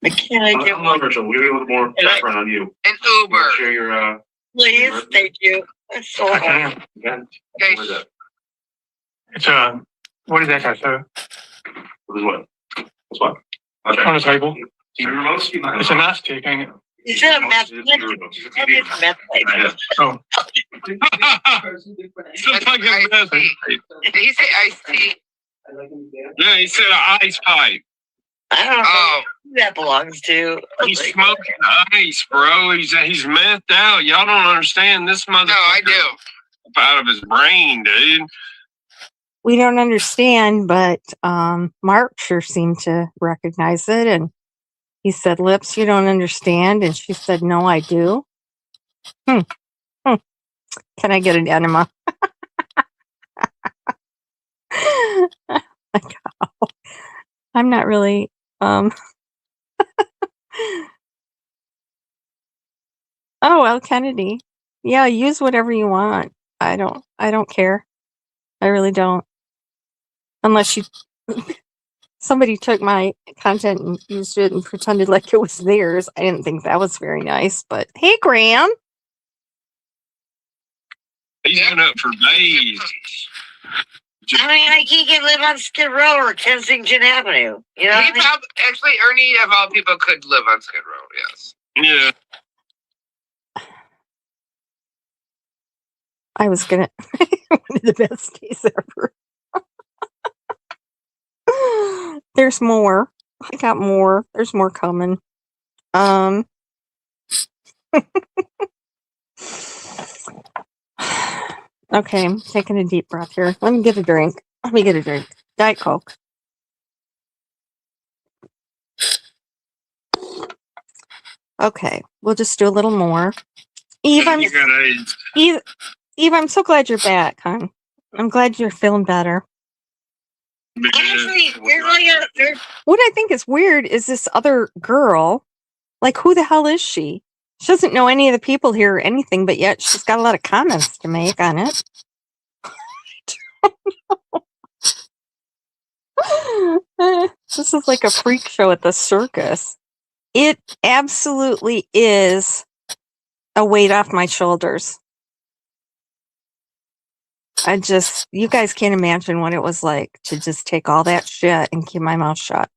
[SPEAKER 5] Can I get
[SPEAKER 6] I'm
[SPEAKER 5] one,
[SPEAKER 6] not Rachel. We'll get a little more background on you.
[SPEAKER 3] An
[SPEAKER 6] You wanna
[SPEAKER 3] Uber.
[SPEAKER 6] share your,
[SPEAKER 5] please? Thank you. That's so
[SPEAKER 7] I
[SPEAKER 5] hard.
[SPEAKER 7] can.
[SPEAKER 3] Okay.
[SPEAKER 6] what is that?
[SPEAKER 7] It's what is that, sir?
[SPEAKER 6] What is what? What's what? Okay.
[SPEAKER 7] On the table.
[SPEAKER 6] TV remotes?
[SPEAKER 7] It's a nice stick, ain't it?
[SPEAKER 5] You said a meth.
[SPEAKER 6] It's
[SPEAKER 5] That
[SPEAKER 6] TV remotes. It's a
[SPEAKER 5] is
[SPEAKER 6] TV
[SPEAKER 5] a meth place.
[SPEAKER 6] remote.
[SPEAKER 7] Oh,
[SPEAKER 2] It's a fucking mess.
[SPEAKER 3] Did he say iced tea?
[SPEAKER 2] Yeah, he said an ice pipe.
[SPEAKER 5] I don't know
[SPEAKER 3] Oh,
[SPEAKER 5] who that belongs to.
[SPEAKER 2] He's smoking ice, bro. He's methed out. Y'all don't understand this motherfucker.
[SPEAKER 3] no, I do.
[SPEAKER 2] out of his brain, dude.
[SPEAKER 1] We don't understand, but Mark sure seemed to recognize it. And he said, Lips, you don't understand. And she said, no, I do. Can I get an enema? Like, oh, I'm not really. Oh, well, Kennedy. Yeah, use whatever you want. I don't care. I really don't. Unless you somebody took my content and used it and pretended like it was theirs. I didn't think that was very nice, but hey, Graham.
[SPEAKER 2] He's been up for days.
[SPEAKER 5] I mean, like he can live on Skid Row or Kensington Avenue. You know, what I mean?
[SPEAKER 3] Actually, Ernie of all people could live on Skid Row. Yes.
[SPEAKER 2] Yeah.
[SPEAKER 1] I was gonna one of the best days ever. There's more. I got more. There's more coming. Okay, I'm taking a deep breath here. Let me get a drink. Diet Coke. Okay, we'll just do a little more. Eve,
[SPEAKER 2] You got AIDS.
[SPEAKER 1] Eve, I'm so glad you're back, hon. I'm glad you're feeling better.
[SPEAKER 5] Honestly, there's
[SPEAKER 1] What I think is weird is this other girl. Like, who the hell is she? She doesn't know any of the people here or anything, but yet she's got a lot of comments to make on it. This is like a freak show at the circus. It absolutely is a weight off my shoulders. You guys can't imagine what it was like to just take all that shit and keep my mouth shut.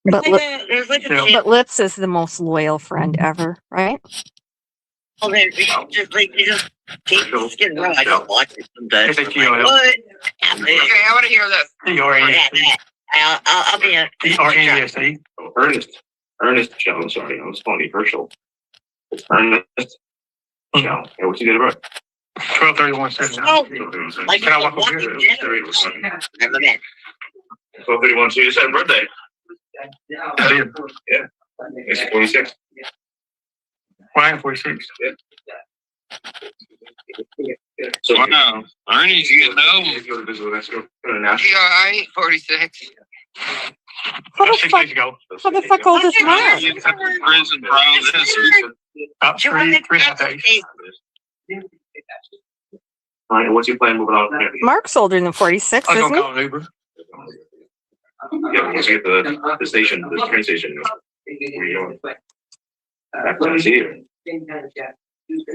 [SPEAKER 1] But Lips is the most loyal friend ever, right?
[SPEAKER 5] you just take the Skid Row. I don't watch it sometimes.
[SPEAKER 6] It's a GOL.
[SPEAKER 5] But
[SPEAKER 3] Okay, I want to hear this.
[SPEAKER 5] I'll be a
[SPEAKER 6] ERNEST. Ernest Shell. I'm sorry, I was calling Herschel. It's Ernest Shell. Hey, what you did about 12/31/7.
[SPEAKER 5] like
[SPEAKER 6] Can I walk over
[SPEAKER 5] walking
[SPEAKER 6] here?
[SPEAKER 5] dead. Never met.
[SPEAKER 6] 12/31. So you said birthday. Yeah. It's 46. Why 46? So
[SPEAKER 2] Wow. Ernie's getting old.
[SPEAKER 6] let's go.
[SPEAKER 3] Yeah, I ain't 46.
[SPEAKER 1] How the
[SPEAKER 6] 6
[SPEAKER 1] fuck?
[SPEAKER 6] days ago.
[SPEAKER 1] How the fuck old is Mark?
[SPEAKER 2] You took the prison for all this.
[SPEAKER 6] About three and a half days. All right, what's your plan moving on?
[SPEAKER 1] Mark's older than 46,
[SPEAKER 6] I'm
[SPEAKER 1] isn't
[SPEAKER 6] gonna
[SPEAKER 1] he?
[SPEAKER 6] call an Uber. Yeah, once you get the station, the train station. Where you going? After I see you.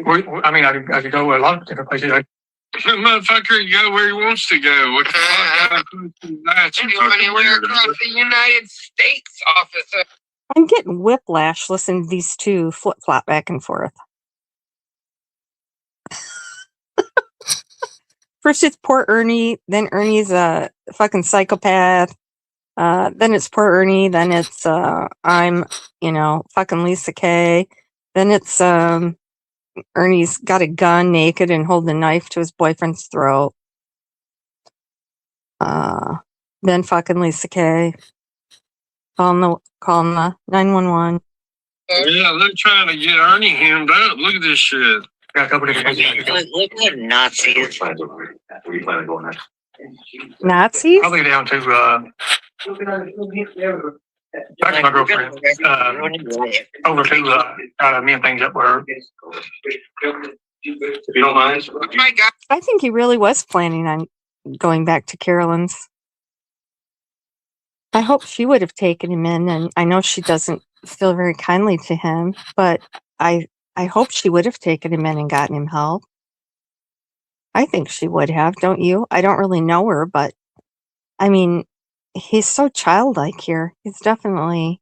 [SPEAKER 7] I mean, I could go a lot of different places.
[SPEAKER 2] The motherfucker can go where he wants to go. What the fuck? That's
[SPEAKER 3] If you go anywhere across the United States, officer.
[SPEAKER 1] I'm getting whiplash listening to these two flip flop back and forth. First it's poor Ernie, then Ernie's a fucking psychopath. Then it's poor Ernie, then it's I'm, fucking Lisa Kay. Then it's Ernie's got a gun naked and holding a knife to his boyfriend's throat. Then fucking Lisa Kay. Calling the 911.
[SPEAKER 2] Yeah, they're trying to get Ernie hemmed up. Look at this shit.
[SPEAKER 7] Got a couple different places.
[SPEAKER 5] Look at Nazis.
[SPEAKER 6] Where you plan on going next?
[SPEAKER 1] Nazis?
[SPEAKER 7] Probably down to back to my girlfriend. Over to me and things up where.
[SPEAKER 6] If you don't mind.
[SPEAKER 3] Oh my God.
[SPEAKER 1] I think he really was planning on going back to Carolyn's. I hope she would have taken him in, and I know she doesn't feel very kindly to him, but I hope she would have taken him in and gotten him help. I think she would have, don't you? I don't really know her, but I mean, he's so childlike here. He's definitely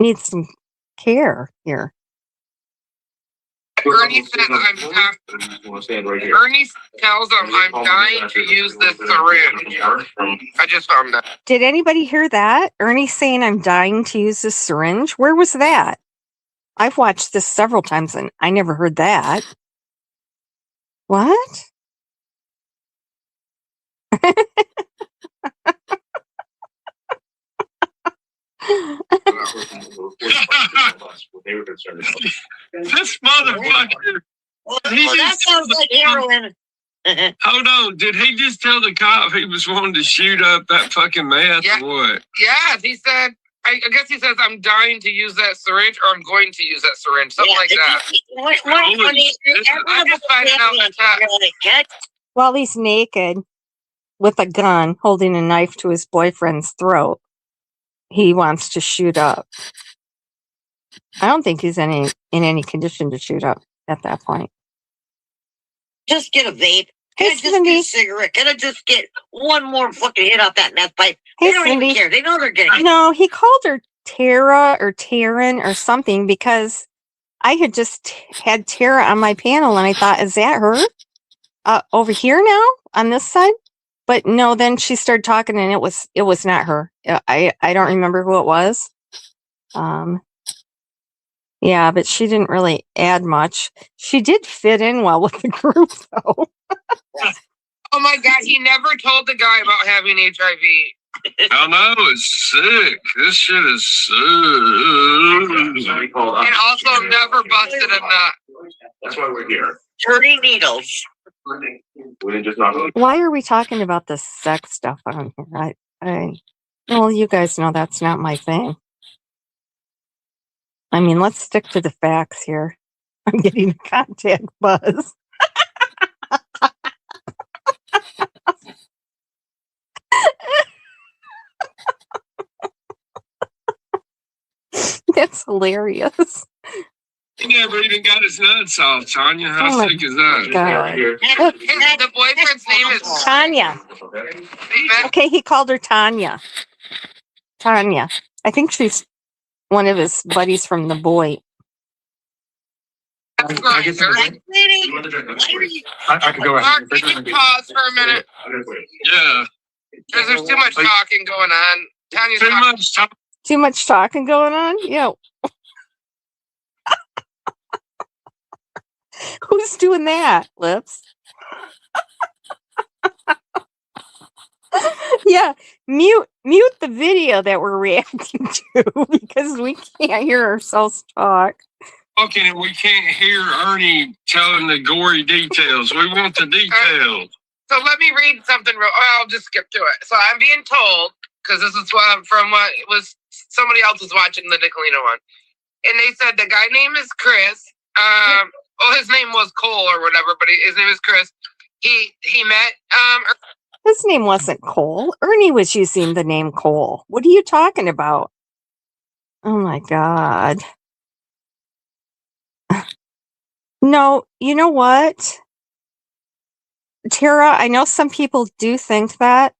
[SPEAKER 1] needs some care here.
[SPEAKER 3] Ernie says Ernie tells him I'm dying to use this syringe. I just found that.
[SPEAKER 1] Did anybody hear that? Ernie saying I'm dying to use this syringe? Where was that? I've watched this several times and I never heard that. What?
[SPEAKER 6] They were concerned.
[SPEAKER 2] This motherfucker.
[SPEAKER 5] Well,
[SPEAKER 2] He
[SPEAKER 5] that
[SPEAKER 2] just-
[SPEAKER 5] sounds like heroin.
[SPEAKER 2] Hold on. Did he just tell the cop he was wanting to shoot up that fucking meth
[SPEAKER 3] Yeah.
[SPEAKER 2] or what?
[SPEAKER 3] Yeah, he said. I guess he says I'm dying to use that syringe, or I'm going to use that syringe, something like that. I'm just finding out the time.
[SPEAKER 1] While he's naked with a gun holding a knife to his boyfriend's throat, he wants to shoot up. I don't think he's in any condition to shoot up at that point.
[SPEAKER 5] Just get a vape.
[SPEAKER 1] Hey,
[SPEAKER 5] Can I just get
[SPEAKER 1] Cindy.
[SPEAKER 5] a cigarette? Can I just get one more fucking hit off that meth pipe?
[SPEAKER 1] Hey,
[SPEAKER 5] They don't
[SPEAKER 1] Cindy.
[SPEAKER 5] even care. They know they're getting it.
[SPEAKER 1] No, he called her Tara or Taryn or something because I had just had Tara on my panel and I thought, is that her? Over here now on this side? But no, then she started talking and it was not her. I don't remember who it was. Yeah, but she didn't really add much. She did fit in well with the group though.
[SPEAKER 3] Oh my God, he never told the guy about having HIV.
[SPEAKER 2] I know, it's sick. This shit is sick.
[SPEAKER 3] And also never busted a nut.
[SPEAKER 6] That's why we're here.
[SPEAKER 5] Dirty needles.
[SPEAKER 6] We didn't just not.
[SPEAKER 1] Why are we talking about the sex stuff on here? Well, you guys know that's not my thing. I mean, let's stick to the facts here. I'm getting a contact buzz. That's hilarious.
[SPEAKER 2] He never even got his nuts off, Tanya. How
[SPEAKER 1] Oh my
[SPEAKER 2] sick is that?
[SPEAKER 1] God.
[SPEAKER 3] The boyfriend's name is
[SPEAKER 1] Tanya. Okay, he called her Tanya. Tanya. I think she's one of his buddies from the boy.
[SPEAKER 3] That's Grinder.
[SPEAKER 5] Like, lady,
[SPEAKER 6] You want the drink?
[SPEAKER 5] why are you?
[SPEAKER 6] I could go
[SPEAKER 3] Mark, can you pause for a minute?
[SPEAKER 2] Yeah.
[SPEAKER 3] Because there's too much talking going on. Tanya's
[SPEAKER 2] Too
[SPEAKER 3] talking.
[SPEAKER 2] much time.
[SPEAKER 1] Too much talking going on? Yeah. Who's doing that, Lips? Yeah, mute the video that we're reacting to because we can't hear ourselves talk.
[SPEAKER 2] Talking and we can't hear Ernie telling the gory details. We want the details.
[SPEAKER 3] So let me read something real. I'll just skip to it. So I'm being told, because this is from what it was, somebody else was watching the Nicolino one. And they said the guy name is Chris. Well, his name was Cole or whatever, but his name is Chris. He met
[SPEAKER 1] His name wasn't Cole. Ernie was using the name Cole. What are you talking about? Oh my God. No, you know what? Tara, I know some people do think that,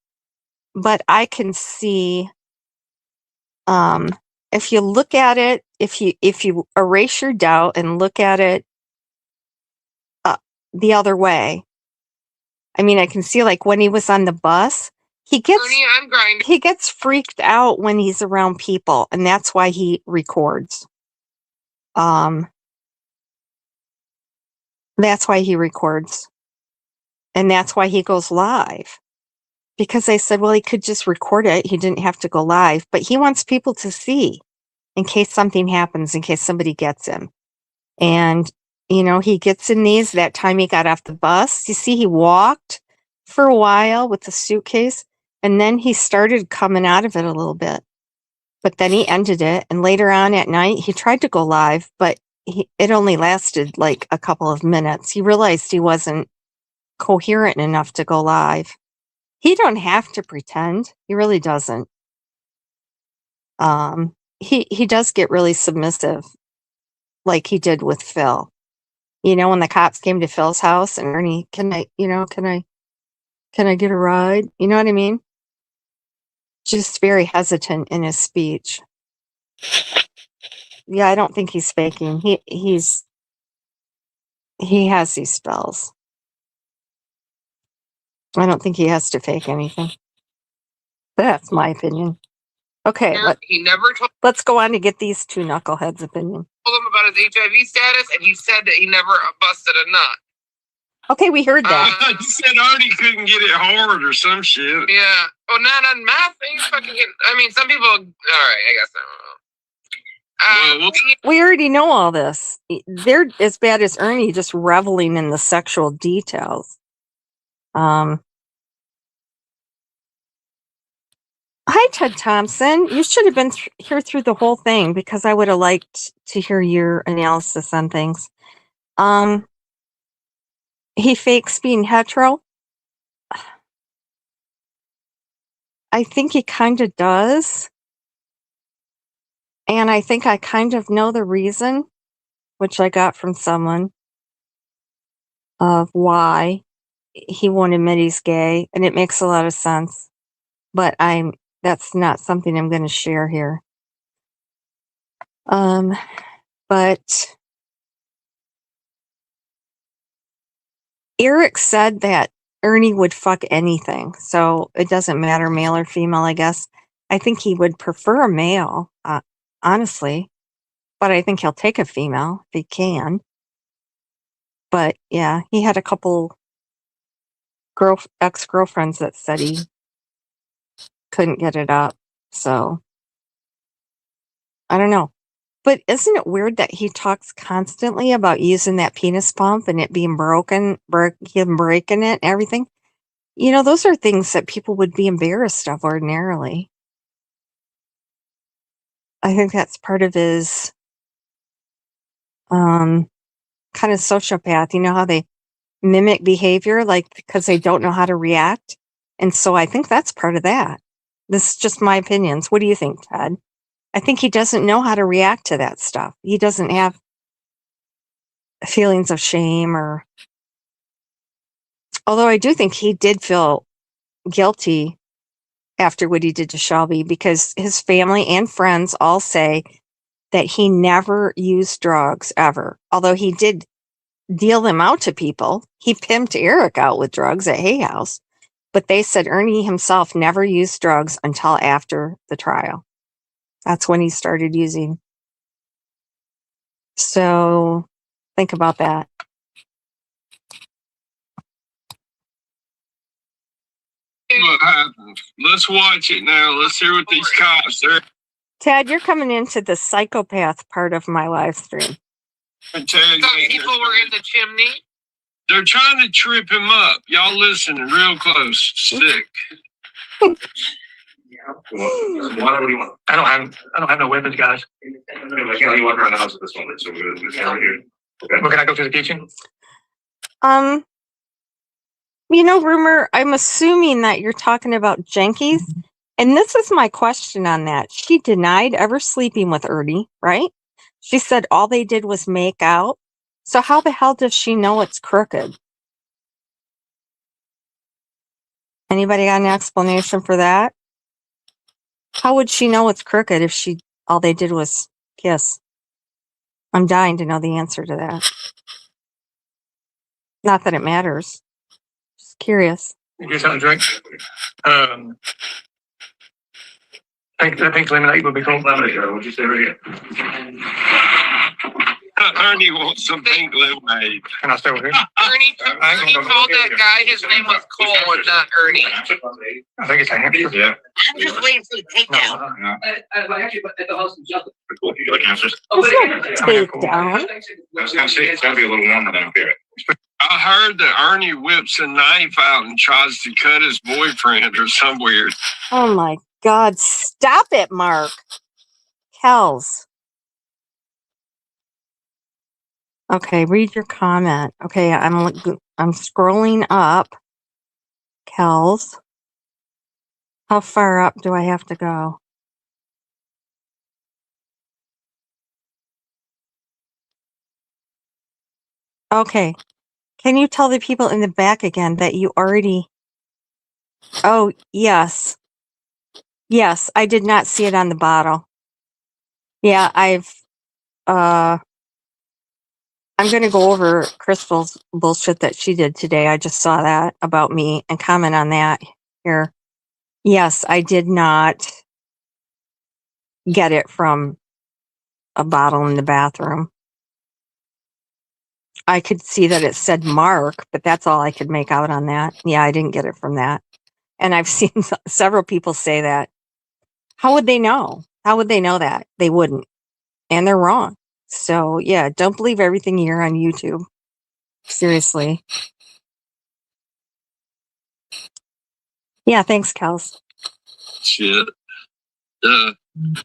[SPEAKER 1] but I can see if you look at it, if you erase your doubt and look at it the other way. I mean, I can see like when he was on the bus, he gets
[SPEAKER 3] Ernie on Grindr.
[SPEAKER 1] he gets freaked out when he's around people, and that's why he records. That's why he records. And that's why he goes live. Because I said, well, he could just record it. He didn't have to go live, but he wants people to see in case something happens, in case somebody gets him. And, you know, he gets in these that time he got off the bus. You see, he walked for a while with the suitcase and then he started coming out of it a little bit. But then he ended it. And later on at night, he tried to go live, but it only lasted like a couple of minutes. He realized he wasn't coherent enough to go live. He don't have to pretend. He really doesn't. He does get really submissive, like he did with Phil. You know, when the cops came to Phil's house and Ernie, can I get a ride? You know what I mean? Just very hesitant in his speech. Yeah, I don't think he's faking. He has these spells. I don't think he has to fake anything. That's my opinion. Okay,
[SPEAKER 3] He never told
[SPEAKER 1] let's go on to get these two knuckleheads' opinion.
[SPEAKER 3] him about his HIV status, and he said that he never busted a nut.
[SPEAKER 1] Okay, we heard
[SPEAKER 2] I
[SPEAKER 1] that.
[SPEAKER 2] thought you said Artie couldn't get it hard or some shit.
[SPEAKER 3] Yeah. Oh, not on meth. He's fucking getting, I mean, some people. All right, I guess I don't know.
[SPEAKER 1] We already know all this. They're as bad as Ernie, just reveling in the sexual details. Hi, Ted Thompson. You should have been here through the whole thing because I would have liked to hear your analysis on things. He fakes being hetero. I think he kind of does. And I think I kind of know the reason, which I got from someone, of why he won't admit he's gay. And it makes a lot of sense. But that's not something I'm going to share here. But Eric said that Ernie would fuck anything. So it doesn't matter, male or female, I guess. I think he would prefer a male, honestly. But I think he'll take a female if he can. But yeah, he had a couple ex-girlfriends that said he couldn't get it up. So I don't know. But isn't it weird that he talks constantly about using that penis pump and it being broken, him breaking it and everything? You know, those are things that people would be embarrassed of ordinarily. I think that's part of his kind of sociopath. You know how they mimic behavior, like because they don't know how to react? And so I think that's part of that. This is just my opinions. What do you think, Ted? I think he doesn't know how to react to that stuff. He doesn't have feelings of shame or... Although I do think he did feel guilty after what he did to Shelby because his family and friends all say that he never used drugs ever. Although he did deal them out to people. He pimped Eric out with drugs at Hay House. But they said Ernie himself never used drugs until after the trial. That's when he started using. So think about that.
[SPEAKER 2] What happens? Let's watch it now. Let's hear what these cops are.
[SPEAKER 1] Ted, you're coming into the psychopath part of my live stream.
[SPEAKER 3] Some people were in the chimney.
[SPEAKER 2] They're trying to trip him up. Y'all listening real close. Sick.
[SPEAKER 6] Whatever you want. I don't have no weapons, guys. I can't let you walk around the house at this moment, so we're right here. Okay. We're gonna go to the kitchen.
[SPEAKER 1] You know, Rumor, I'm assuming that you're talking about Jenkins. And this is my question on that. She denied ever sleeping with Ernie, right? She said all they did was make out. So how the hell does she know it's crooked? Anybody got an explanation for that? How would she know it's crooked if all they did was kiss? I'm dying to know the answer to that. Not that it matters. Just curious.
[SPEAKER 6] You get something to drink? Pink lemonade would be cool. Lemonade, what'd you say right here?
[SPEAKER 2] Ernie wants some pink lemonade.
[SPEAKER 6] Can I stay over here?
[SPEAKER 3] Ernie told that guy his name was Cole and not Ernie.
[SPEAKER 6] I think it's a hamster. Yeah.
[SPEAKER 5] I'm just waiting for the takedown.
[SPEAKER 7] Actually, at the house in Justin.
[SPEAKER 6] Cool. You like hamsters?
[SPEAKER 1] It's not take down.
[SPEAKER 6] I was gonna say it's gonna be a little warmer than up here.
[SPEAKER 2] I heard that Ernie whips a knife out and tries to cut his boyfriend or some weird.
[SPEAKER 1] Oh my God, stop it, Mark. Kells. Okay, read your comment. Okay, I'm scrolling up. Kells. How far up do I have to go? Okay. Can you tell the people in the back again that you already... Oh, yes. Yes, I did not see it on the bottle. Yeah, I'm going to go over Crystal's bullshit that she did today. I just saw that about me and comment on that here. Yes, I did not get it from a bottle in the bathroom. I could see that it said Mark, but that's all I could make out on that. Yeah, I didn't get it from that. And I've seen several people say that. How would they know? How would they know that? They wouldn't. And they're wrong. So, yeah, don't believe everything you hear on YouTube. Seriously. Yeah, thanks, Kels.
[SPEAKER 2] Shit.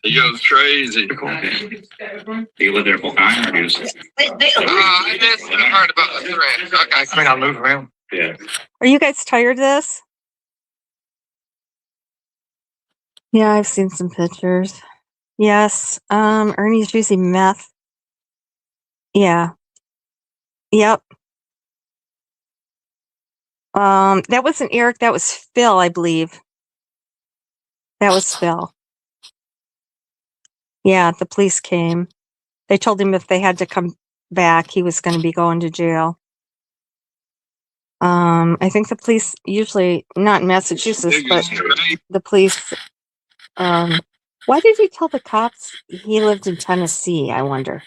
[SPEAKER 2] He goes crazy.
[SPEAKER 6] Do you live there full time or do you just?
[SPEAKER 3] I missed the part about the thread. Okay.
[SPEAKER 6] I mean, I'll move around. Yeah.
[SPEAKER 1] Are you guys tired of this? Yeah, I've seen some pictures. Yes. Ernie's using meth. Yeah. Yep. That wasn't Eric, that was Phil, I believe. That was Phil. Yeah, the police came. They told him if they had to come back, he was going to be going to jail. I think the police usually, not in Massachusetts, but the police, why did he tell the cops he lived in Tennessee, I wonder?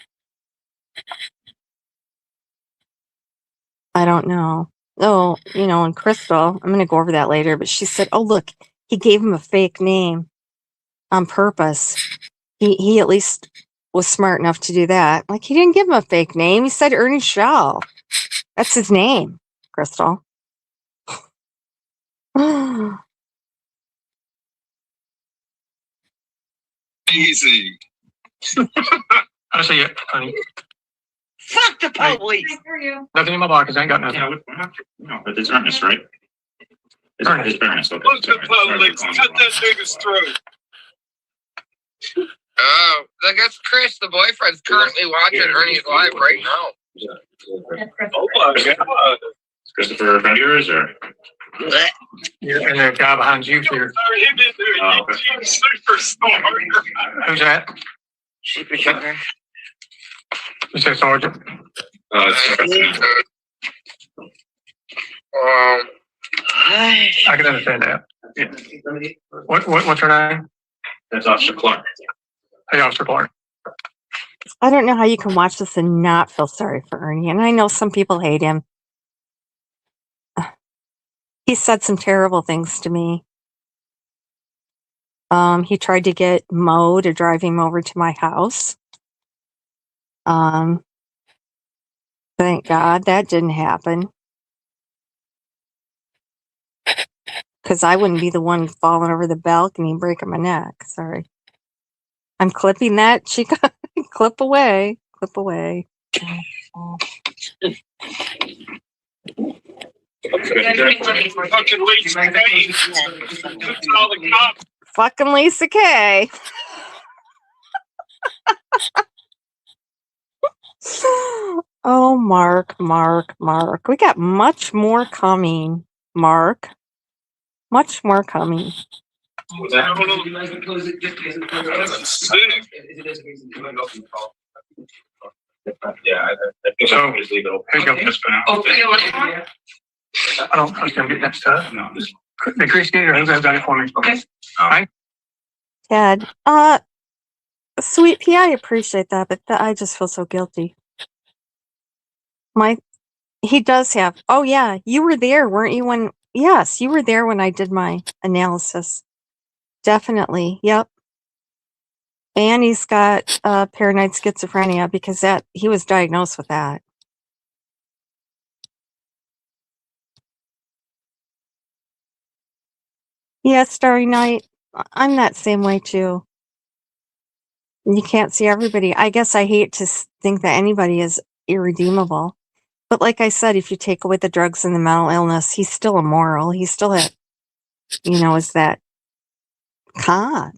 [SPEAKER 1] I don't know. Oh, you know, and Crystal, I'm going to go over that later, but she said, oh, look, he gave him a fake name on purpose. He at least was smart enough to do that. Like, he didn't give him a fake name. He said Ernie Shell. That's his name, Crystal.
[SPEAKER 2] Easy.
[SPEAKER 6] I see it, honey.
[SPEAKER 5] Fuck the police.
[SPEAKER 6] Nothing in my pockets. I ain't got nothing.
[SPEAKER 8] No, but it's Ernest, right?
[SPEAKER 6] Ernest.
[SPEAKER 8] It's Ernest. Okay.
[SPEAKER 2] Look at Publix. Cut that nigga's throat.
[SPEAKER 3] Oh, I guess Chris, the boyfriend's currently watching Ernie's live right now.
[SPEAKER 2] Oh my God.
[SPEAKER 8] Is Christopher a friend of yours or?
[SPEAKER 5] Blech.
[SPEAKER 6] You're in the guy behind you here.
[SPEAKER 2] Oh, superstar.
[SPEAKER 6] Who's that?
[SPEAKER 5] Super sugar.
[SPEAKER 6] You say Sergeant. I can understand that. What's her name?
[SPEAKER 8] That's Officer Clark.
[SPEAKER 6] Hey, Officer Clark.
[SPEAKER 1] I don't know how you can watch this and not feel sorry for Ernie. And I know some people hate him. He said some terrible things to me. He tried to get Mo to drive him over to my house. Thank God that didn't happen. Because I wouldn't be the one falling over the balcony and breaking my neck. Sorry. I'm clipping that. She got clip away. Clip away.
[SPEAKER 2] Fucking Lisa Kay. Call the cops.
[SPEAKER 1] Fucking Lisa Kay. Oh, Mark. We got much more coming, Mark. Much more coming.
[SPEAKER 8] Yeah, I think so. Just leave it open.
[SPEAKER 6] Pick up this for now. I don't trust him getting that stuff.
[SPEAKER 8] No, just.
[SPEAKER 6] The Chris Gator has got it for me. Okay. All right.
[SPEAKER 1] Ted, sweet pea, I appreciate that, but I just feel so guilty. He does have, oh yeah, you were there, weren't you, when, yes, you were there when I did my analysis. Definitely, yep. And he's got paranoid schizophrenia because he was diagnosed with that. Yeah, Starry Night, I'm that same way too. You can't see everybody. I guess I hate to think that anybody is irredeemable. But like I said, if you take away the drugs and the mental illness, he's still immoral. He's still is that con.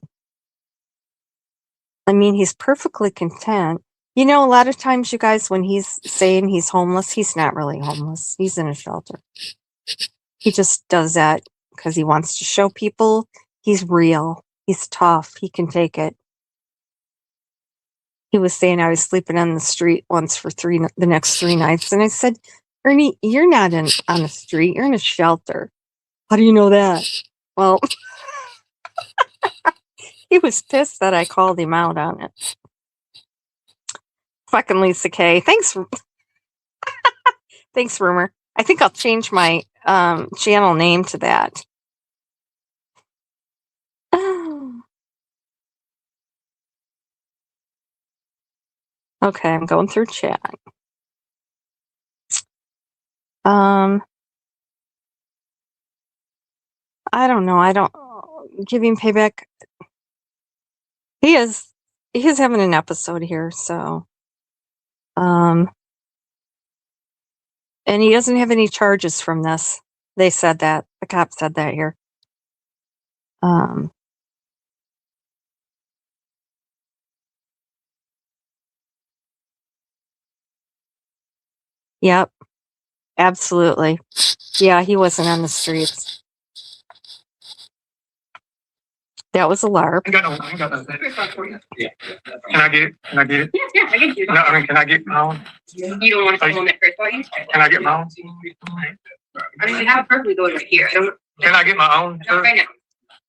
[SPEAKER 1] I mean, he's perfectly content. You know, a lot of times, you guys, when he's saying he's homeless, he's not really homeless. He's in a shelter. He just does that because he wants to show people he's real. He's tough. He can take it. He was saying I was sleeping on the street once for the next 3 nights. And I said, Ernie, you're not on the street. You're in a shelter. How do you know that? Well, He was pissed that I called him out on it. Fucking Lisa K. Thanks. Thanks, Rumor. I think I'll change my channel name to that. Okay, I'm going through chat. I don't know. I don't give him payback. He is having an episode here, so and he doesn't have any charges from this. They said that. The cop said that here. Yep. Absolutely. Yeah, he wasn't on the streets. That was a LARP.
[SPEAKER 6] I got no. Yeah. Can I get it? Can I get it?
[SPEAKER 9] Yeah, I can do
[SPEAKER 6] No,
[SPEAKER 9] that.
[SPEAKER 6] I mean, can I get my own?
[SPEAKER 9] You don't want to film it first, are you?
[SPEAKER 6] Can I get my own?
[SPEAKER 9] I mean, I have perfectly going right here. I don't,
[SPEAKER 6] Can I get my own,
[SPEAKER 9] not
[SPEAKER 6] sir?
[SPEAKER 9] right now.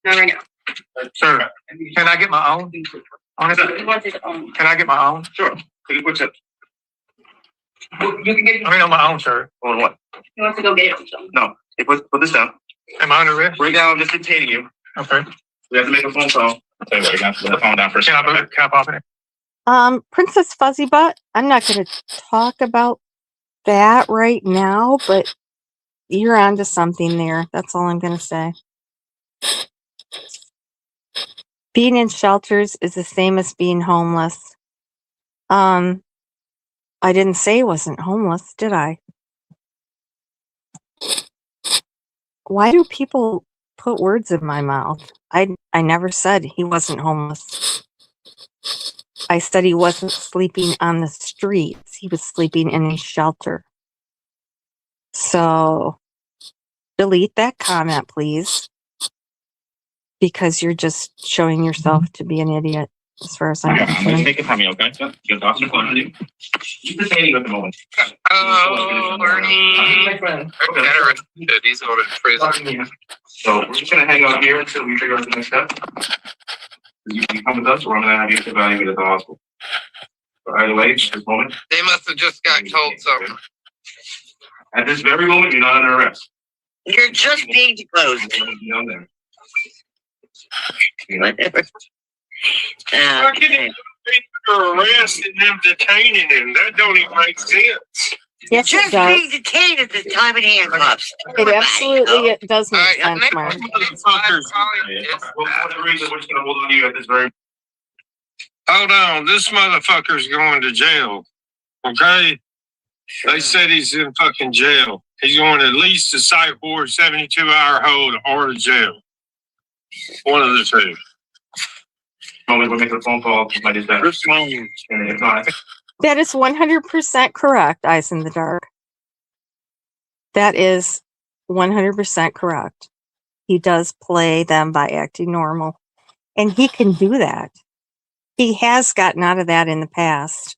[SPEAKER 9] Not right now.
[SPEAKER 6] Sir, can I get my own? Honestly,
[SPEAKER 9] He wants his own.
[SPEAKER 6] can I get my own? Sure. Take a quick sip.
[SPEAKER 9] You can get,
[SPEAKER 6] I mean, on my own, sir. On what?
[SPEAKER 9] he wants to go get it. So.
[SPEAKER 6] No. Hey, put this down. Am I under arrest? Right now, I'm just detaining you. Okay. We have to make a phone call. Tell you what, you got to put the phone down first. Can I pop it?
[SPEAKER 1] Princess Fuzzy Butt, I'm not going to talk about that right now, but you're onto something there. That's all I'm going to say. Being in shelters is the same as being homeless. I didn't say he wasn't homeless, did I? Why do people put words in my mouth? I never said he wasn't homeless. I said he wasn't sleeping on the streets. He was sleeping in a shelter. So delete that comment, please. Because you're just showing yourself to be an idiot, as far as I'm
[SPEAKER 6] I'm
[SPEAKER 1] concerned.
[SPEAKER 6] take it from you, okay? You're Dr. Quantity. You're detaining you at the moment.
[SPEAKER 3] Oh, Bernie.
[SPEAKER 6] My friend.
[SPEAKER 3] Good, he's going to prison.
[SPEAKER 6] So we're just gonna hang out here until we figure out the next step. You can come with us, or I'm gonna have you evaluated at the hospital. But either way, at this moment,
[SPEAKER 3] They must have just got told something.
[SPEAKER 6] at this very moment, you're not under arrest.
[SPEAKER 5] You're just being disclosed.
[SPEAKER 6] You're not there.
[SPEAKER 5] Whatever. Okay.
[SPEAKER 2] You're arresting him, detaining him. That don't even make sense.
[SPEAKER 1] Yes, it
[SPEAKER 5] Just
[SPEAKER 1] does.
[SPEAKER 5] being detained at this time in handcuffs.
[SPEAKER 1] It absolutely it does
[SPEAKER 3] All
[SPEAKER 1] make
[SPEAKER 3] right,
[SPEAKER 1] sense, Mark.
[SPEAKER 6] Well, for whatever reason, we're just gonna hold on to you at this very.
[SPEAKER 2] Hold on, this motherfucker's going to jail. Okay? They said he's in fucking jail. He's going at least to psych ward, 72-hour hold, or to jail. One of the two.
[SPEAKER 6] Moment we'll make a phone call to my dispatcher. And if not, I think
[SPEAKER 1] That is 100% correct, Eyes in the Dark. That is 100% correct. He does play them by acting normal. And he can do that. He has gotten out of that in the past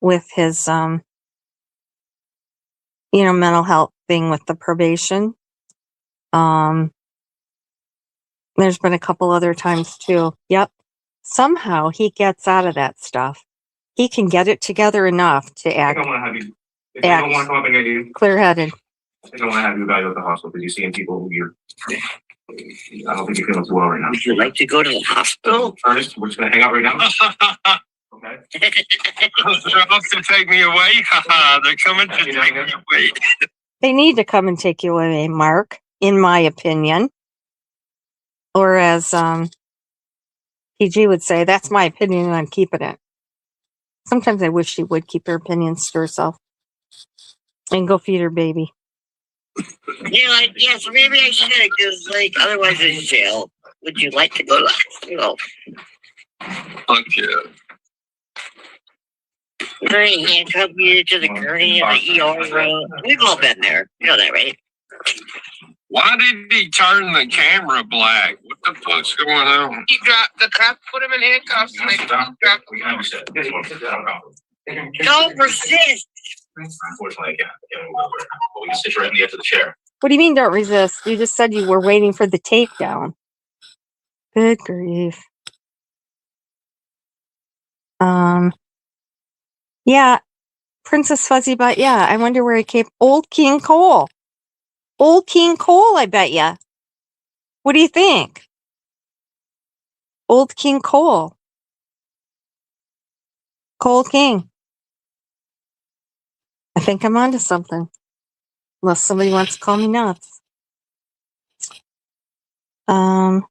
[SPEAKER 1] with his, mental health thing with the probation. There's been a couple other times too. Yep. Somehow he gets out of that stuff. He can get it together enough to
[SPEAKER 6] I
[SPEAKER 1] act
[SPEAKER 6] don't want to have you. If you don't want to come up and get you,
[SPEAKER 1] clear-headed.
[SPEAKER 6] I don't want to have you evaluate at the hospital because you're seeing people who you're. I don't think you're feeling too well right now.
[SPEAKER 5] Would you like to go to the hospital?
[SPEAKER 6] Ernest, we're just gonna hang out right now. Okay.
[SPEAKER 2] They're about to take me away. They're coming to take me away.
[SPEAKER 1] They need to come and take you away, Mark, in my opinion. Or as PG would say, that's my opinion and I'm keeping it. Sometimes I wish she would keep her opinions to herself. And go feed her baby.
[SPEAKER 5] Yes, maybe I should, because, otherwise it's jail. Would you like to go to the hospital?
[SPEAKER 2] Fuck yeah.
[SPEAKER 5] They're going to handcuff you to the gurney in the ER room. We've all been there. You know that, right?
[SPEAKER 2] Why did he turn the camera black? What the fuck's going on?
[SPEAKER 3] He dropped the cop, put him in handcuffs, and they dropped.
[SPEAKER 6] We can have you sit. Yes, you sit down.
[SPEAKER 5] Don't persist.
[SPEAKER 6] Unfortunately, I can't move over. But we can sit right on the edge of the chair.
[SPEAKER 1] What do you mean don't resist? You just said you were waiting for the takedown. Good grief. Yeah, Princess Fuzzy Butt. Yeah, I wonder where he came. Old King Cole. Old King Cole, I bet ya. What do you think? Old King Cole. Cole King. I think I'm onto something. Unless somebody wants to call me nuts. I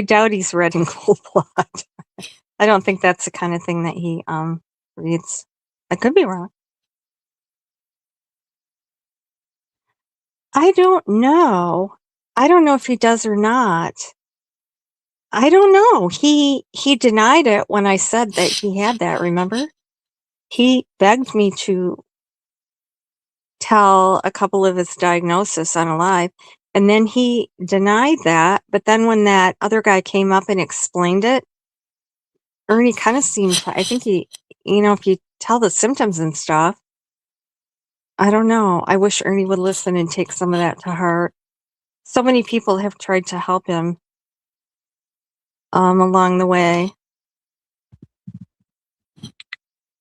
[SPEAKER 1] doubt he's red and cold blood. I don't think that's the kind of thing that he reads. I could be wrong. I don't know. I don't know if he does or not. I don't know. He denied it when I said that he had that, remember? He begged me to tell a couple of his diagnosis on a live, and then he denied that. But then when that other guy came up and explained it, Ernie kind of seemed to, I think he, if you tell the symptoms and stuff, I don't know. I wish Ernie would listen and take some of that to heart. So many people have tried to help him along the way.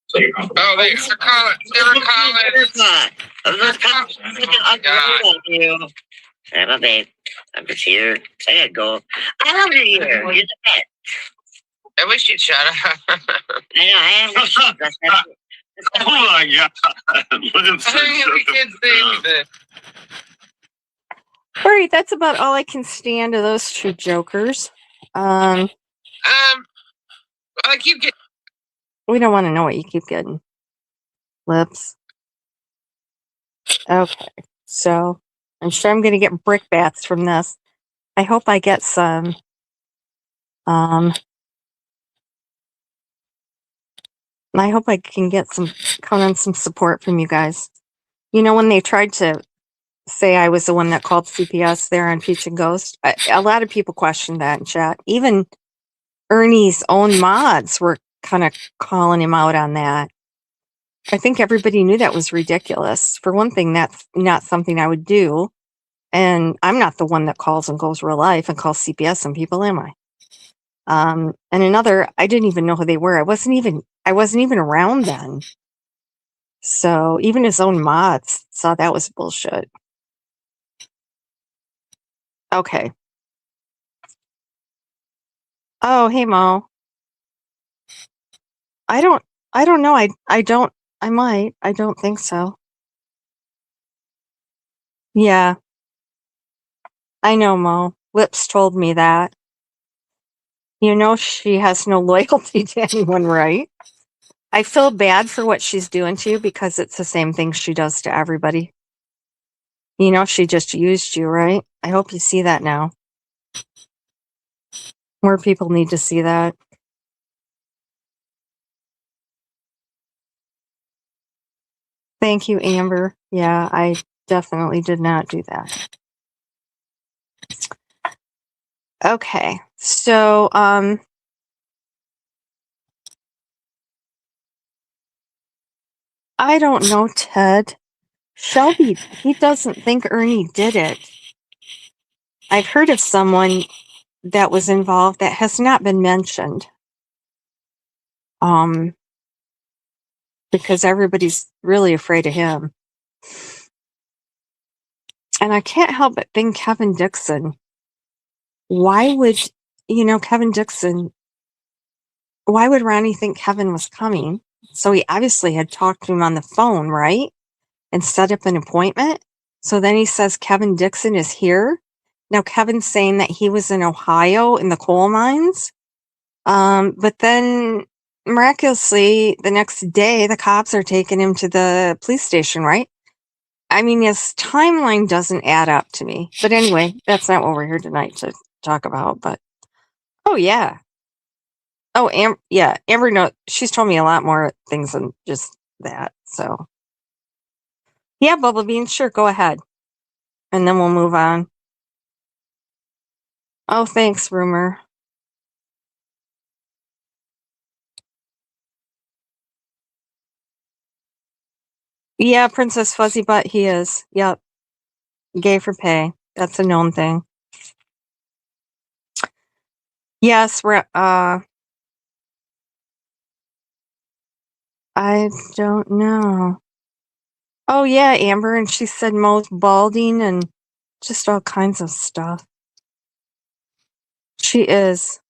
[SPEAKER 8] So you're comfortable.
[SPEAKER 3] Oh, they were calling. They were calling.
[SPEAKER 5] I'm a babe. I'm just here. Say it, go. I love you here. You're the best.
[SPEAKER 3] I wish you'd shut up.
[SPEAKER 5] I know, I am the sheep.
[SPEAKER 2] Oh my God.
[SPEAKER 3] I think we kids think that.
[SPEAKER 1] All right, that's about all I can stand of those two jokers.
[SPEAKER 3] I keep getting.
[SPEAKER 1] We don't want to know what you keep getting. Lips. Okay, so I'm sure I'm going to get brickbats from this. I hope I get some. I hope I can get some, count on some support from you guys. When they tried to say I was the one that called CPS there on Peach and Ghost, a lot of people questioned that in chat. Even Ernie's own mods were kind of calling him out on that. I think everybody knew that was ridiculous. For one thing, that's not something I would do. And I'm not the one that calls and goes real life and calls CPS on people, am I? And another, I didn't even know who they were. I wasn't even around then. So even his own mods saw that was bullshit. Okay. Oh, hey Mo. I don't know. I don't think so. Yeah. I know, Mo. Lips told me that. She has no loyalty to anyone, right? I feel bad for what she's doing to you because it's the same thing she does to everybody. She just used you, right? I hope you see that now. More people need to see that. Thank you, Amber. Yeah, I definitely did not do that. Okay, so, I don't know, Ted. Shelby, he doesn't think Ernie did it. I've heard of someone that was involved that has not been mentioned. Because everybody's really afraid of him. And I can't help but think Kevin Dixon. Why would, Kevin Dixon, why would Ronnie think Kevin was coming? So he obviously had talked to him on the phone, right? And set up an appointment. So then he says Kevin Dixon is here. Now Kevin's saying that he was in Ohio in the coal mines. But then miraculously the next day the cops are taking him to the police station, right? I mean, his timeline doesn't add up to me. But anyway, that's not what we're here tonight to talk about. But oh yeah. Oh, Amber, no, she's told me a lot more things than just that. So yeah, Bubble Bean, sure, go ahead. And then we'll move on. Oh, thanks, Rumor. Yeah, Princess Fuzzy Butt, he is. Yep. Gay for pay. That's a known thing. Yes, I don't know. Oh yeah, Amber, and she said Mo's balding and just all kinds of stuff. She is.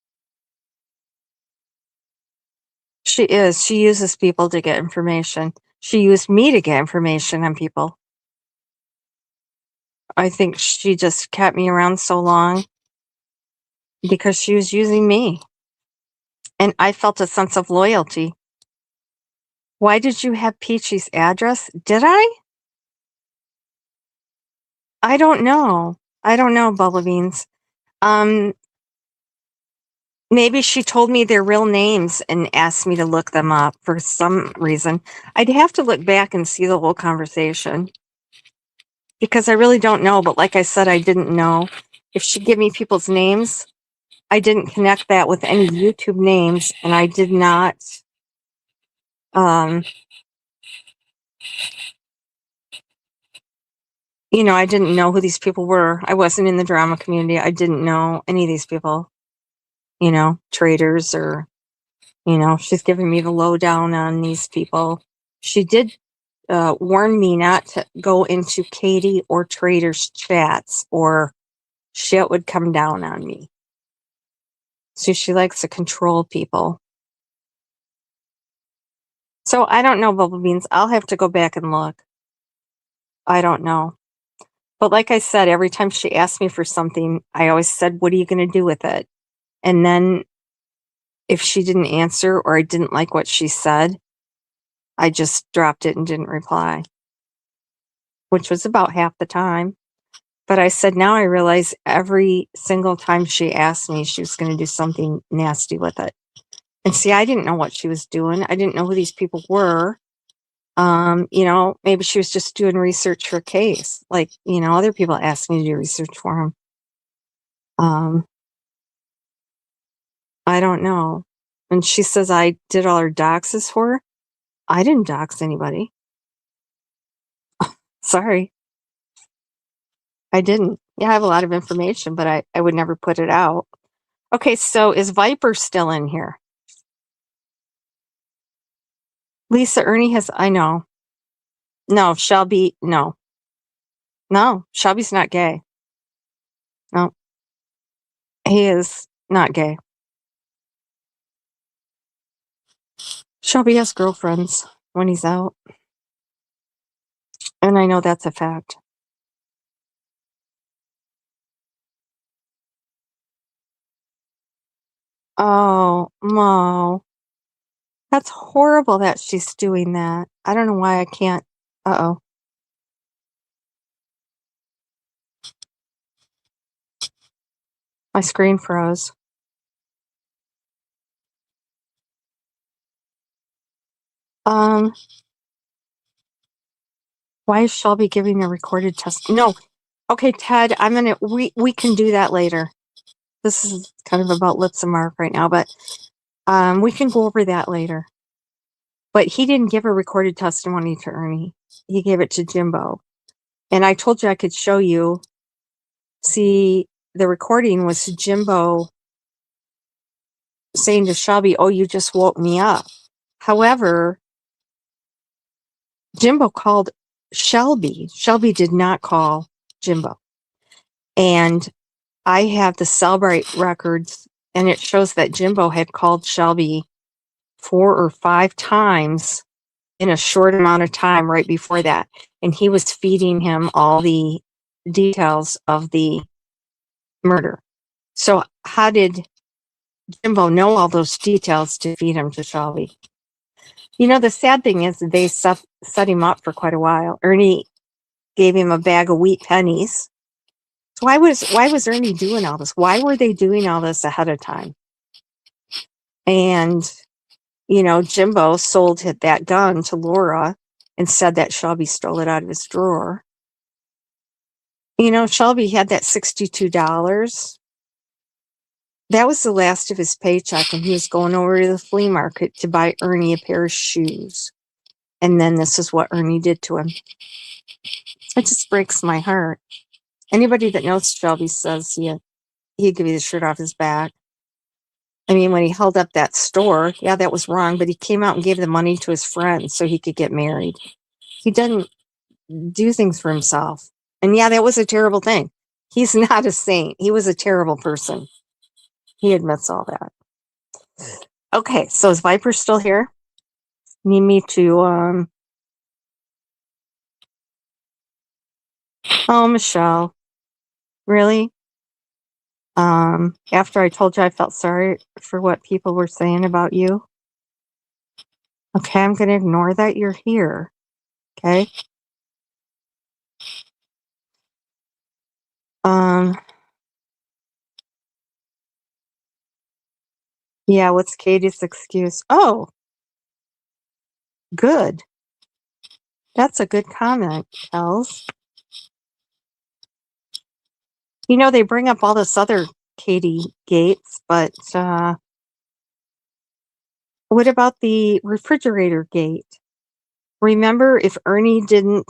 [SPEAKER 1] She is. She uses people to get information. She used me to get information on people. I think she just kept me around so long because she was using me. And I felt a sense of loyalty. Why did you have Peachy's address? Did I? I don't know. I don't know, Bubble Beans. Maybe she told me their real names and asked me to look them up for some reason. I'd have to look back and see the whole conversation because I really don't know. But like I said, I didn't know. If she gave me people's names, I didn't connect that with any YouTube names, and I did not. I didn't know who these people were. I wasn't in the drama community. I didn't know any of these people. Traders or. She's giving me the lowdown on these people. She did warn me not to go into Katie or Trader's chats or shit would come down on me. So she likes to control people. So I don't know, Bubble Beans. I'll have to go back and look. I don't know. But like I said, every time she asked me for something, I always said, what are you going to do with it? And then if she didn't answer or I didn't like what she said, I just dropped it and didn't reply, which was about half the time. But I said, now I realize every single time she asked me, she was going to do something nasty with it. And see, I didn't know what she was doing. I didn't know who these people were. Maybe she was just doing research for a case. Like, other people asked me to do research for them. I don't know. And she says I did all her doxes for her. I didn't dox anybody. Sorry. I didn't. Yeah, I have a lot of information, but I would never put it out. Okay, so is Viper still in here? Lisa, Ernie I know. No, Shelby, no. No, Shelby's not gay. No. He is not gay. Shelby has girlfriends when he's out. And I know that's a fact. Oh, Mo. That's horrible that she's doing that. I don't know why I can't. Uh-oh. My screen froze. Why is Shelby giving a recorded test? No. Okay, Ted, we can do that later. This is kind of about Lips and Mark right now, but we can go over that later. But he didn't give a recorded testimony to Ernie. He gave it to Jimbo. And I told you I could show you. See, the recording was Jimbo saying to Shelby, oh, you just woke me up. However, Jimbo called Shelby. Shelby did not call Jimbo. And I have the Cellbrite records, and it shows that Jimbo had called Shelby 4 or 5 times in a short amount of time right before that. And he was feeding him all the details of the murder. So how did Jimbo know all those details to feed him to Shelby? The sad thing is that they set him up for quite a while. Ernie gave him a bag of wheat pennies. So why was Ernie doing all this? Why were they doing all this ahead of time? And, Jimbo sold that gun to Laura and said that Shelby stole it out of his drawer. Shelby had that $62. That was the last of his paycheck, and he was going over to the flea market to buy Ernie a pair of shoes. And then this is what Ernie did to him. It just breaks my heart. Anybody that knows Shelby says he'd give you the shirt off his back. I mean, when he held up that store, yeah, that was wrong, but he came out and gave the money to his friends so he could get married. He didn't do things for himself. And yeah, that was a terrible thing. He's not a saint. He was a terrible person. He admits all that. Okay, so is Viper still here? Need me to, oh, Michelle. Really? After I told you I felt sorry for what people were saying about you? Okay, I'm going to ignore that you're here. Okay? Yeah, what's Katie's excuse? Oh, good. That's a good comment, Kels. You know, they bring up all this other Katie Gates, but what about the refrigerator gate? Remember, if Ernie didn't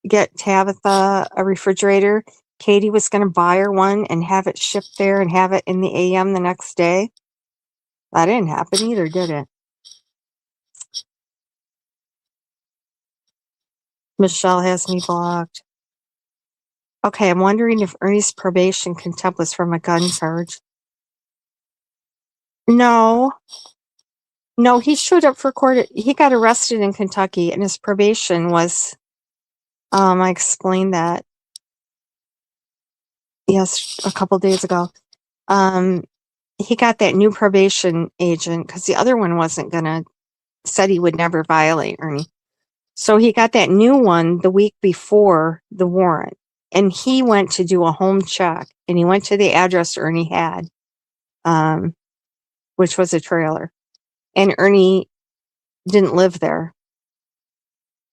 [SPEAKER 1] get Tabitha a refrigerator, Katie was going to buy her one and have it shipped there and have it in the AM the next day? That didn't happen either, did it? Michelle has me blocked. Okay, I'm wondering if Ernie's probation contempt was from a gun charge. No, he showed up for court. He got arrested in Kentucky, and his probation was. I explained that. Yes, a couple days ago. He got that new probation agent because the other one wasn't gonna. Said he would never violate Ernie. So he got that new one the week before the warrant, and he went to do a home check, and he went to the address Ernie had, which was a trailer, and Ernie didn't live there.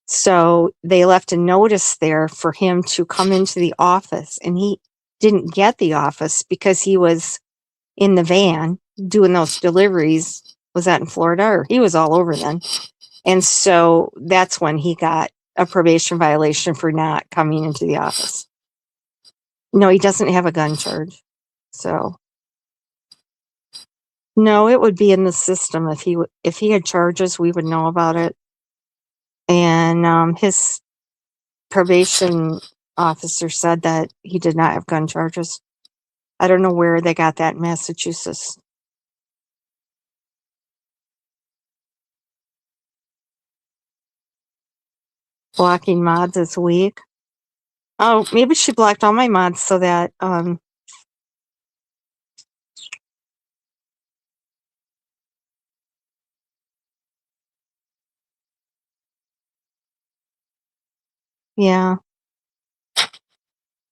[SPEAKER 1] So they left a notice there for him to come into the office, and he didn't get the office because he was in the van doing those deliveries. Was that in Florida? Or he was all over then. And so that's when he got a probation violation for not coming into the office. No, he doesn't have a gun charge. So no, it would be in the system. If he had charges, we would know about it. And his probation officer said that he did not have gun charges. I don't know where they got that in Massachusetts. Blocking mods is weak. Oh, maybe she blocked all my mods so that yeah.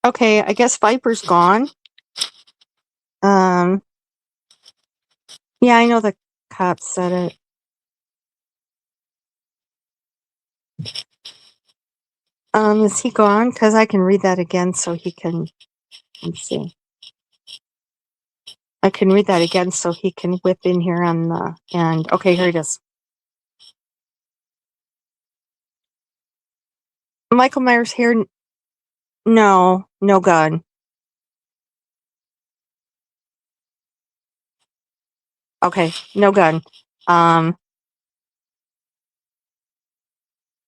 [SPEAKER 1] Okay, I guess Viper's gone. Yeah, I know the cops said it. Is he gone? Because I can read that again so he can, let's see. I can read that again so he can whip in here on the end. Okay, here it is. Michael Myers here. No gun. Okay, no gun.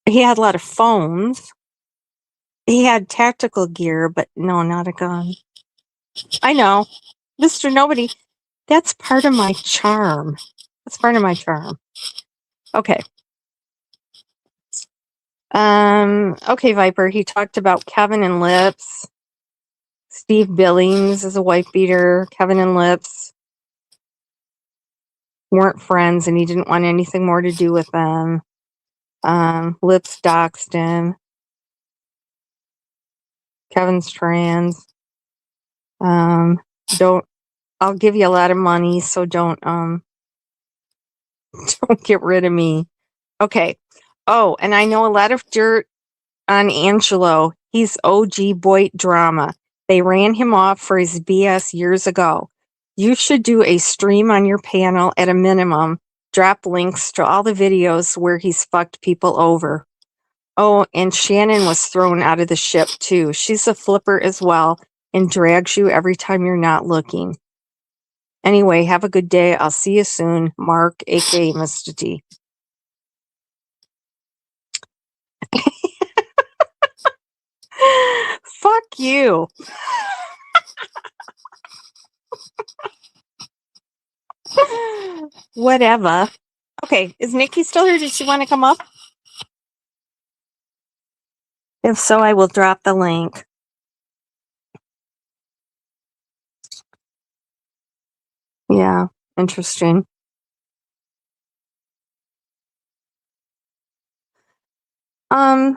[SPEAKER 1] He had a lot of phones. He had tactical gear, but no, not a gun. I know. Mr. Nobody. That's part of my charm. Okay. Okay, Viper. He talked about Kevin and Lips. Steve Billings is a wife beater. Kevin and Lips weren't friends, and he didn't want anything more to do with them. Lips doxed him. Kevin's trans. I'll give you a lot of money, so don't get rid of me. Okay. Oh, and I know a lot of dirt on Angelo. He's OG Boyd drama. They ran him off for his BS years ago. You should do a stream on your panel at a minimum. Drop links to all the videos where he's fucked people over. Oh, and Shannon was thrown out of the ship too. She's a flipper as well and drags you every time you're not looking. Anyway, have a good day. I'll see you soon. Mark, aka Mr. T. Fuck you. Whatever. Okay, is Nikki still here? Does she want to come up? If so, I will drop the link. Yeah, interesting. Mo,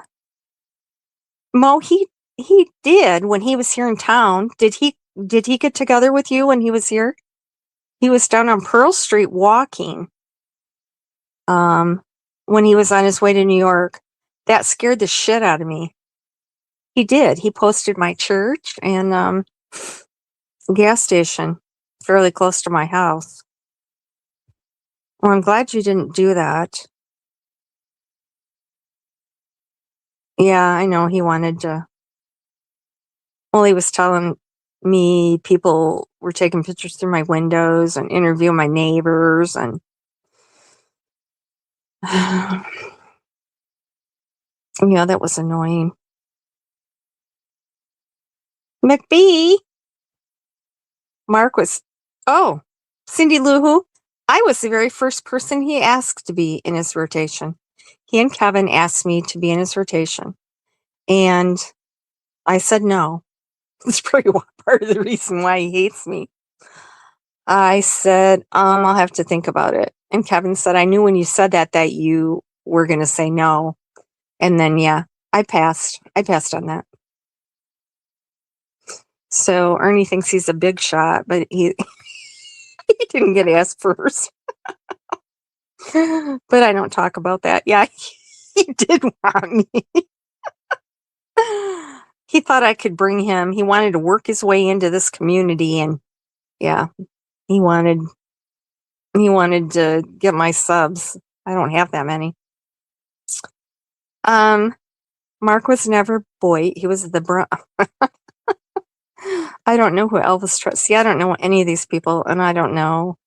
[SPEAKER 1] he did when he was here in town. Did he get together with you when he was here? He was down on Pearl Street walking. When he was on his way to New York. That scared the shit out of me. He did. He posted my church and gas station fairly close to my house. Well, I'm glad you didn't do that. Yeah, I know he wanted to. Well, he was telling me people were taking pictures through my windows and interviewing my neighbors and yeah, that was annoying. McBee. Mark was, oh, Cindy Lou Who. I was the very first person he asked to be in his rotation. He and Kevin asked me to be in his rotation. And I said no. It's probably part of the reason why he hates me. I said, I'll have to think about it. And Kevin said, I knew when you said that you were going to say no. And then, yeah, I passed. I passed on that. So Ernie thinks he's a big shot, but he didn't get asked first. But I don't talk about that. Yeah, he did want me. He thought I could bring him. He wanted to work his way into this community, and yeah, he wanted to get my subs. I don't have that many. Mark was never Boyd. He was the I don't know who Elvis trusts. See, I don't know any of these people, and I don't know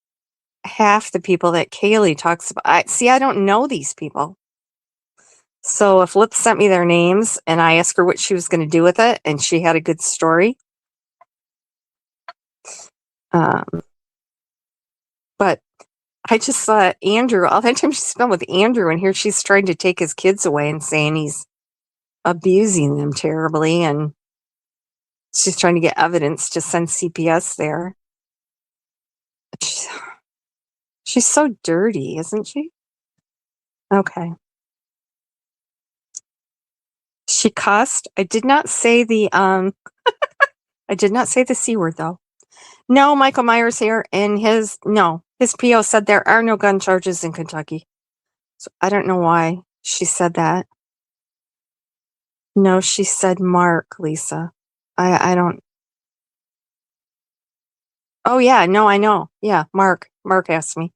[SPEAKER 1] half the people that Kaylee talks about. I don't know these people. So if Lip sent me their names and I asked her what she was going to do with it, and she had a good story. But I just thought Andrew, all that time she spent with Andrew, and here she's trying to take his kids away and saying he's abusing them terribly, and she's trying to get evidence to send CPS there. She's so dirty, isn't she? Okay. She cussed. I did not say the I did not say the C word though. No, Michael Myers here, and his PO said there are no gun charges in Kentucky. So I don't know why she said that. No, she said Mark, Lisa. I don't. Oh yeah, no, I know. Yeah, Mark asked me.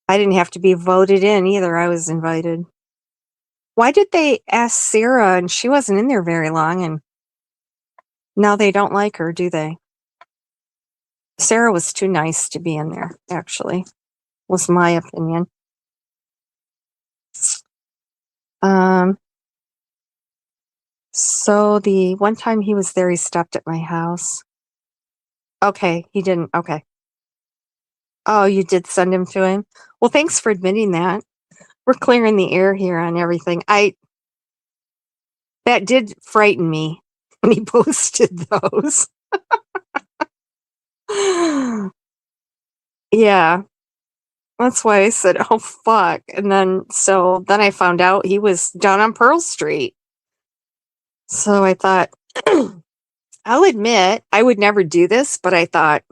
[SPEAKER 1] I didn't have to be voted in either. I was invited. Why did they ask Sarah and she wasn't in there very long, and now they don't like her, do they? Sarah was too nice to be in there, actually, was my opinion. So the one time he was there, he stopped at my house. Okay, he didn't. Okay. Oh, you did send him to him? Well, thanks for admitting that. We're clearing the air here on everything. That did frighten me when he posted those. Yeah. That's why I said, oh, fuck. And then I found out he was down on Pearl Street. So I thought, I'll admit, I would never do this, but I thought,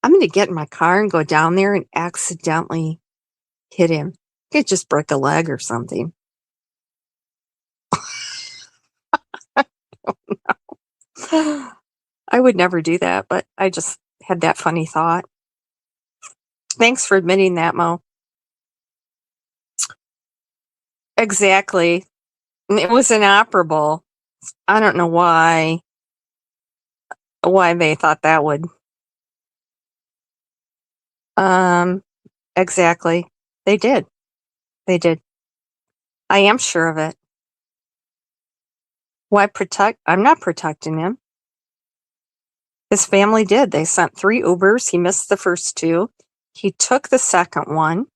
[SPEAKER 1] I'm going to get in my car and go down there and accidentally hit him. Could just break a leg or something. I would never do that, but I just had that funny thought. Thanks for admitting that, Mo. Exactly. It was inoperable. I don't know why they thought that would Exactly. They did. They did. I am sure of it. Why protect? I'm not protecting him. His family did. They sent 3 Ubers. He missed the first 2. He took the second one.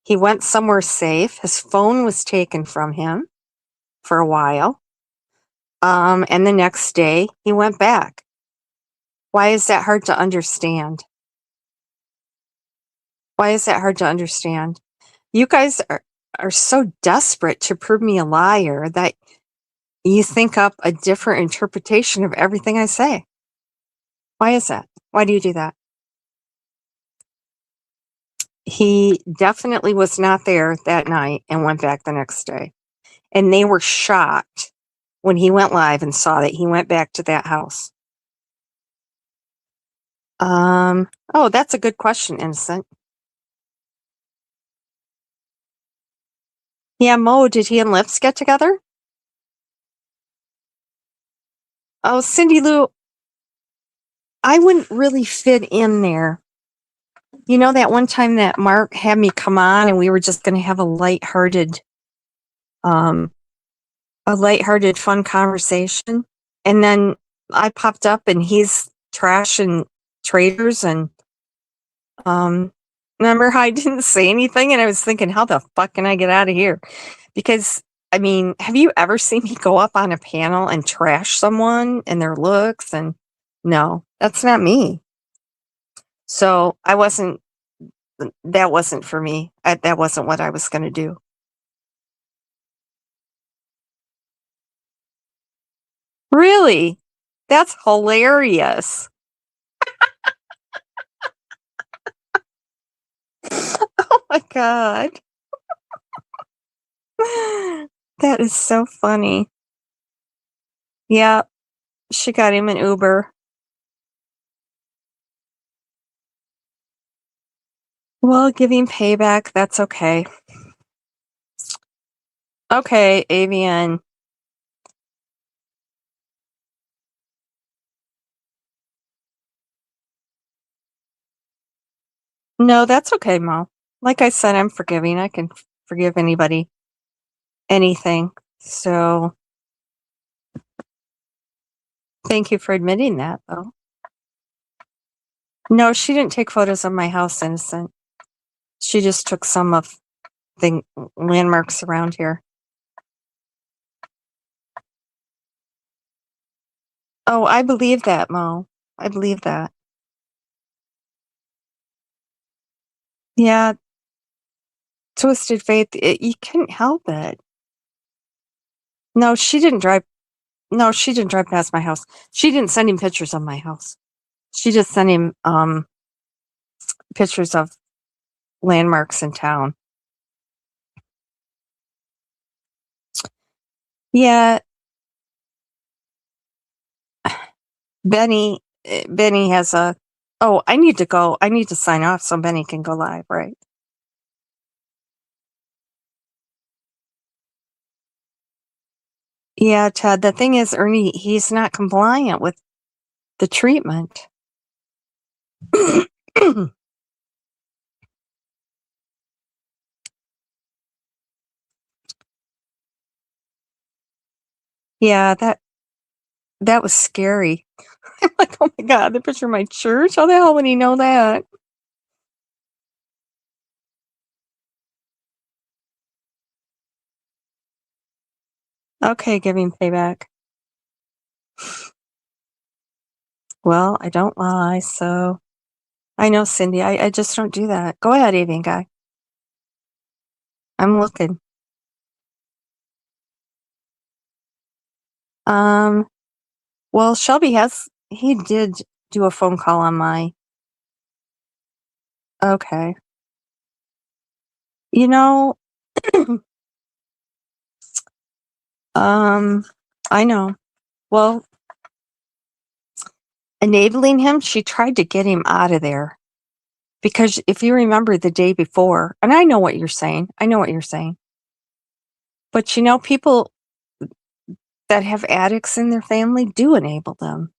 [SPEAKER 1] He went somewhere safe. His phone was taken from him for a while. And the next day he went back. Why is that hard to understand? Why is that hard to understand? You guys are so desperate to prove me a liar that you think up a different interpretation of everything I say. Why is that? Why do you do that? He definitely was not there that night and went back the next day. And they were shocked when he went live and saw that he went back to that house. Oh, that's a good question, Innocent. Yeah, Mo, did he and Lips get together? Oh, Cindy Lou, I wouldn't really fit in there. You know that one time that Mark had me come on and we were just going to have a lighthearted, fun conversation. And then I popped up and he's trashing traders and, remember how I didn't say anything and I was thinking, how the fuck can I get out of here? Because, I mean, have you ever seen me go up on a panel and trash someone and their looks? And no, that's not me. So that wasn't for me. That wasn't what I was going to do. Really? That's hilarious. Oh my God. That is so funny. Yeah, she got him an Uber. Well, give him payback. That's okay. Okay, AVN. No, that's okay, Mo. Like I said, I'm forgiving. I can forgive anybody, anything. So thank you for admitting that, though. No, she didn't take photos of my house, Innocent. She just took some of the landmarks around here. Oh, I believe that, Mo. I believe that. Yeah, Twisted Faith, you couldn't help it. No, she didn't drive. No, she didn't drive past my house. She didn't send him pictures of my house. She just sent him pictures of landmarks in town. Yeah, Benny has a. Oh, I need to go. I need to sign off so Benny can go live, right? Yeah, Ted. The thing is, Ernie, he's not compliant with the treatment. Yeah, that was scary. I'm like, oh my God, the picture of my church? How the hell would he know that? Okay, giving payback. Well, I don't lie, so I know, Cindy. I just don't do that. Go ahead, Avian guy. I'm looking. Well, Shelby he did do a phone call on my. Okay. You know, I know. Well, enabling him, she tried to get him out of there. Because if you remember the day before, and I know what you're saying. But you know, people that have addicts in their family do enable them.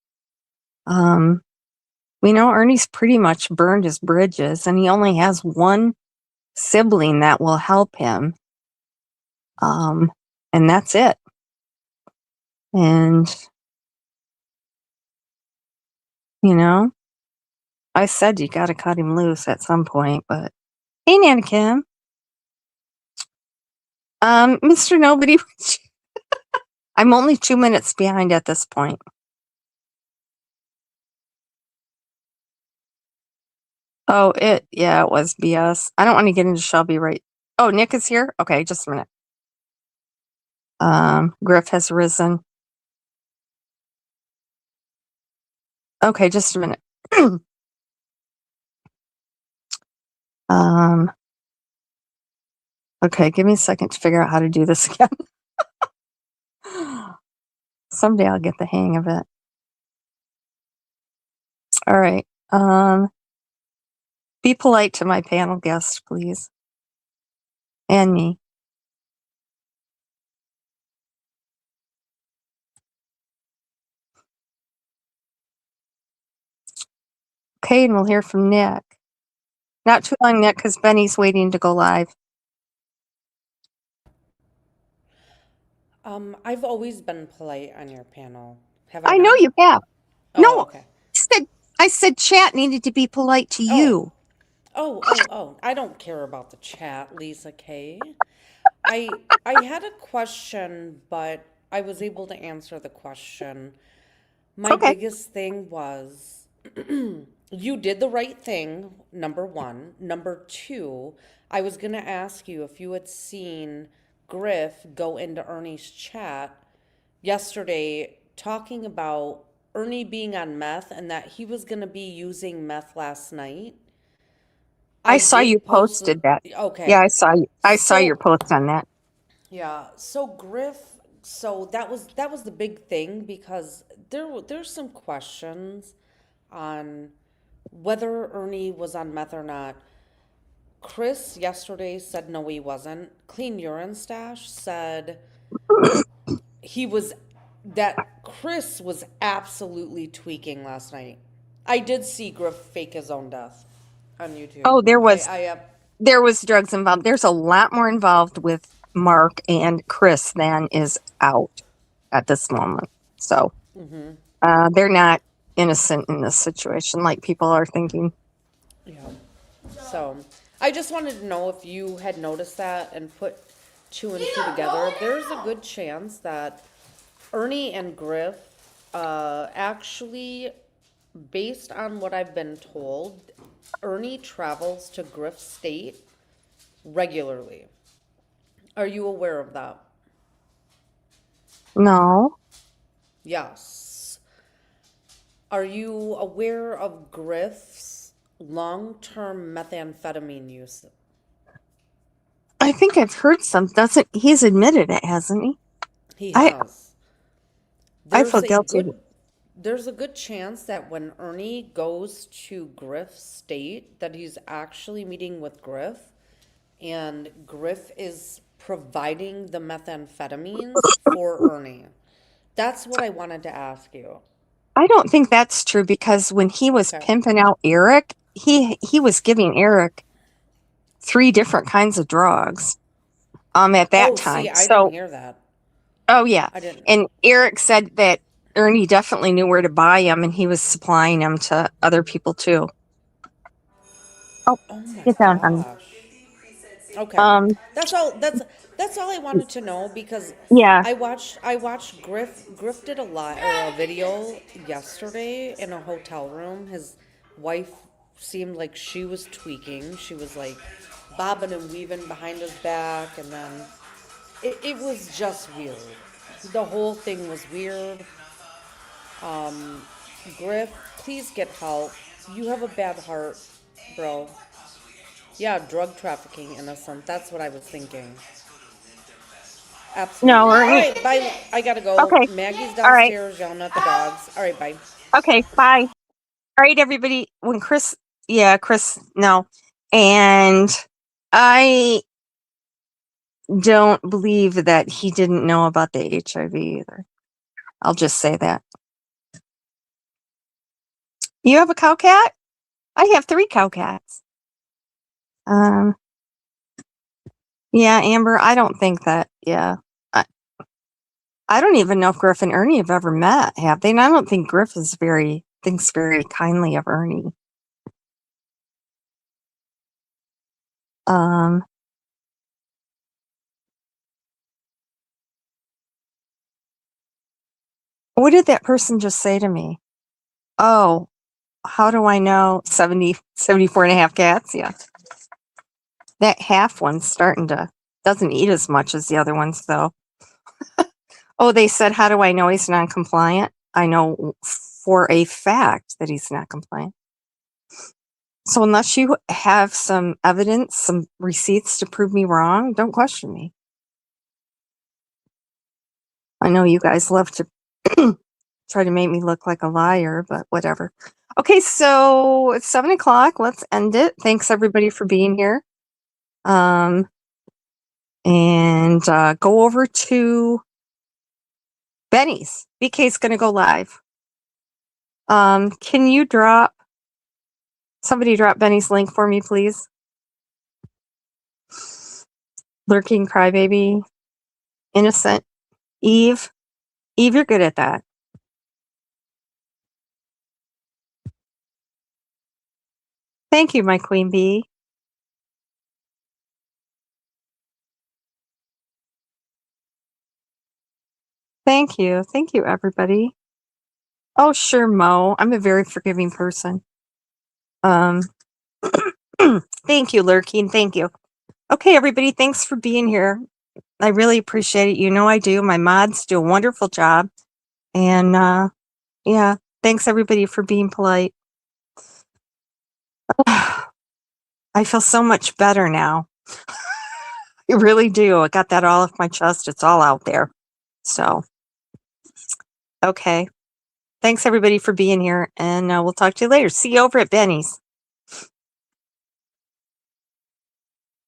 [SPEAKER 1] We know Ernie's pretty much burned his bridges and he only has one sibling that will help him. And that's it. And, you know, I said you got to cut him loose at some point, but hey, Nana Kim. Mr. Nobody, I'm only 2 minutes behind at this point. Oh, it was BS. I don't want to get into Shelby right. Oh, Nick is here? Okay, just a minute. Griff has risen. Okay, just a minute. Okay, give me a second to figure out how to do this again. Someday I'll get the hang of it. All right. Be polite to my panel guests, please. And me. Okay, and we'll hear from Nick. Not too long, Nick, because Benny's waiting to go live.
[SPEAKER 10] I've always been polite on your panel. Have
[SPEAKER 1] I know
[SPEAKER 10] not?
[SPEAKER 1] you have.
[SPEAKER 10] Oh,
[SPEAKER 1] No,
[SPEAKER 10] okay.
[SPEAKER 1] I said chat needed to be polite to you.
[SPEAKER 10] Oh. I don't care about the chat, Lisa K. I had a question, but I was able to answer the question. My
[SPEAKER 1] Okay.
[SPEAKER 10] biggest thing was you did the right thing, number one. Number two, I was going to ask you if you had seen Griff go into Ernie's chat yesterday talking about Ernie being on meth and that he was going to be using meth last night.
[SPEAKER 1] I saw
[SPEAKER 10] did
[SPEAKER 1] you
[SPEAKER 10] post
[SPEAKER 1] posted that.
[SPEAKER 10] Okay.
[SPEAKER 1] Yeah, I saw you. I saw
[SPEAKER 10] So-
[SPEAKER 1] your post on that.
[SPEAKER 10] Yeah, so Griff, so that was the big thing because there's some questions on whether Ernie was on meth or not. Chris yesterday said no, he wasn't. Clean Urine Stash said that Chris was absolutely tweaking last night. I did see Griff fake his own death on YouTube.
[SPEAKER 1] Oh, there was
[SPEAKER 10] I
[SPEAKER 1] there was drugs involved. There's a lot more involved with Mark and Chris than is out at this moment. So they're not innocent in this situation like people are thinking.
[SPEAKER 10] Yeah. So I just wanted to know if you had noticed that and put two and two together. There's a good chance that Ernie and Griff actually, based on what I've been told, Ernie travels to Griff State regularly. Are you aware of that?
[SPEAKER 1] No.
[SPEAKER 10] Yes. Are you aware of Griff's long-term methamphetamine use?
[SPEAKER 1] I think I've heard some. He's admitted it, hasn't he?
[SPEAKER 10] He
[SPEAKER 1] I-
[SPEAKER 10] has.
[SPEAKER 1] I feel guilty.
[SPEAKER 10] There's a good chance that when Ernie goes to Griff State, that he's actually meeting with Griff, and Griff is providing the methamphetamines for Ernie. That's what I wanted to ask you.
[SPEAKER 1] I don't think that's true because when he was
[SPEAKER 10] Okay.
[SPEAKER 1] pimping out Eric, he was giving Eric 3 different kinds of drugs at that time.
[SPEAKER 10] See, I didn't hear that.
[SPEAKER 1] Oh yeah.
[SPEAKER 10] I didn't.
[SPEAKER 1] And Eric said that Ernie definitely knew where to buy them and he was supplying them to other people too.
[SPEAKER 10] Oh my
[SPEAKER 1] Get down, honey.
[SPEAKER 10] gosh. Okay.
[SPEAKER 1] Um
[SPEAKER 10] That's all I wanted to know because
[SPEAKER 1] yeah.
[SPEAKER 10] I watched Griff did a video yesterday in a hotel room. His wife seemed like she was tweaking. She was like bobbing and weaving behind his back, and then it was just weird. The whole thing was weird. Griff, please get help. You have a bad heart, bro. Yeah, drug trafficking, innocent. That's what I was thinking. Absolutely.
[SPEAKER 1] No,
[SPEAKER 10] All
[SPEAKER 1] Ernie.
[SPEAKER 10] right, bye. I gotta go.
[SPEAKER 1] Okay.
[SPEAKER 10] Maggie's
[SPEAKER 1] All right.
[SPEAKER 10] downstairs yelling at the dogs. All right, bye.
[SPEAKER 1] Okay, bye. All right, everybody. When Chris, no. And I don't believe that he didn't know about the HIV either. I'll just say that. You have a cow cat? I have 3 cow cats. Yeah, Amber, I don't think that, yeah. I don't even know if Griff and Ernie have ever met, have they? And I don't think Griff thinks very kindly of Ernie. What did that person just say to me? Oh, how do I know 74 and a half cats? Yeah. That half one's doesn't eat as much as the other ones though. Oh, they said, how do I know he's non-compliant? I know for a fact that he's not compliant. So unless you have some evidence, some receipts to prove me wrong, don't question me. I know you guys love to try to make me look like a liar, but whatever. Okay, so it's 7:00. Let's end it. Thanks everybody for being here. And go over to Benny's. BK's going to go live. Can you somebody drop Benny's link for me, please? Lurking Crybaby, Innocent, Eve, you're good at that. Thank you, my queen bee. Thank you, everybody. Oh, sure, Mo. I'm a very forgiving person. Thank you, Lurking. Thank you. Okay, everybody, thanks for being here. I really appreciate it. You know I do. My mods do a wonderful job. And yeah, thanks everybody for being polite. I feel so much better now. I really do. I got that all off my chest. It's all out there. So, okay. Thanks everybody for being here, and we'll talk to you later. See you over at Benny's.